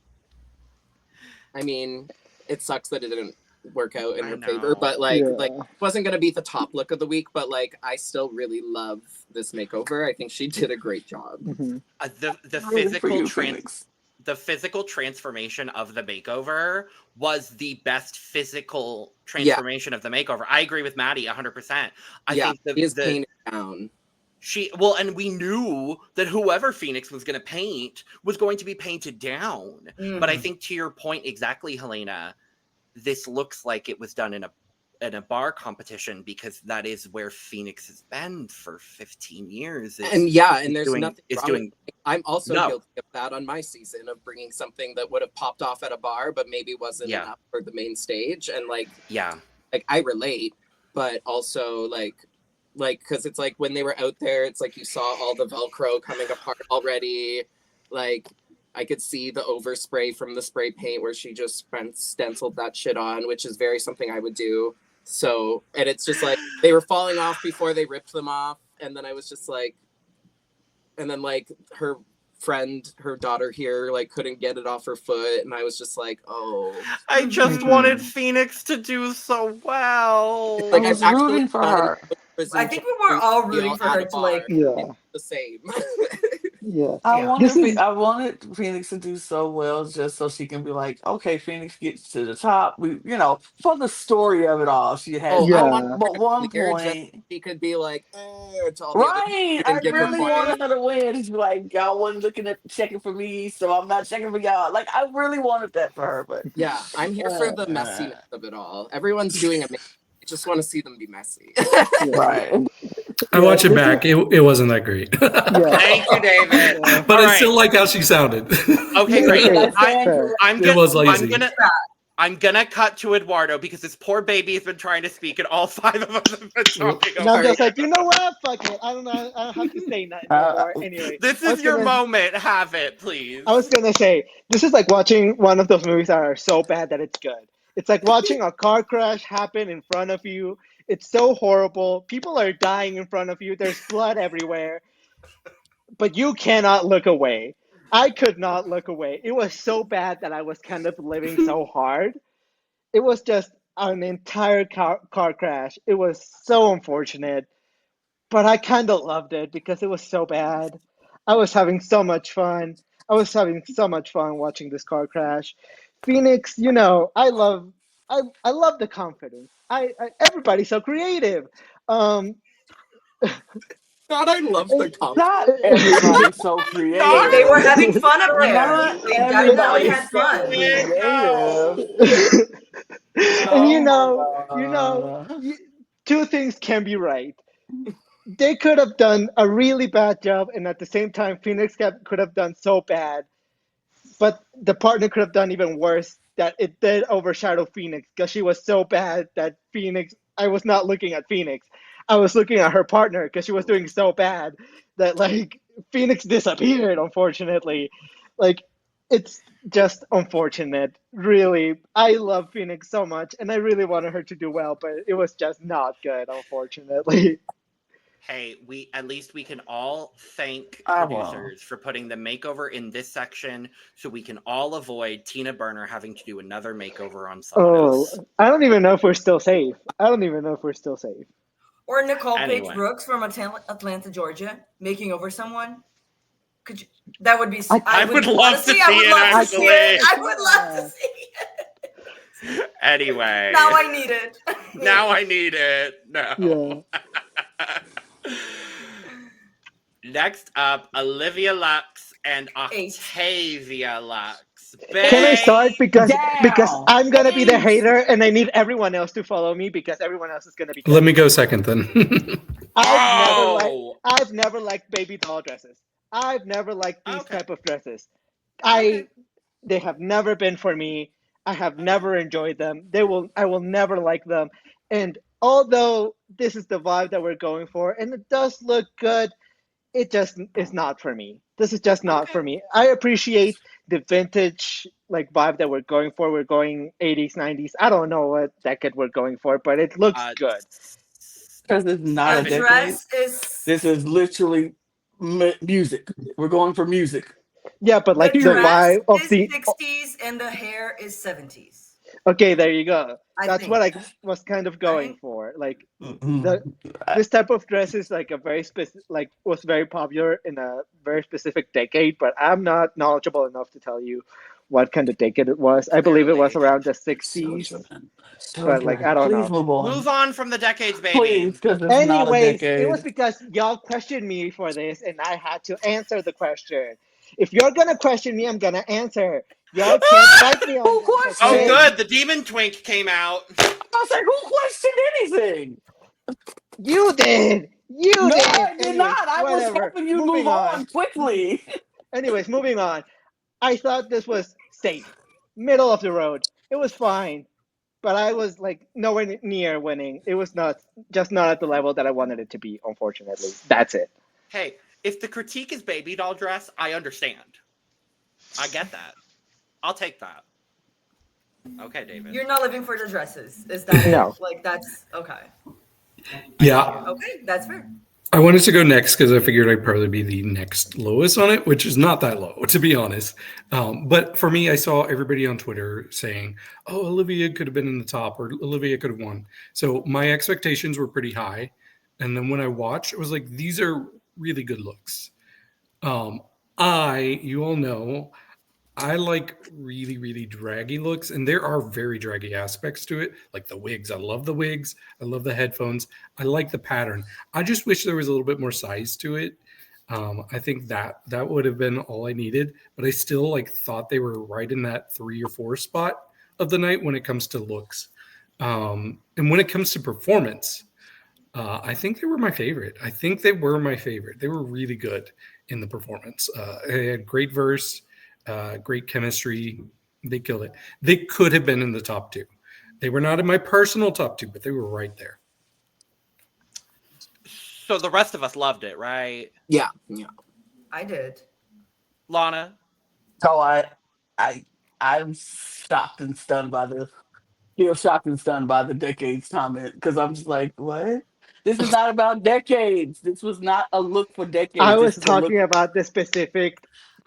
I mean, it sucks that it didn't work out in her favor, but like it wasn't gonna be the top look of the week, but like I still really love this makeover. I think she did a great job. The physical transformation of the makeover was the best physical transformation of the makeover. I agree with Maddie 100%. I think he is painted down. And we knew that whoever Phoenix was going to paint was going to be painted down. But I think to your point exactly, Helena, this looks like it was done in a bar competition, because that is where Phoenix has been for 15 years. And there's nothing wrong. I'm also guilty of that on my season, of bringing something that would have popped off at a bar, but maybe wasn't enough for the main stage. And like I relate, but also like, because it's like when they were out there, it's like you saw all the Velcro coming apart already. Like, I could see the overspray from the spray paint where she just stenciled that shit on, which is very something I would do. So, and it's just like, they were falling off before they ripped them off. And then I was just like, and then like her friend, her daughter here, like couldn't get it off her foot. And I was just like, oh. I just wanted Phoenix to do so well. Like, I was rooting for her. I think we were all rooting for her to like the same. I wanted Phoenix to do so well, just so she can be like, okay, Phoenix gets to the top. We, you know, for the story of it all, she had. But one point she could be like, right. I really wanted her to win. She's like, y'all wasn't checking for me, so I'm not checking for y'all. Like, I really wanted that for her, but yeah, I'm here for the messiness of it all. Everyone's doing amazing. I just want to see them be messy. Right. I watch it back. It wasn't that great. Thank you, David. But I still like how she sounded. Okay, great. I'm gonna cut to Eduardo, because this poor baby has been trying to speak, and all five of us have been talking. And I'm just like, you know what? Fuck it. I don't know. I don't have to say nothing anymore. Anyway, this is your moment. Have it, please. I was gonna say, this is like watching one of those movies that are so bad that it's good. It's like watching a car crash happen in front of you. It's so horrible. People are dying in front of you. There's blood everywhere. But you cannot look away. I could not look away. It was so bad that I was kind of living so hard. It was just an entire car crash. It was so unfortunate. But I kind of loved it because it was so bad. I was having so much fun. Watching this car crash. Phoenix, you know, I love the confidence. Everybody's so creative. God, I love the confidence. Not everybody's so creative. They were having fun up there. Not They definitely had fun. And you know, two things can be right. They could have done a really bad job, and at the same time, Phoenix could have done so bad. But the partner could have done even worse, that it did overshadow Phoenix, because she was so bad that I was not looking at Phoenix. I was looking at her partner, because she was doing so bad that like Phoenix disappeared, unfortunately. Like, it's just unfortunate. Really, I love Phoenix so much, and I really wanted her to do well, but it was just not good, unfortunately. Hey, we can all thank producers for putting the makeover in this section, so we can all avoid Tina Burner having to do another makeover on someone else. I don't even know if we're still safe. Or Nicole Paige Brooks from Atlanta, Georgia, making over someone. Could you? That would be. I would love to see it. I would love to see it. Anyway. Now I need it. No. Yeah. Next up, Olivia Lux and Octavia Lux. Can I start? Because I'm going to be the hater, and I need everyone else to follow me, because everyone else is going to be... Let me go second, then. I've never liked baby doll dresses. I've never liked these type of dresses. They have never been for me. I have never enjoyed them. I will never like them. And although this is the vibe that we're going for, and it does look good, it just is not for me. This is just not for me. I appreciate the vintage like vibe that we're going for. We're going 80s, 90s. I don't know what decade we're going for, but it looks good. Because it's not a The decade. dress is This is literally music. We're going for music. Yeah, but like the the dress vibe of is the 60s and the hair is 70s. Okay, there you go. I That's think. what I was kind of going Right? for. Like Mhm. this type of dress is like a very specific, like was very popular in a very specific decade, but I'm not knowledgeable enough to tell you what kind of decade it was. I believe it was Clearly. around the 60s, but like I don't Please know. move on. Move on from the decades, baby. Please, because it's not a Anyways, it decade. was because y'all questioned me for this and I had to answer the question. If you're gonna question me, I'm gonna answer. Y'all can't fight me on Who this, questioned? Oh, okay? good. The demon twink came out. I was like, who questioned anything? You did! You No, did! I did Anyways, not. I was whatever. helping you Moving move on. on quickly. Anyways, moving on. I thought this was safe. Middle of the road. It was fine. But I was like nowhere near winning. It was not at the level that I wanted it to be, unfortunately. That's it. Hey, if the critique is baby doll dress, I understand. I get that. I'll take that. Okay, David. You're not living for the dresses. Is that No. it? Like that's okay. Yeah. Okay, that's fair. I wanted to go next because I figured I'd probably be the next lowest on it, which is not that low, to be honest. But for me, I saw everybody on Twitter saying, oh, Olivia could have been in the top or Olivia could have won. So my expectations were pretty high. And then when I watched, it was like, these are really good looks. You all know, I like really, really draggy looks, and there are very draggy aspects to it, like the wigs. I love the wigs. I love the headphones. I like the pattern. I just wish there was a little bit more size to it. I think that would have been all I needed, but I still like thought they were right in that 3 or 4 spot of the night when it comes to looks. And when it comes to performance, I think they were my favorite. They were really good in the performance. They had great verse. Great chemistry. They killed it. They could have been in the top 2. They were not in my personal top 2, but they were right there. So the rest of us loved it, right? Yeah. I did. Lana? So I'm shocked and stunned by the decades comment because I'm just like, what? This is not about decades. This was not a look for decades. I This was is a look. talking about the specific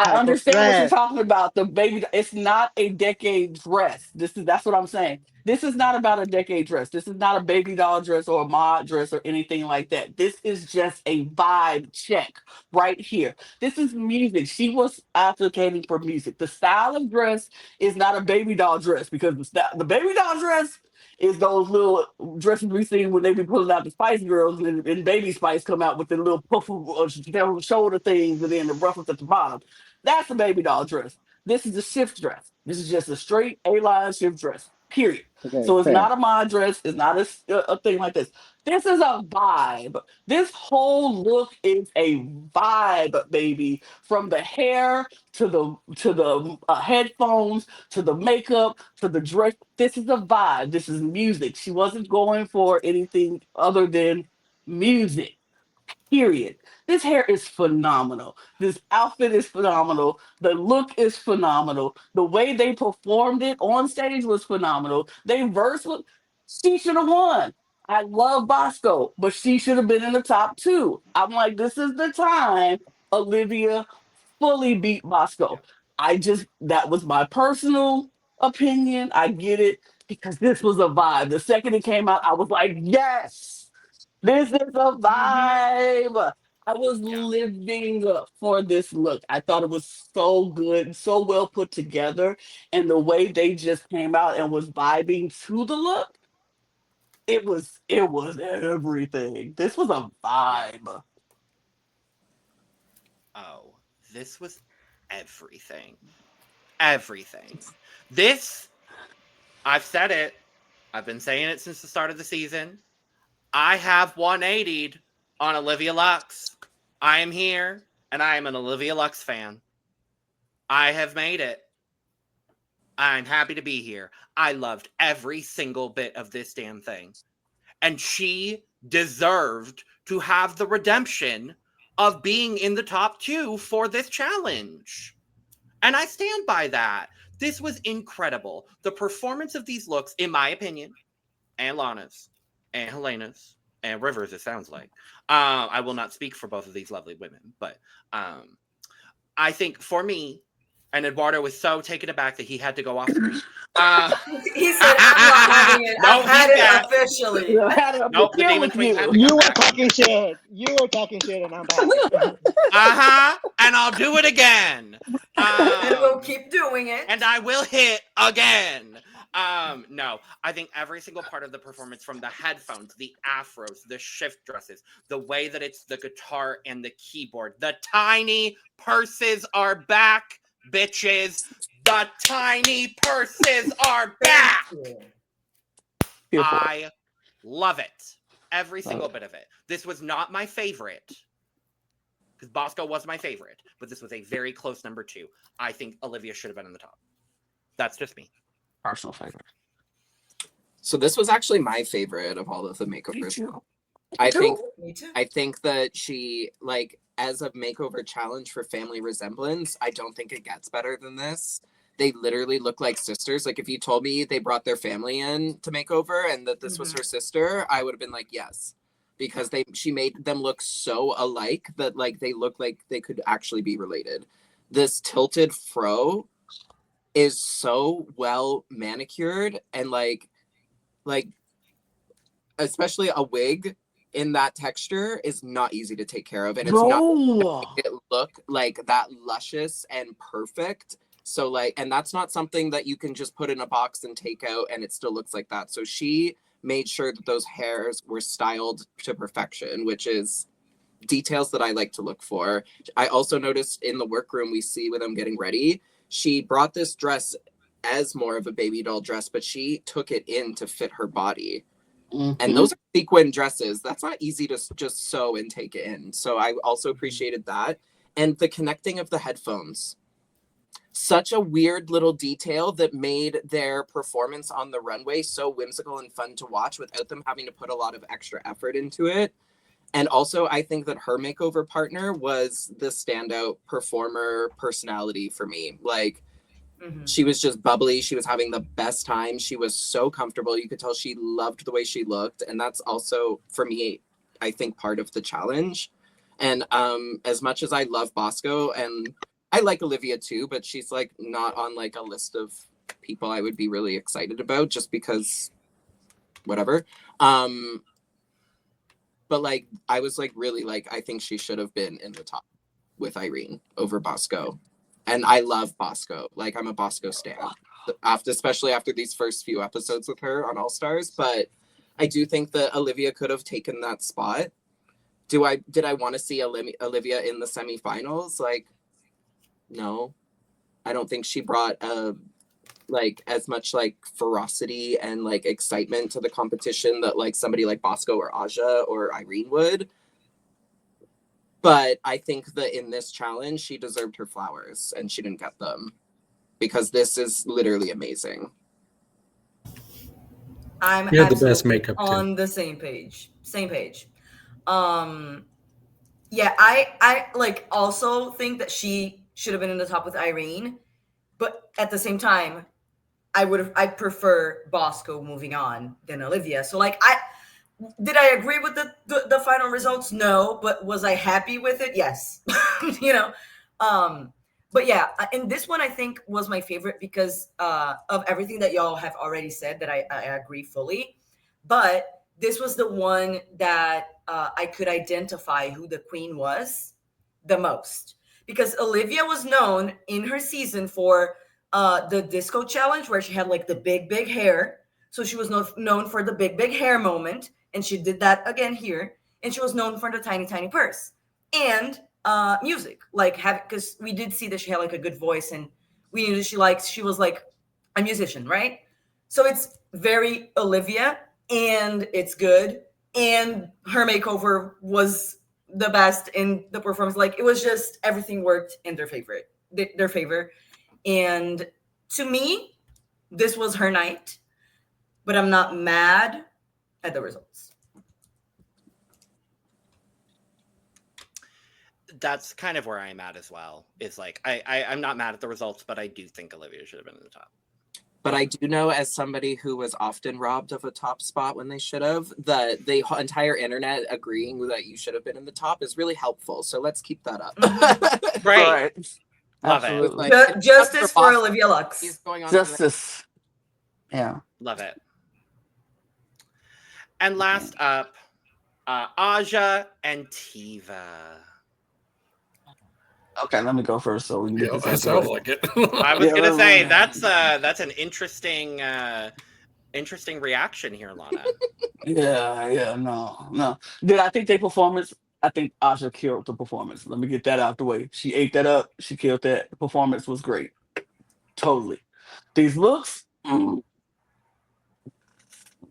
I type of understand what you're dress. talking about. The baby, it's not a decade dress. That's what I'm saying. This is not about a decade dress. This is not a baby doll dress or a mod dress or anything like that. This is just a vibe check right here. This is music. She was advocating for music. The style of dress is not a baby doll dress because the baby doll dress is those little dresses we see when they be pulling out the Spice Girls and Baby Spice come out with the little puff of shoulder things and then the ruffles at the bottom. That's a baby doll dress. This is a shift dress. This is just a straight A-line shift dress, period. Okay, So it's fair. not a mod dress. It's not a thing like this. This is a vibe. This whole look is a vibe, baby. From the hair to the headphones to the makeup to the dress. This is a vibe. This is music. She wasn't going for anything other than music. Period. This hair is phenomenal. This outfit is phenomenal. The look is phenomenal. The way they performed it on stage was phenomenal. They verse was, she should have won. I love Bosco, but she should have been in the top 2. I'm like, this is the time Olivia fully beat Bosco. That was my personal opinion. I get it because this was a vibe. The second it came out, I was like, yes. This is a vibe. I was living for this look. I thought it was so good, so well put together. And the way they just came out and was vibing to the look, it was everything. This was a vibe. Oh, this was everything. Everything. This, I've said it. I've been saying it since the start of the season. I have 180'd on Olivia Lux. I am here, and I am an Olivia Lux fan. I have made it. I'm happy to be here. I loved every single bit of this damn thing. And she deserved to have the redemption of being in the top 2 for this challenge. And I stand by that. This was incredible. The performance of these looks, in my opinion, and Lana's, and Helena's, and Rivers, it sounds like. I will not speak for both of these lovely women, but I think for me, and Eduardo was so taken aback that he had to go off screen. He said, I'm not having it. No, I've had he's it back. officially. Nope, the Demon Queen had to You come were back. talking shit. You were talking shit, and I'm back. And I'll do it again. And we'll keep doing it. And I will hit again. No, I think every single part of the performance, from the headphones, the afros, the shift dresses, the way that it's the guitar and the keyboard, the tiny purses are back, bitches. The tiny purses are back. Beautiful. I love it. Every single bit of it. This was not my favorite, because Bosco was my favorite, but this was a very close number 2. I think Olivia should have been in the top. That's just me. Personal favorite. So this was actually my favorite of all of the makeovers. I think that she, like, as a makeover challenge for family resemblance, I don't think it gets better than this. They literally look like sisters. Like, if you told me they brought their family in to makeover and that this was her sister, I would have been like, yes. Because she made them look so alike that, like, they look like they could actually be related. This tilted fro is so well manicured, and like especially a wig in that texture is not easy to take care of, and it's not make it look like that luscious and perfect. So like, and that's not something that you can just put in a box and take out and it still looks like that. So she made sure that those hairs were styled to perfection, which is details that I like to look for. I also noticed in the workroom we see with them getting ready, she brought this dress as more of a baby doll dress, but she took it in to fit her body. And those are sequin dresses. That's not easy to just sew and take it in. So I also appreciated that. And the connecting of the headphones. Such a weird little detail that made their performance on the runway so whimsical and fun to watch without them having to put a lot of extra effort into it. And also, I think that her makeover partner was the standout performer personality for me. Like, she was just bubbly. She was having the best time. She was so comfortable. You could tell she loved the way she looked. And that's also, for me, I think part of the challenge. And as much as I love Bosco, and I like Olivia too, but she's like not on like a list of people I would be really excited about just because whatever. But like, I was like, really like, I think she should have been in the top with Irene over Bosco. And I love Bosco. Like, I'm a Bosco stan, especially after these first few episodes with her on All Stars. But I do think that Olivia could have taken that spot. Did I want to see Olivia in the semifinals? Like, no. I don't think she brought like as much like ferocity and like excitement to the competition that like somebody like Bosco or Aja or Irene would. But I think that in this challenge, she deserved her flowers and she didn't get them because this is literally amazing. I'm You're the best makeup on the same page. Yeah, I like also think that she should have been in the top with Irene, but at the same time, I'd prefer Bosco moving on than Olivia. So like did I agree with the final results? No, but was I happy with it? Yes. You know. But yeah, and this one I think was my favorite because of everything that y'all have already said that I agree fully. But this was the one that I could identify who the queen was the most. Because Olivia was known in her season for the disco challenge where she had like the big hair. So she was known for the big hair moment. And she did that again here. And she was known for the tiny purse. And music, like because we did see that she had like a good voice and we knew that she was like a musician, right? So it's very Olivia and it's good, and her makeover was the best in the performance. Like it was just everything worked in their favor. And to me, this was her night, but I'm not mad at the results. that's kind of where I'm at as well. Is like I'm not mad at the results, but I do think Olivia should have been in the top. But I do know, as somebody who was often robbed of a top spot when they should have, that the entire internet agreeing that you should have been in the top is really helpful. So let's keep that up. Great. Love Absolutely. it. Justice for Bosco. Olivia Lux. He's going on Justice. Yeah. Love it. And last up, Aja and Tiva. Okay, let me go first so we can get Yeah, this that out sounds the way. like it. I was gonna say Yeah. that's an interesting reaction here, Lana. No. Did I think their performance? I think Aja killed the performance. Let me get that out the way. She ate that up. She killed that. The performance was great. Totally. These looks,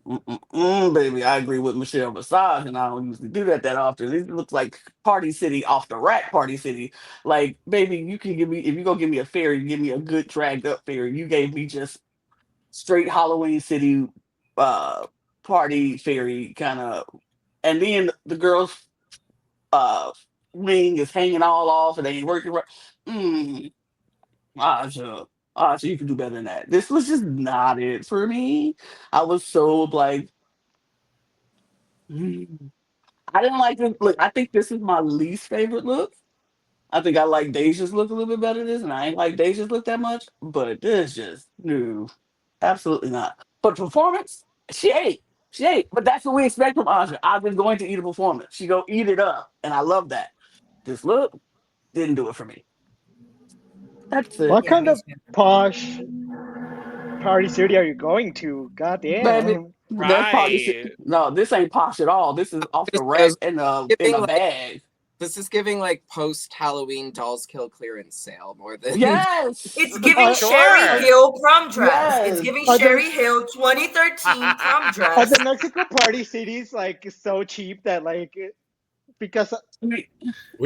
baby, I agree with Michelle Visage, and I don't usually do that often. These looks like Party City off the rack Party City. Like, baby, you can give me, if you're going to give me a fairy, you give me a good dragged up fairy. You gave me just straight Halloween City party fairy kind of, and then the girls' ring is hanging all off and they ain't working right. Aja, you can do better than that. This was just not it for me. I was so like, I didn't like this. Look, I think this is my least favorite look. I think I like DeJa's look a little bit better than this, and I ain't like DeJa's look that much. But this just no, absolutely not. But performance, she ate. But that's what we expect from Aja. Aja's going to eat a performance. She go eat it up, and I love that. This look didn't do it for me. That's it. What Yeah, kind me of too. posh party city are you going to? God Baby, damn. that's probably Right. shit. No, this ain't posh at all. This is off the This rack goes- in a giving, like- bag. This is giving like post-Halloween Dolls Kill clearance sale more than Yes. It's giving Sure. Sherry Hill prom dress. Yes. It's giving Are there- Sherry Hill 2013 prom Are dress. the Mexico party cities like so cheap that like because We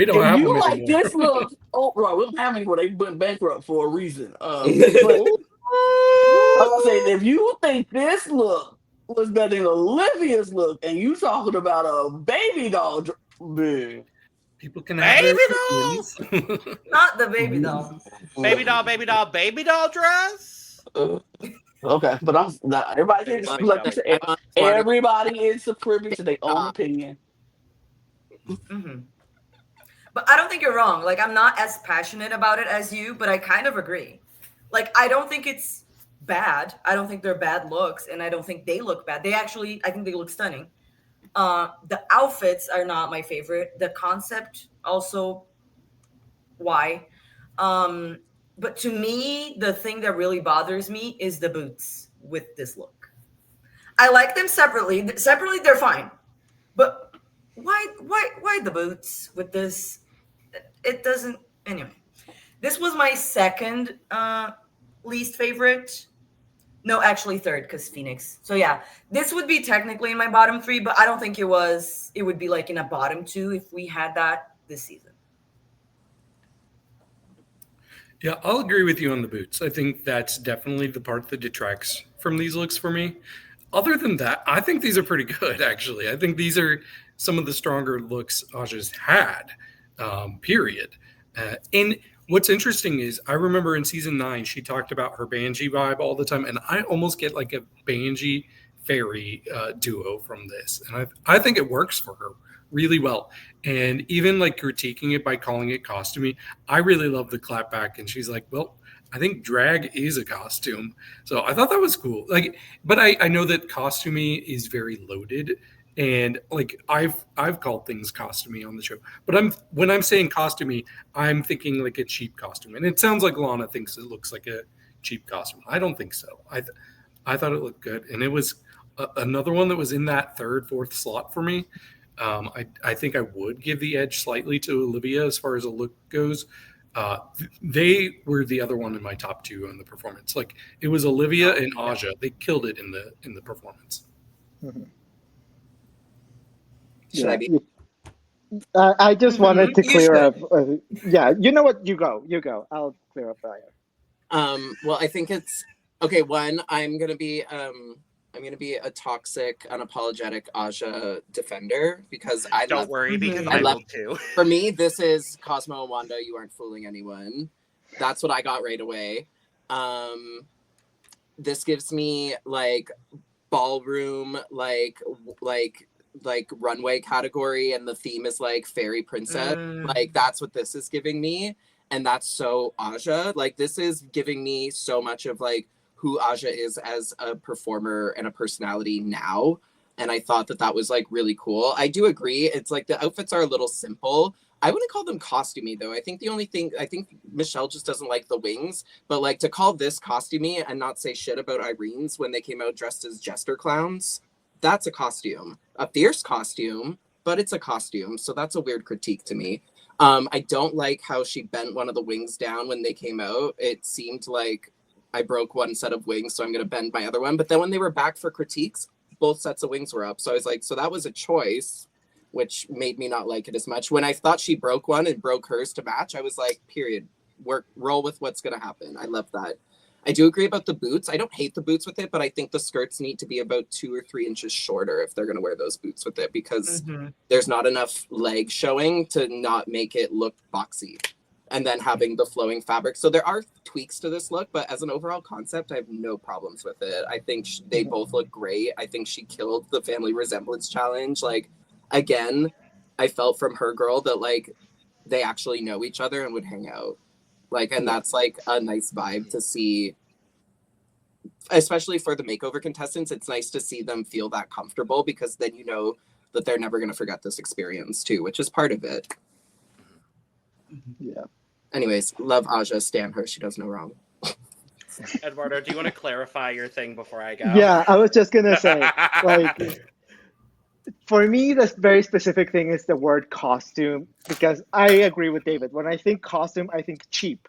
don't If have you them like anymore. this look, bro, we don't have any more. They went bankrupt for a reason. But I was saying, if you think this look was better than Olivia's look, and you talking about a baby doll, man. People can have Baby their dolls? opinions. Not the baby doll. baby doll dress. Okay, but I'm not. Everybody is like you said, everybody is privy to their own opinion. Hmm. But I don't think you're wrong. Like, I'm not as passionate about it as you, but I kind of agree. Like, I don't think it's bad. I don't think they're bad looks, and I don't think they look bad. I think they look stunning. The outfits are not my favorite. The concept also, why? But to me, the thing that really bothers me is the boots with this look. I like them separately. Separately, they're fine. But why the boots with this? It doesn't. Anyway, this was my second least favorite. No, actually third, because Phoenix. So yeah, this would be technically in my bottom three, but I don't think it was. It would be like in a bottom two if we had that this season. Yeah, I'll agree with you on the boots. I think that's definitely the part that detracts from these looks for me. Other than that, I think these are pretty good, actually. I think these are some of the stronger looks Aja's had, period. And what's interesting is I remember in season 9, she talked about her Banshee vibe all the time, and I almost get like a Banshee fairy duo from this. And I think it works for her really well. And even like critiquing it by calling it costumey, I really love the clapback. And she's like, well, I think drag is a costume. So I thought that was cool. Like, but I know that costumey is very loaded. And like I've called things costumey on the show, but when I'm saying costumey, I'm thinking like a cheap costume. And it sounds like Lana thinks it looks like a cheap costume. I don't think so. I thought it looked good, and it was another one that was in that third, fourth slot for me. I think I would give the edge slightly to Olivia as far as a look goes. They were the other one in my top two on the performance. Like it was Olivia and Aja. They killed it in the performance. Mhm. Should I be? I just wanted to You clear should. up. Yeah, you know what? You go. I'll clear up later. Well, I think it's okay. One, I'm gonna be I'm going to be a toxic, unapologetic Aja defender because I Don't love worry, because I I love- will too. For me, this is Cosmo and Wanda. You aren't fooling anyone. That's what I got right away. This gives me like ballroom, like runway category, and the theme is like fairy princess. Like that's what this is giving me, and that's so Aja. Like this is giving me so much of like who Aja is as a performer and a personality now. And I thought that was like really cool. I do agree. It's like the outfits are a little simple. I wouldn't call them costumey though. I think the only thing, I think Michelle just doesn't like the wings, but like to call this costumey and not say shit about Irene's when they came out dressed as jester clowns, that's a costume. A fierce costume, but it's a costume. So that's a weird critique to me. I don't like how she bent one of the wings down when they came out. It seemed like I broke one set of wings, so I'm going to bend my other one. But then when they were back for critiques, both sets of wings were up. So I was like, so that was a choice, which made me not like it as much. When I thought she broke one and broke hers to match, I was like, period, roll with what's going to happen. I love that. I do agree about the boots. I don't hate the boots with it, but I think the skirts need to be about 2 or 3 inches shorter if they're going to wear those boots with it, because there's not enough leg showing to not make it look boxy. And then having the flowing fabric. So there are tweaks to this look, but as an overall concept, I have no problems with it. I think they both look great. I think she killed the family resemblance challenge. Like, again, I felt from her girl that like they actually know each other and would hang out. Like, and that's like a nice vibe to see, especially for the makeover contestants. It's nice to see them feel that comfortable, because then you know that they're never going to forget this experience too, which is part of it. Yeah. Anyways, love Aja, stan her. She does no wrong. Eduardo, do you want to clarify your thing before I go? Yeah, I was just gonna say, like, for me, the very specific thing is the word costume, because I agree with David. When I think costume, I think cheap.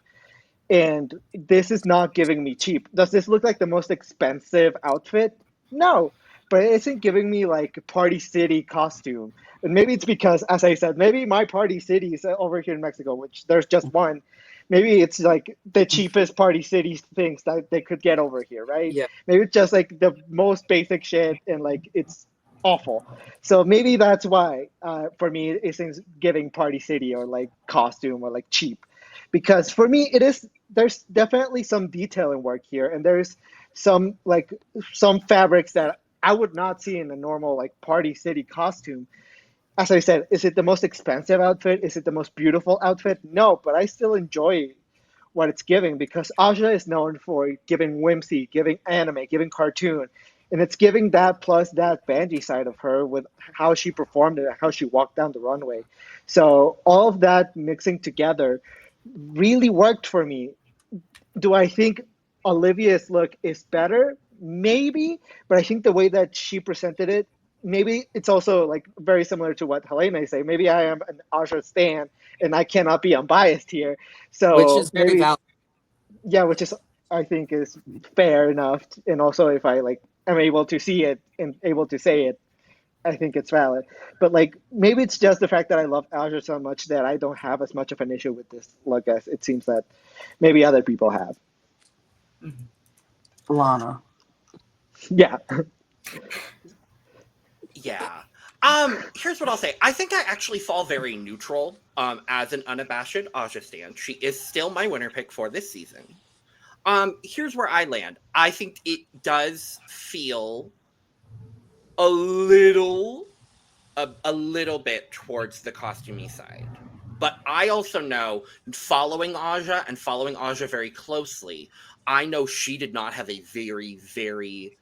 And this is not giving me cheap. Does this look like the most expensive outfit? No, but it isn't giving me like Party City costume. And maybe it's because, as I said, maybe my Party City is over here in Mexico, which there's just one. Maybe it's like the cheapest Party City things that they could get over here, right? Yeah. Maybe it's just like the most basic shit, and like it's awful. So maybe that's why, for me, it isn't giving Party City or like costume or like cheap. Because for me, there's definitely some detailing work here, and there's some fabrics that I would not see in a normal like Party City costume. As I said, is it the most expensive outfit? Is it the most beautiful outfit? No, but I still enjoy what it's giving, because Aja is known for giving whimsy, giving anime, giving cartoon, and it's giving that plus that Banji side of her with how she performed it, how she walked down the runway. So all of that mixing together really worked for me. Do I think Olivia's look is better? Maybe, but I think the way that she presented it, maybe it's also like very similar to what Helena is saying. Maybe I am an Aja stan and I cannot be unbiased here. So Which is very maybe, valid. yeah, which is, I think, is fair enough. And also, if I like am able to see it and able to say it, I think it's valid. But like maybe it's just the fact that I love Aja so much that I don't have as much of an issue with this look as it seems that maybe other people have. Lana. Yeah. Yeah. Here's what I'll say. I think I actually fall very neutral as an unabashed Aja stan. She is still my winner pick for this season. Here's where I land. I think it does feel a little bit towards the costumey side. But I also know, following Aja and following Aja very closely, I know she did not have a very, very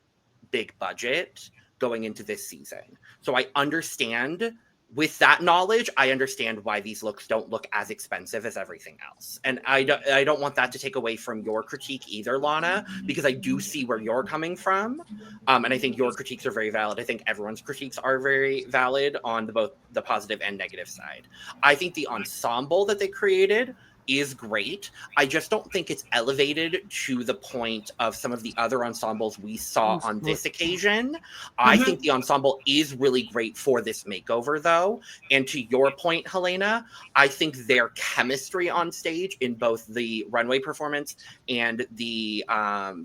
big budget going into this season. So I understand, with that knowledge, I understand why these looks don't look as expensive as everything else. And I don't want that to take away from your critique either, Lana, because I do see where you're coming from. And I think your critiques are very valid. I think everyone's critiques are very valid on both the positive and negative side. I think the ensemble that they created is great. I just don't think it's elevated to the point of some of the other ensembles we saw on this occasion. I think the ensemble is really great for this makeover, though. And to your point, Helena, I think their chemistry on stage in both the runway performance and the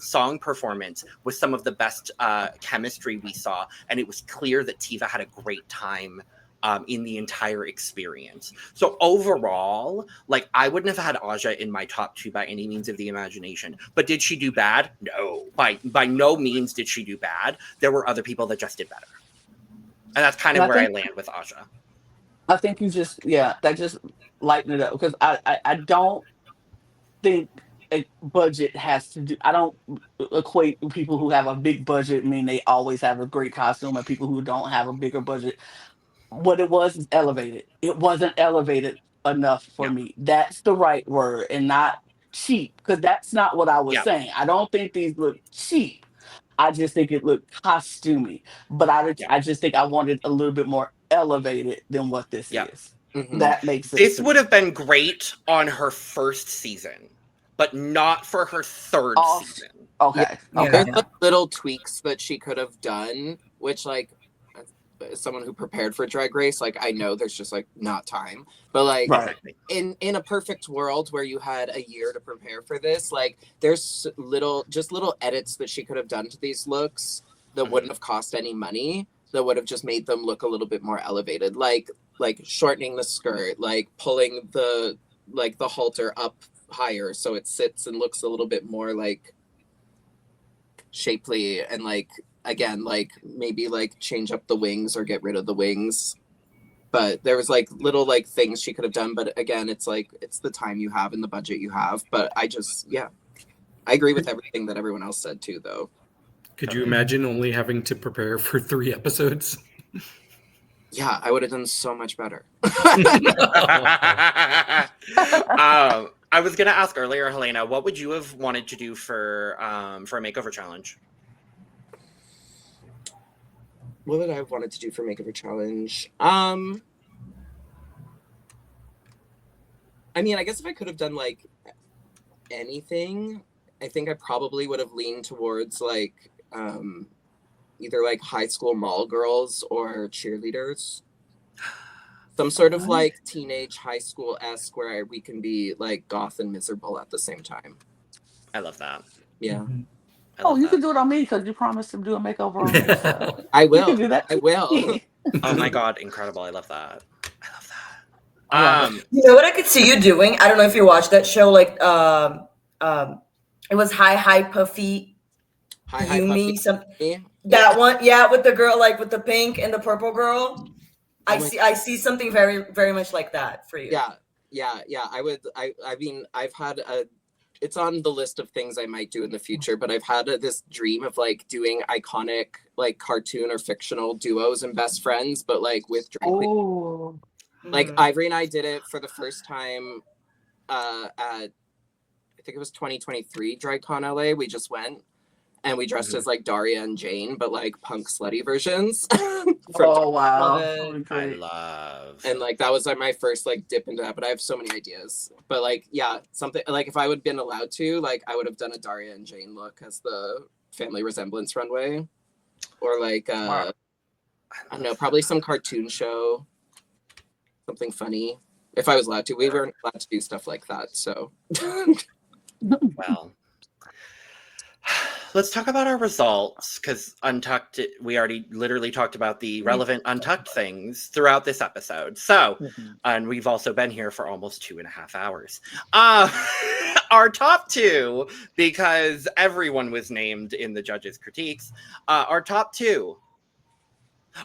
song performance was some of the best chemistry we saw. And it was clear that Tiva had a great time in the entire experience. So overall, like, I wouldn't have had Aja in my top 2 by any means of the imagination. But did she do bad? No. By no means did she do bad. There were other people that just did better. And that's kind of where I land with Aja. I think you just, that just lighten it up, because I don't think a budget has to do, I don't equate people who have a big budget mean they always have a great costume, and people who don't have a bigger budget. What it was is elevated. It wasn't elevated enough for me. That's the right word, and not cheap, because that's not what I was saying. I don't think these look cheap. I just think it looked costumey. But I just think I wanted a little bit more elevated than what this is. That makes sense. This would have been great on her first season, but not for her third season. Okay. There's like little tweaks that she could have done, which, like, as someone who prepared for Drag Race, like, I know there's just, like, not time. But, like, in a perfect world where you had a year to prepare for this, like, there's little edits that she could have done to these looks that wouldn't have cost any money, that would have just made them look a little bit more elevated. Like shortening the skirt, like pulling the halter up higher so it sits and looks a little bit more, like, shapely, and, like, again, like, maybe, like, change up the wings or get rid of the wings. But there was, like, little, like, things she could have done. But again, it's like, it's the time you have and the budget you have. But I agree with everything that everyone else said too, though. Could you imagine only having to prepare for 3 episodes? Yeah, I would have done so much better. I was gonna ask earlier, Helena, what would you have wanted to do for a makeover challenge? What would I have wanted to do for Makeover Challenge? I mean, I guess if I could have done, like, anything, I think I probably would have leaned towards, like, either, like, high school mall girls or cheerleaders. Some sort of, like, teenage high school-esque where we can be, like, goth and miserable at the same time. I love that. Yeah. You can do it on me, because you promised to do a makeover on me. So. I will. You can do that. I will. Oh my god, incredible. I love that. You know what I could see you doing? I don't know if you watched that show, like, it was Hi Puffy. Hi Yumi, Puffy. That one, with the girl, like, with the pink and the purple girl. I see something very, very much like that for you. Yeah. I mean, I've had it's on the list of things I might do in the future, but I've had this dream of, like, doing iconic, like, cartoon or fictional duos and best friends, but, like, with drag queens. Like, Irene and I did it for the first time at, I think it was 2023 DragCon LA. We just went and we dressed as, like, Daria and Jane, but, like, punk slutty versions. Wow. I love. And, like, that was, like, my first, like, dip into that, but I have so many ideas. But, like, yeah, something, like, if I would have been allowed to, like, I would have done a Daria and Jane look as the family resemblance runway. Or, like, I don't know, probably some cartoon show. Something funny. If I was allowed to. We weren't allowed to do stuff like that, so. Well, let's talk about our results, because Untucked, we already literally talked about the relevant Untucked things throughout this episode. So, and we've also been here for almost 2.5 hours. Our top 2, because everyone was named in the judges' critiques, our top 2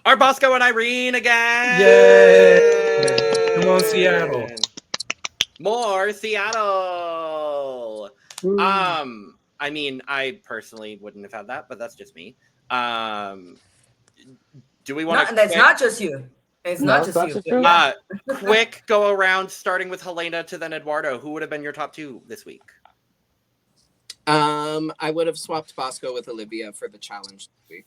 are Bosco and Irene again. Yay! Come on, Seattle. More Seattle. I mean, I personally wouldn't have had that, but that's just me. Do we want to? That's not just you. It's not just you. Quick go around, starting with Helena to then Eduardo. Who would have been your top 2 this week? I would have swapped Bosco with Olivia for the challenge this week.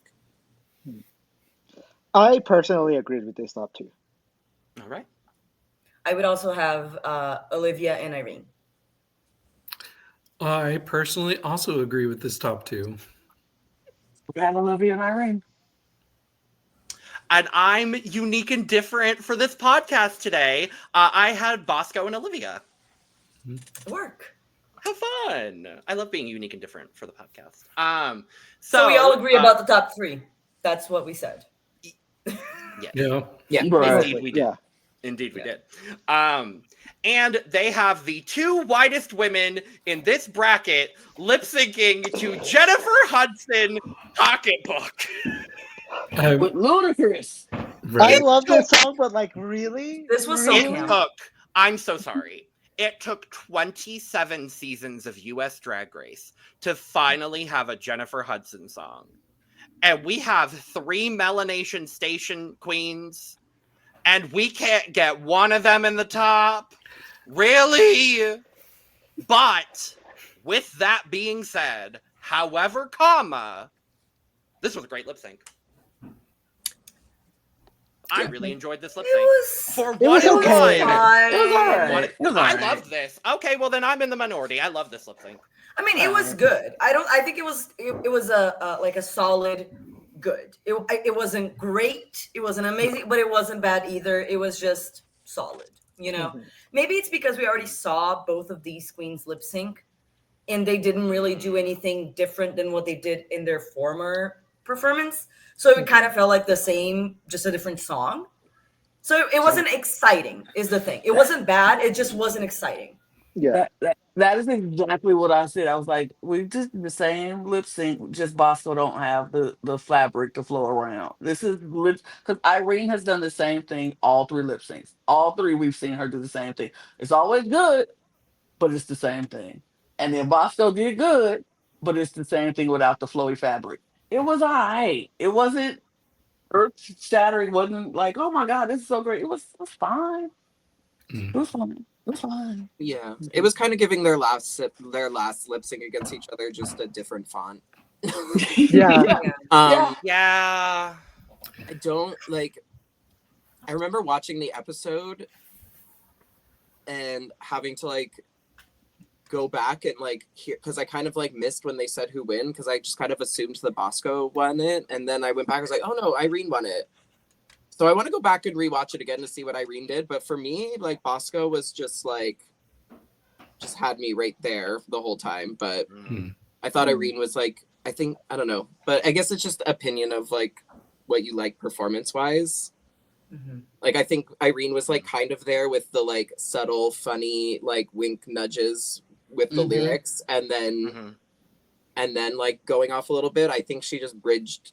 I personally agreed with this top 2. All right. I would also have Olivia and Irene. I personally also agree with this top two. We got Olivia and Irene. And I'm unique and different for this podcast today. I had Bosco and Olivia. Work. Have fun. I love being unique and different for the podcast. So we all agree about the top three. That's what we said. Yeah. Yeah. Right. Indeed we did. Yeah. Indeed we did. And they have the two whitest women in this bracket lip syncing to Jennifer Hudson Pocketbook. With Ludacris. I love this song, but like, really? This was so Really? camp. I'm so sorry. It took 27 seasons of US Drag Race to finally have a Jennifer Hudson song. And we have 3 Melanation Station queens, and we can't get one of them in the top. Really? But with that being said, however, this was a great lip sync. I really enjoyed this lip sync. For It was what okay. it was. fine. It was alright. It was I alright. loved this. Okay, well then I'm in the minority. I love this lip sync. I mean, it was good. I think it was a like a solid good. It wasn't great. It wasn't amazing, but it wasn't bad either. It was just solid. You know, maybe it's because we already saw both of these queens lip sync, and they didn't really do anything different than what they did in their former performance. So it kind of felt like the same, just a different song. So it wasn't exciting, is the thing. It wasn't bad. It just wasn't exciting. Yeah. That is exactly what I said. I was like, we just did the same lip sync, just Bosco don't have the fabric to flow around. This is lip because Irene has done the same thing all 3 lip syncs. All 3 we've seen her do the same thing. It's always good, but it's the same thing. And then Bosco did good, but it's the same thing without the flowy fabric. It was all right. It wasn't earth shattering. Wasn't like, oh my god, this is so great. It was fine. It was fine. It was fine. Yeah, it was kind of giving their last lip sync against each other just a different font. Yeah. Yeah. I don't like. I remember watching the episode and having to like go back and like hear, because I kind of like missed when they said who won, because I just kind of assumed the Bosco won it, and then I went back. I was like, oh no, Irene won it. So I want to go back and rewatch it again to see what Irene did. But for me, like Bosco was just had me right there the whole time. But I thought Irene was like, I don't know. But I guess it's just opinion of like what you like performance wise. Like I think Irene was like kind of there with the like subtle, funny, like wink nudges with the lyrics, and then like going off a little bit. I think she just bridged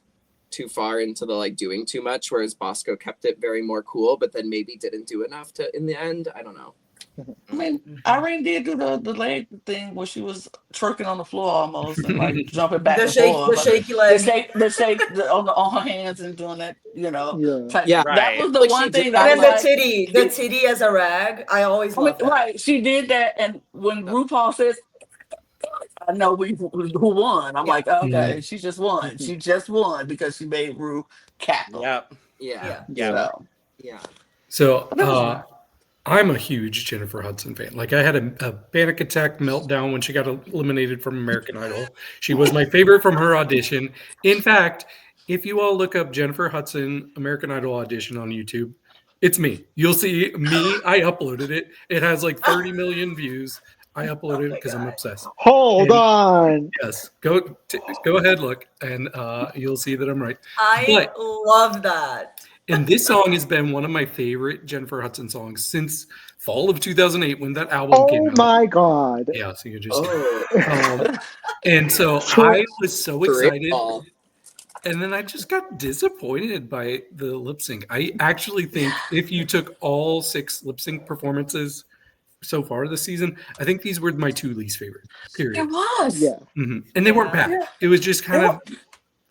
too far into the like doing too much, whereas Bosco kept it very more cool, but then maybe didn't do enough to in the end. I don't know. I mean, Irene did do the leg thing where she was twerking on the floor almost and like jumping back and forth. The shaky leg. The shake on her hands and doing that, you know. Yeah. Yeah. That was the Like, one she thing did that And was then like, the titty as a rag. I always love that. right. She did that, and when RuPaul says, "I know who won," I'm like, okay, she just won. She just won because she made Ru cackle. Yep. Yeah. So, Yeah. So I'm a huge Jennifer Hudson fan. Like I had a panic attack meltdown when she got eliminated from American Idol. She was my favorite from her audition. In fact, if you all look up Jennifer Hudson American Idol audition on YouTube, it's me. You'll see me. I uploaded it. It has like 30 million views. I uploaded it because I'm obsessed. Hold on. Yes, go ahead, look, and you'll see that I'm right. I love that. And this song has been one of my favorite Jennifer Hudson songs since fall of 2008 when that album came out. Oh my god. Yeah, so you just and so I was so excited, and then I just got disappointed by the lip sync. I actually think if you took all 6 lip sync performances so far this season, I think these were my 2 least favorite. Period. it was. Yeah. And they weren't bad. Yeah. It was just kind of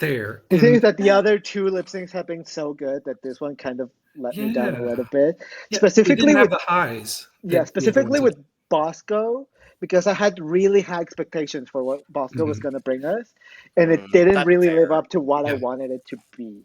there. The thing is that the other 2 lip syncs have been so good that this one kind of let me down a little bit. Yeah, Specifically it didn't have with the highs. Yeah, that the other specifically ones with Bosco, because I had really high expectations for what Bosco was going to bring us, and it didn't That's really fair. live up to what I Yeah. wanted it to be.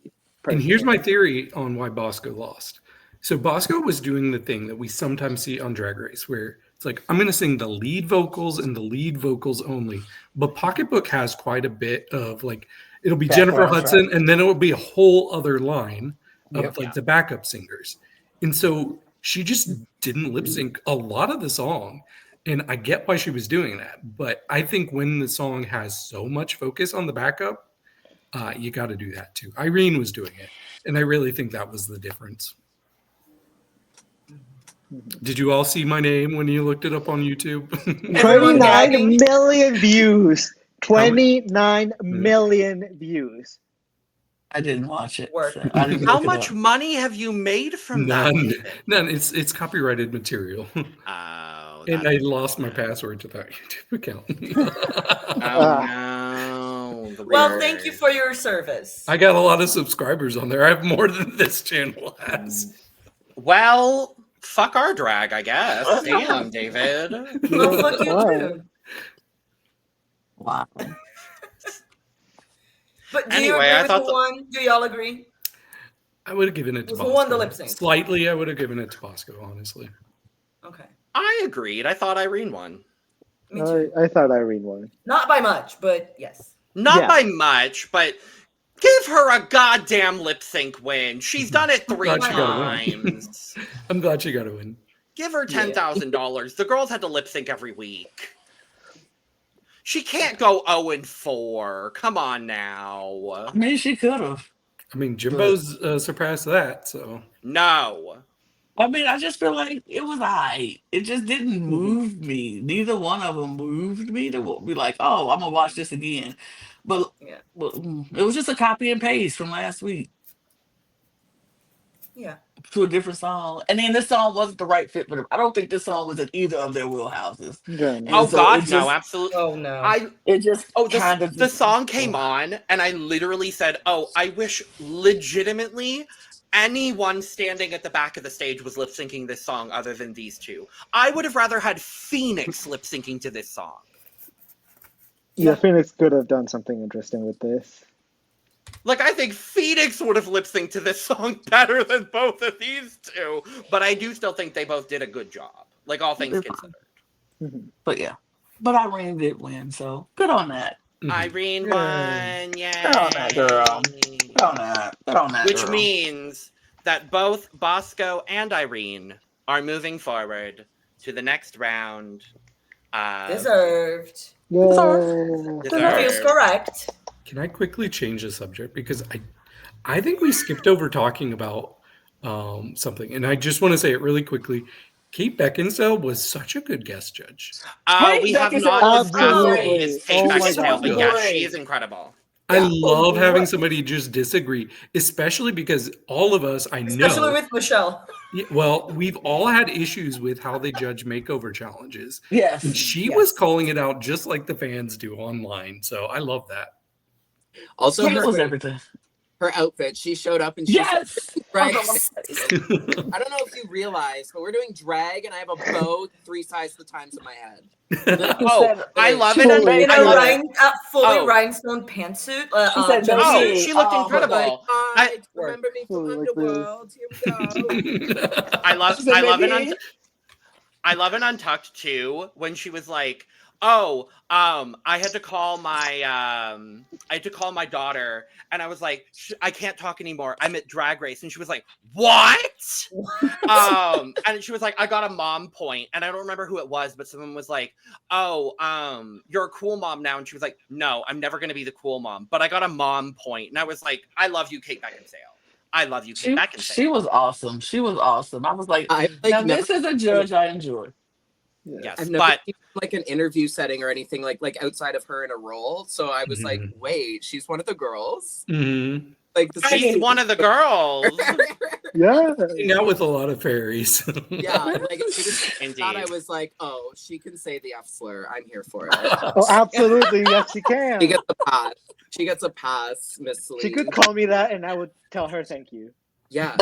And here's my personally. theory on why Bosco lost. So Bosco was doing the thing that we sometimes see on Drag Race, where It's like, I'm going to sing the lead vocals and the lead vocals only. But Pocketbook has quite a bit of like, it'll be Jennifer Hudson, and then it will be a whole other line of like the backup singers. And so she just didn't lip sync a lot of the song. And I get why she was doing that. But I think when the song has so much focus on the backup, you got to do that too. Irene was doing it. And I really think that was the difference. Did you all see my name when you looked it up on YouTube? 29 million views. 29 million views. I didn't watch it. Work. So I didn't How look it much up. money have you made from None. that? None. It's copyrighted material. Oh, And I lost my password to that YouTube account. Oh no. Well, thank you for your service. I got a lot of subscribers on there. I have more than this channel has. Well, fuck our drag, I guess. Damn, David. Well, fuck you too. Wow. But do Anyway, you agree I with thought who won? Do y'all agree? I would have given it to Who Bosco. won the lip sync? Slightly, I would have given it to Bosco, honestly. Okay. I agreed. I thought Irene won. Me too. I thought Irene won. Not by much, but yes. Not Yeah. by much, but give her a goddamn lip sync win. She's done it 3 glad she got a win. times. I'm glad she got a win. Give her $10,000. The girls had to lip sync every week. She can't go 0-4. Come on now. I mean, she could have. I mean, Jimbo's surpassed that, so. No. I mean, I just feel like it was alright. It just didn't move me. Neither one of them moved me to be like, oh, I'm gonna watch this again. But Yeah. it was just a copy and paste from last week Yeah. to a different song. And then this song wasn't the right fit for them. I don't think this song was in either of their wheelhouses. Yeah, no. Oh so God, it just- no, absolutely. Oh no. It just kind of The song came on, and I literally said, "Oh, I wish legitimately anyone standing at the back of the stage was lip syncing this song other than these two. I would have rather had Phoenix lip syncing to this song." Yeah, Phoenix could have done something interesting with this. Like, I think Phoenix would have lip synced to this song better than both of these two, but I do still think they both did a good job. Like, all things considered. But yeah. But Irene did win, so good on that. Irene won, yay! Good on that girl. Good on that. Good on that. Which girl. means that both Bosco and Irene are moving forward to the next round. Deserved. Yay. Feels correct. Can I quickly change the subject? Because I think we skipped over talking about something. And I just want to say it really quickly. Kate Beckinsale was such a good guest judge. We have Beckinsale not is discussed great. Miss Kate Oh my Beckinsale, God. but yes, Great. she is incredible. I love having somebody just disagree, especially because all of us, I know. Especially with Michelle. Yeah, well, we've all had issues with how they judge makeover challenges. Yes. And she was calling it out just like the fans do online. So I love that. Also, Kate was her, everything. her outfit. She showed up and she Yes. drag. I don't know if you realize, but we're doing drag, and I have a bow 3 sizes the times in my head. Oh, I love it. She In I a love it. fully Oh. rhinestone pantsuit. She said, jumpsuit. Oh, Baby, she looked but incredible. Like, I- remember me from Like this. Underworld. Here we go. I love an Untucked too, when she was like, I had to call my daughter, and I was like, I can't talk anymore. I'm at Drag Race, and she was like, what? And she was like, I got a mom point, and I don't remember who it was, but someone was like, you're a cool mom now, and she was like, no, I'm never gonna be the cool mom, but I got a mom point, and I was like, I love you, Kate Beckinsale. I love you, Kate Beckinsale. She was awesome. She was awesome. I was like, I've now never, this is a judge I enjoy. Yes, I've never but seen like an interview setting or anything like outside of her in a role. So I was like, wait, she's one of the girls. Mm-hmm. Like she's one of the girls. Yeah. Hang out with a lot of fairies. Yeah, like it was, Indeed. thought I was like, oh, she can say the F slur. I'm here for it. Oh, absolutely. Yes, she can. She gets a pass. She gets a pass, Miss Lee. She could call me that, and I would tell her thank you. Yeah,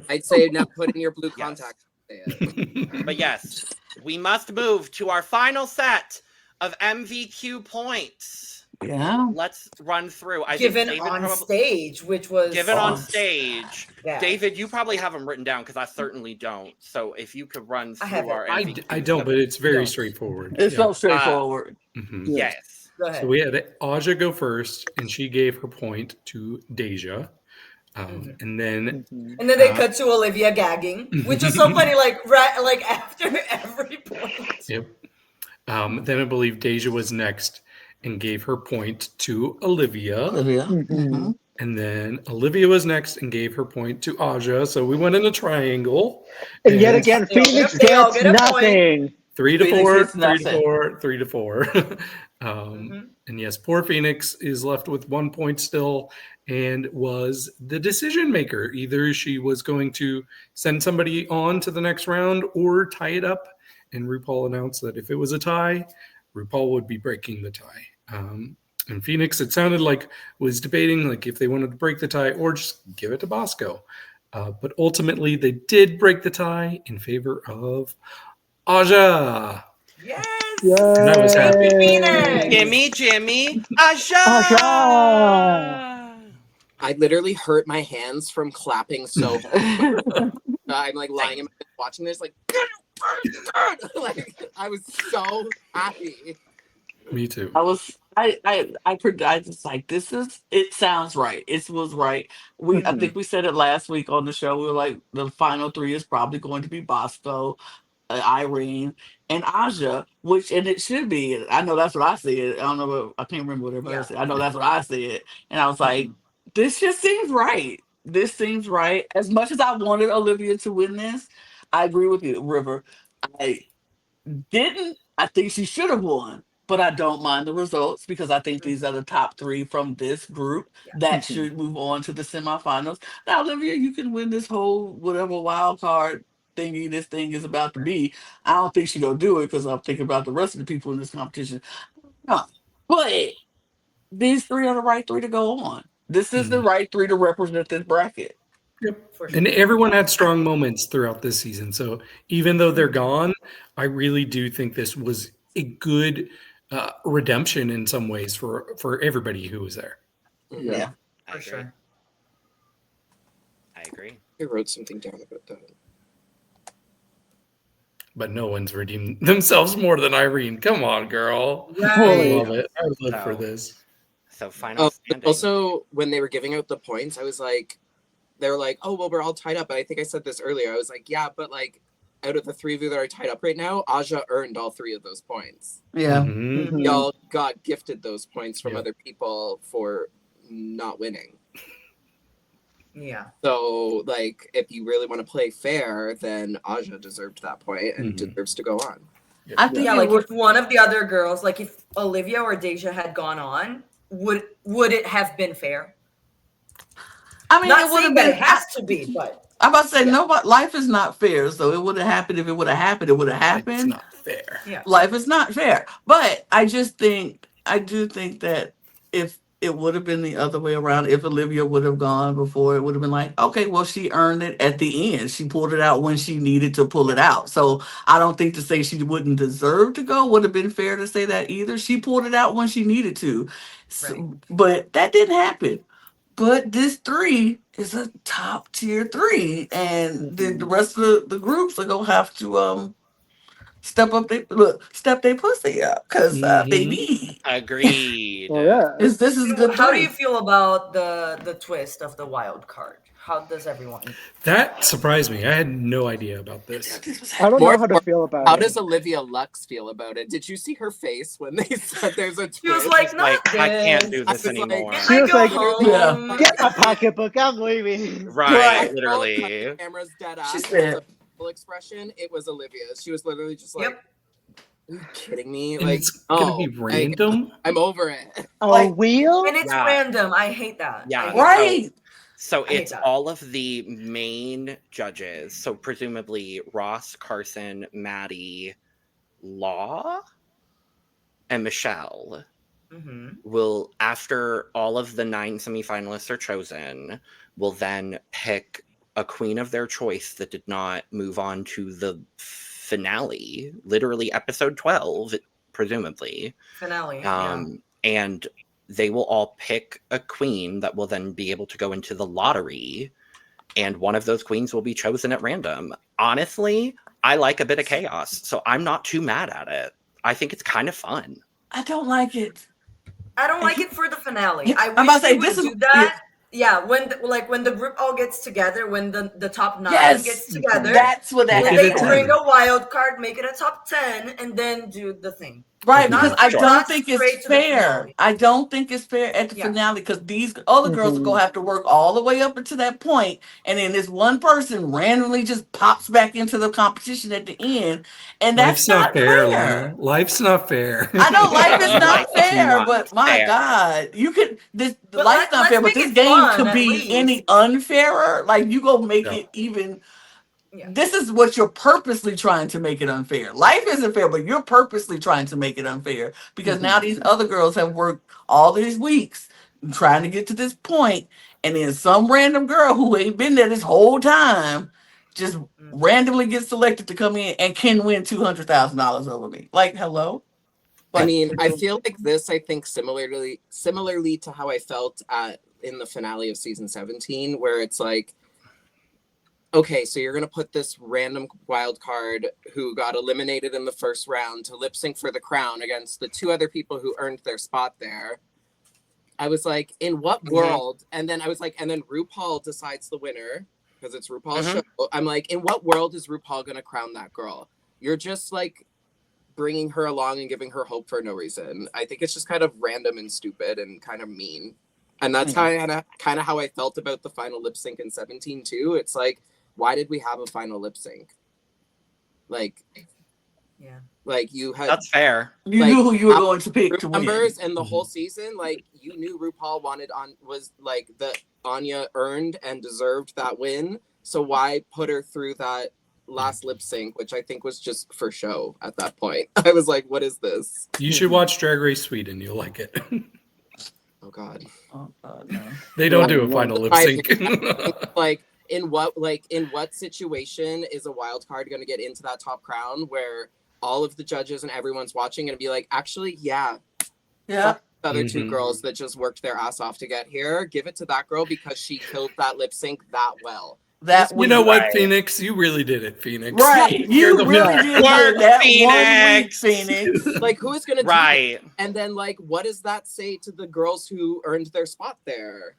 I'd say now put in your blue contact. Say it. But yes, we must move to our final set of MVQ points. Yeah. Let's run through. I Given think David on probably stage, which was given on on stage. Yeah. David, you probably have them written down because I certainly don't. So if you could run I have through our it. MVQs, I don't, but it's very don't. straightforward. It's Yeah. so straightforward. Mhm. yes. Go ahead. So we had Aja go first, and she gave her point to DeJa. And then And then they cut to Olivia gagging, which is so funny. Like after every point. Yep. Then I believe DeJa was next and gave her point to Olivia. Olivia. Mhm. And then Olivia was next and gave her point to Aja. So we went in a triangle. And yet again, They all Phoenix get a gets point. nothing. 3 to Phoenix 4, gets 3 to nothing. 4, 3 to 4. And yes, poor Phoenix is left with 1 point still and was the decision maker. Either she was going to send somebody on to the next round or tie it up. And RuPaul announced that if it was a tie, RuPaul would be breaking the tie. And Phoenix, it sounded like, was debating like if they wanted to break the tie or just give it to Bosco. But ultimately, they did break the tie in favor of Aja. Yes. And I was happy. Phoenix. Jimmy, Aja. I literally hurt my hands from clapping so hard. I'm like lying in my bed watching this, like, like I was so happy. Me too. I was just like, it sounds right. It was right. I think we said it last week on the show. We were like, the final three is probably going to be Bosco, Irene, and Aja, and it should be. I know that's what I said. I don't know I can't remember what everybody else said. I know that's what I said. And I was like, this just seems right. This seems right. As much as I wanted Olivia to win this, I agree with you, River. I think she should have won, but I don't mind the results because I think these are the top three from this group that should move on to the semifinals. Now, Olivia, you can win this whole whatever wild card thingy this thing is about to be. I don't think she's gonna do it because I'm thinking about the rest of the people in this competition. No. But these three are the right three to go on. This is the right three to represent this bracket. Yep. For sure. And everyone had strong moments throughout this season. So even though they're gone, I really do think this was a good redemption in some ways for everybody who was there. Yeah. I For agree. sure. I agree. I wrote something down about that. But no one's redeemed themselves more than Irene. Come on, girl. I Right. love it. I would live for No. this. So final But standing. also, when they were giving out the points, I was like, they were like, oh, well, we're all tied up. But I think I said this earlier. I was like, yeah, but like, out of the three of you that are tied up right now, Aja earned all three of those points. Yeah. Mhm. Y'all got gifted those points from Yeah. other people for not winning. Yeah. So, like, if you really want to play fair, then Aja deserved that point and deserves to go on. I think Yeah, it like would- if one of the other girls, like if Olivia or DeJa had gone on, would it have been fair? I mean, Not it would have saying that been. it has to be, but I'm about to say, nobody. Life is not fair, so it would have happened if it would have happened. It would have It's happened. not fair. yeah. Life is not fair. But I do think that if it would have been the other way around, if Olivia would have gone before, it would have been like, okay, well, she earned it at the end. She pulled it out when she needed to pull it out. So I don't think to say she wouldn't deserve to go would have been fair to say that either. She pulled it out when she needed to. So, but that didn't happen. But this three is a top tier three, and the rest of the groups are gonna have to step their pussy up because baby, Agreed. Oh yeah. this is a good How do three. you feel about the twist of the wild card? How does everyone? That surprised me. I had no idea about this. I don't know how to feel about How it. does Olivia Lux feel about it? Did you see her face when they said there's a twist? She was like, not Like, I can't this. do I this was like, anymore. can She was go like, home. Get my pocketbook, I'm leaving. Right, literally. The camera's dead She ass. said- It was a full expression. It was Olivia's. She was literally just like, Yep. are you kidding me? And Like, it's gonna be like, random. I'm over it. A Like- wheel? And it's Yeah. random. I hate that. Yeah. I hate Right. So I hate it's that. all of the main judges. So presumably Ross, Carson, Maddie, Law, and Michelle that. Mhm. will, after all of the 9 semifinalists are chosen, will then pick a queen of their choice that did not move on to the finale, literally episode 12, presumably. Finale. And they will all pick a queen that will then be able to go into the lottery, and one of those queens will be chosen at random. Honestly, I like a bit of chaos, so I'm not too mad at it. I think it's kind of fun. I don't like it. I don't like it for the finale. Yeah, I I'm about wish to say, they would this is- do that. Yeah, when the group all gets together, when the top 9 Yes, gets together, that's what that when Make it they a 10. bring a wild card, make it a top 10, and then do the thing. Right, Not because I straight- don't not think straight it's to the fair. finale. I don't think it's fair at the Yeah. finale because these other girls are gonna have to work all the way up until that point, and then this one person randomly just pops back into the competition at the end, and that's Life's not fair, fair. Lana. Life's not fair. I know life is not Life is fair, not but my fair. God, you could this But life's not let's fair, but make this it game fun, could at be least. any unfairer. Like you go make Yeah. it even. Yeah. This is what you're purposely trying to make it unfair. Life isn't fair, but you're purposely trying to make it unfair because now these other girls have worked all these weeks trying to get to this point, and then some random girl who ain't been there this whole time just randomly gets selected to come in and can win $200,000 over me. Like, hello? I But- mean, I feel like this, I think similarly to how I felt in the finale of season 17, where it's like, okay, so you're going to put this random wild card who got eliminated in the first round to lip sync for the crown against the 2 other people who earned their spot there. I was like, in what world? And then I was like, and then RuPaul decides the winner because it's RuPaul's show. I'm like, in what world is RuPaul going to crown that girl? You're just like bringing her along and giving her hope for no reason. I think it's just kind of random and stupid and kind of mean. And that's kind of how I felt about the final lip sync in 17 too. It's like, why did we have a final lip sync? Like, Yeah. like you had That's fair. You like, knew who you were going to pick to win. numbers and the whole season. Like you knew RuPaul was like that Anya earned and deserved that win. So why put her through that last lip sync, which I think was just for show at that point? I was like, what is this? You should watch Drag Race Sweden. You'll like it. Oh God. Oh, no. They don't do a final lip sync. Like in what situation is a wild card going to get into that top crown where all of the judges and everyone's watching and be like, actually, yeah, Yeah. the other 2 Mhm. girls that just worked their ass off to get here, give it to that girl because she killed that lip sync that well. That You know what, Right. Phoenix? You really did it, Phoenix. Right. You the really winner. did Work, that 1 week, Phoenix. Phoenix. Like, who is going to do Right. that? And then, like, what does that say to the girls who earned their spot there?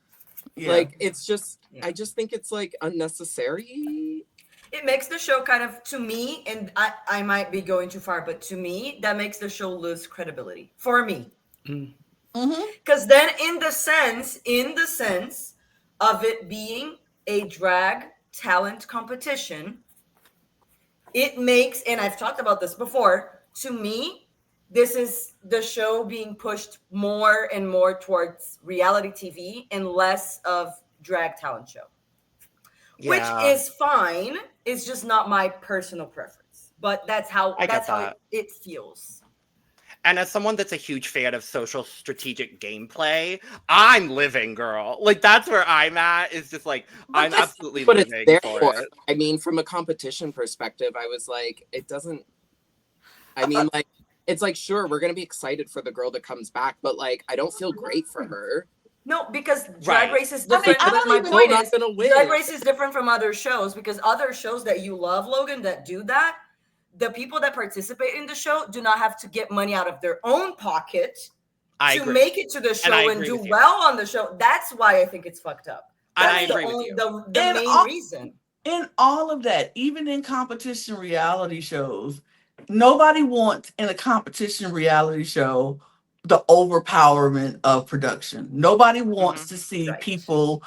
Yeah. Like, it's just, Yeah. I just think it's like unnecessary. It makes the show kind of, to me, and I might be going too far, but to me, that makes the show lose credibility for me. Mhm. Because then in the sense of it being a drag talent competition, it makes, and I've talked about this before, to me, this is the show being pushed more and more towards reality TV and less of drag talent show. Which Yeah. is fine. It's just not my personal preference. But that's how I get how that. it feels. And as someone that's a huge fan of social strategic gameplay, I'm living, girl. Like that's where I'm at. Is just like I'm That's absolutely what it's living there for for. it. I mean, from a competition perspective, I was like, it doesn't. I mean, like, it's like, sure, we're gonna be excited for the girl that comes back, but like, I don't feel great for her. No, because Drag Right. Race is I mean, different. I but don't my even- point Still not is, gonna win. Drag Race is different from other shows because other shows that you love, Logan, that do that, the people that participate in the show do not have to get money out of their own pocket I to agree. make it to the show I and agree do with you. well on the show. That's why I think it's fucked up. And That's I agree with only, you. the And main all- reason. In all of that, even in competition reality shows, nobody wants in a competition reality show the overpowerment of production. Nobody wants to see Right. people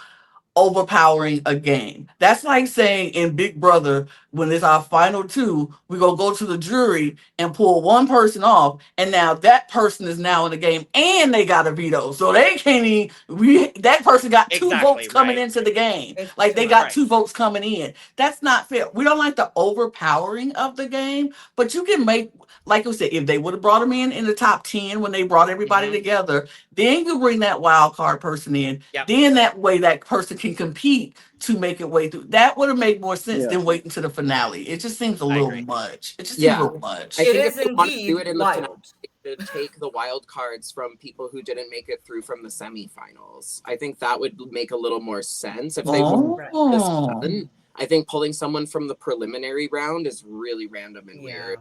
overpowering a game. That's like saying in Big Brother, when it's our final 2, we're gonna go to the jury and pull one person off, and now that person is now in the game and they got a veto. So they can't even that person got 2 Exactly, votes coming right. into the game. It's Like they too got much. 2 votes coming in. That's not fair. We don't like the overpowering of the game, but you can make, like I said, if they would have brought them in the top 10 when they brought everybody Mhm. together, then you bring that wild card person in. Yep. Then that way that person can compete to make it way through. That would have made more sense Yeah. than waiting to the finale. It just seems a I little agree. much. It just Yeah. seems a little much. I It think is if they want to indeed do it in the finale, wild. should take the wild cards from people who didn't make it through from the semifinals. I think that would make a little more sense if they were this fun. I think pulling someone from the preliminary round is really random and weird.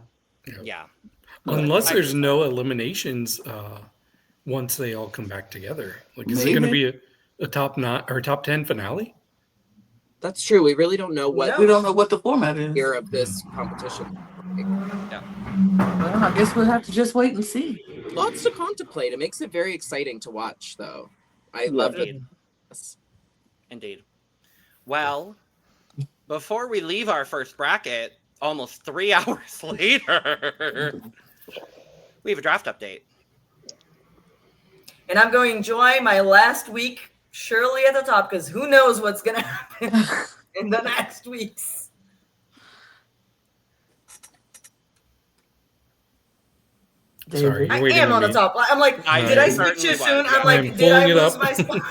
Yeah. Unless there's no eliminations once they all come back together. Like, is it going to be a top 9 or top 10 finale? That's true. We really don't know what We don't know what the format is. year of this competition. Yeah. Well, I guess we'll have to just wait and see. Lots to contemplate. It makes it very exciting to watch, though. I love it. Indeed. Well, before we leave our first bracket, almost 3 hours later, we have a draft update. And I'm going to enjoy my last week surely at the top, because who knows what's going to happen in the next weeks. Sorry, I am on the top. I'm like, did I speak too soon? I'm like, did I lose my spot?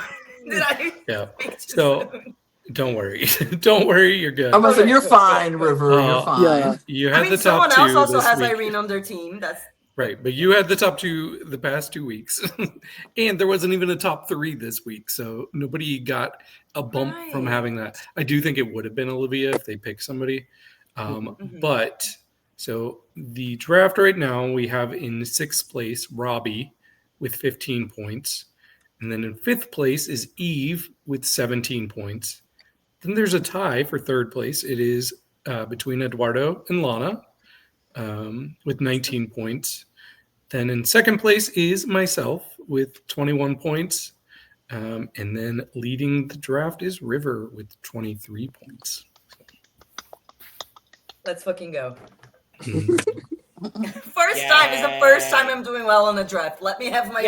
Did I speak too soon? Don't worry. Don't worry, you're good. I'm gonna say, you're fine, River. You're fine. Yeah. You had the top someone two else also this has week. Irene on their team. That's Right, but you had the top 2 the past 2 weeks. And there wasn't even a top 3 this week, so nobody got a bump from having that. I do think it would have been Olivia if they picked somebody. But, so the draft right now, we have in 6th place, Robbie with 15 points. And then in 5th place is Eve with 17 points. Then there's a tie for 3rd place. It is between Eduardo and Lana. With 19 points. Then in 2nd place is myself with 21 points. And then leading the draft is River with 23 points. let's fucking go. First time is the first time I'm doing well on the draft. Let me have my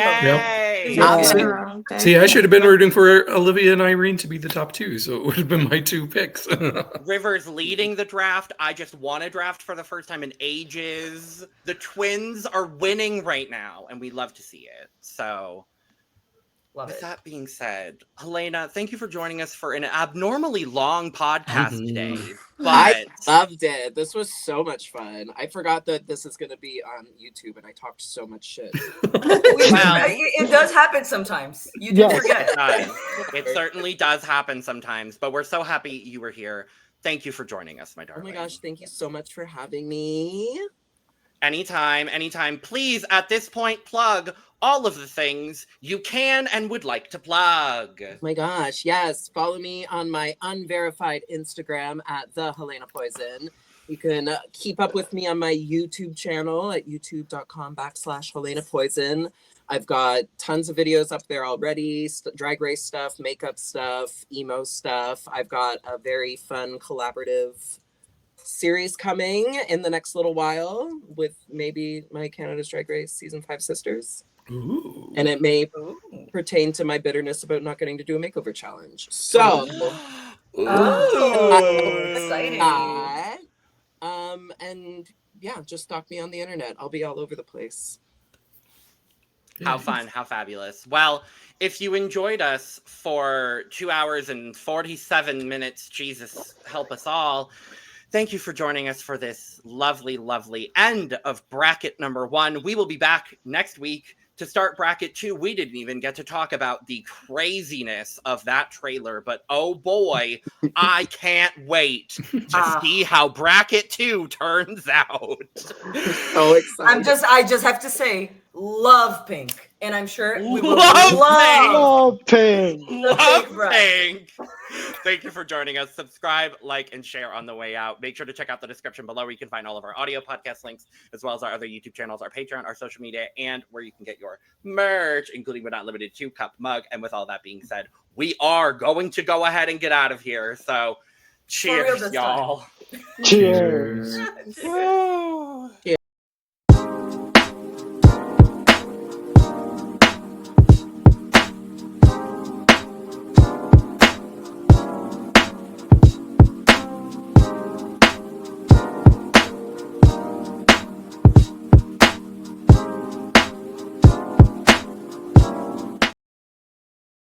See, I should have been rooting for Olivia and Irene to be the top 2, so it would have been my 2 picks. River's leading the draft. I just won a draft for the first time in ages. The twins are winning right now, and we love to see it. So, with that being said, Helena, thank you for joining us for an abnormally long podcast today. But I loved it. This was so much fun. I forgot that this is going to be on YouTube, and I talked so much shit. It does happen sometimes. You do forget. It certainly does happen sometimes, but we're so happy you were here. Thank you for joining us, my darling. Oh my gosh, thank you so much for having me. Anytime. Please, at this point, plug all of the things you can and would like to plug. Oh my gosh, yes. Follow me on my unverified Instagram at the Helena Poison. You can keep up with me on my YouTube channel at youtube.com/Helena Poison. I've got tons of videos up there already, drag race stuff, makeup stuff, emo stuff. I've got a very fun collaborative series coming in the next little while with maybe my Canada's Drag Race Season 5 sisters. Ooh. And it may pertain to my bitterness about not getting to do a makeover challenge. So, exciting. And yeah, just stalk me on the internet. I'll be all over the place. How fun, how fabulous. Well, if you enjoyed us for 2 hours and 47 minutes, Jesus help us all. Thank you for joining us for this lovely, lovely end of bracket number 1. We will be back next week to start bracket 2. We didn't even get to talk about the craziness of that trailer, but oh boy, I can't wait to see how bracket 2 turns out. So excited. I just have to say, love Pink. And I'm sure we will love Pink. Love Pink. Thank you for joining us. Subscribe, like, and share on the way out. Make sure to check out the description below where you can find all of our audio podcast links, as well as our other YouTube channels, our Patreon, our social media, and where you can get your merch, including but not limited to cup, mug. And with all that being said, we are going to go ahead and get out of here. So cheers, y'all. Cheers. Cheers.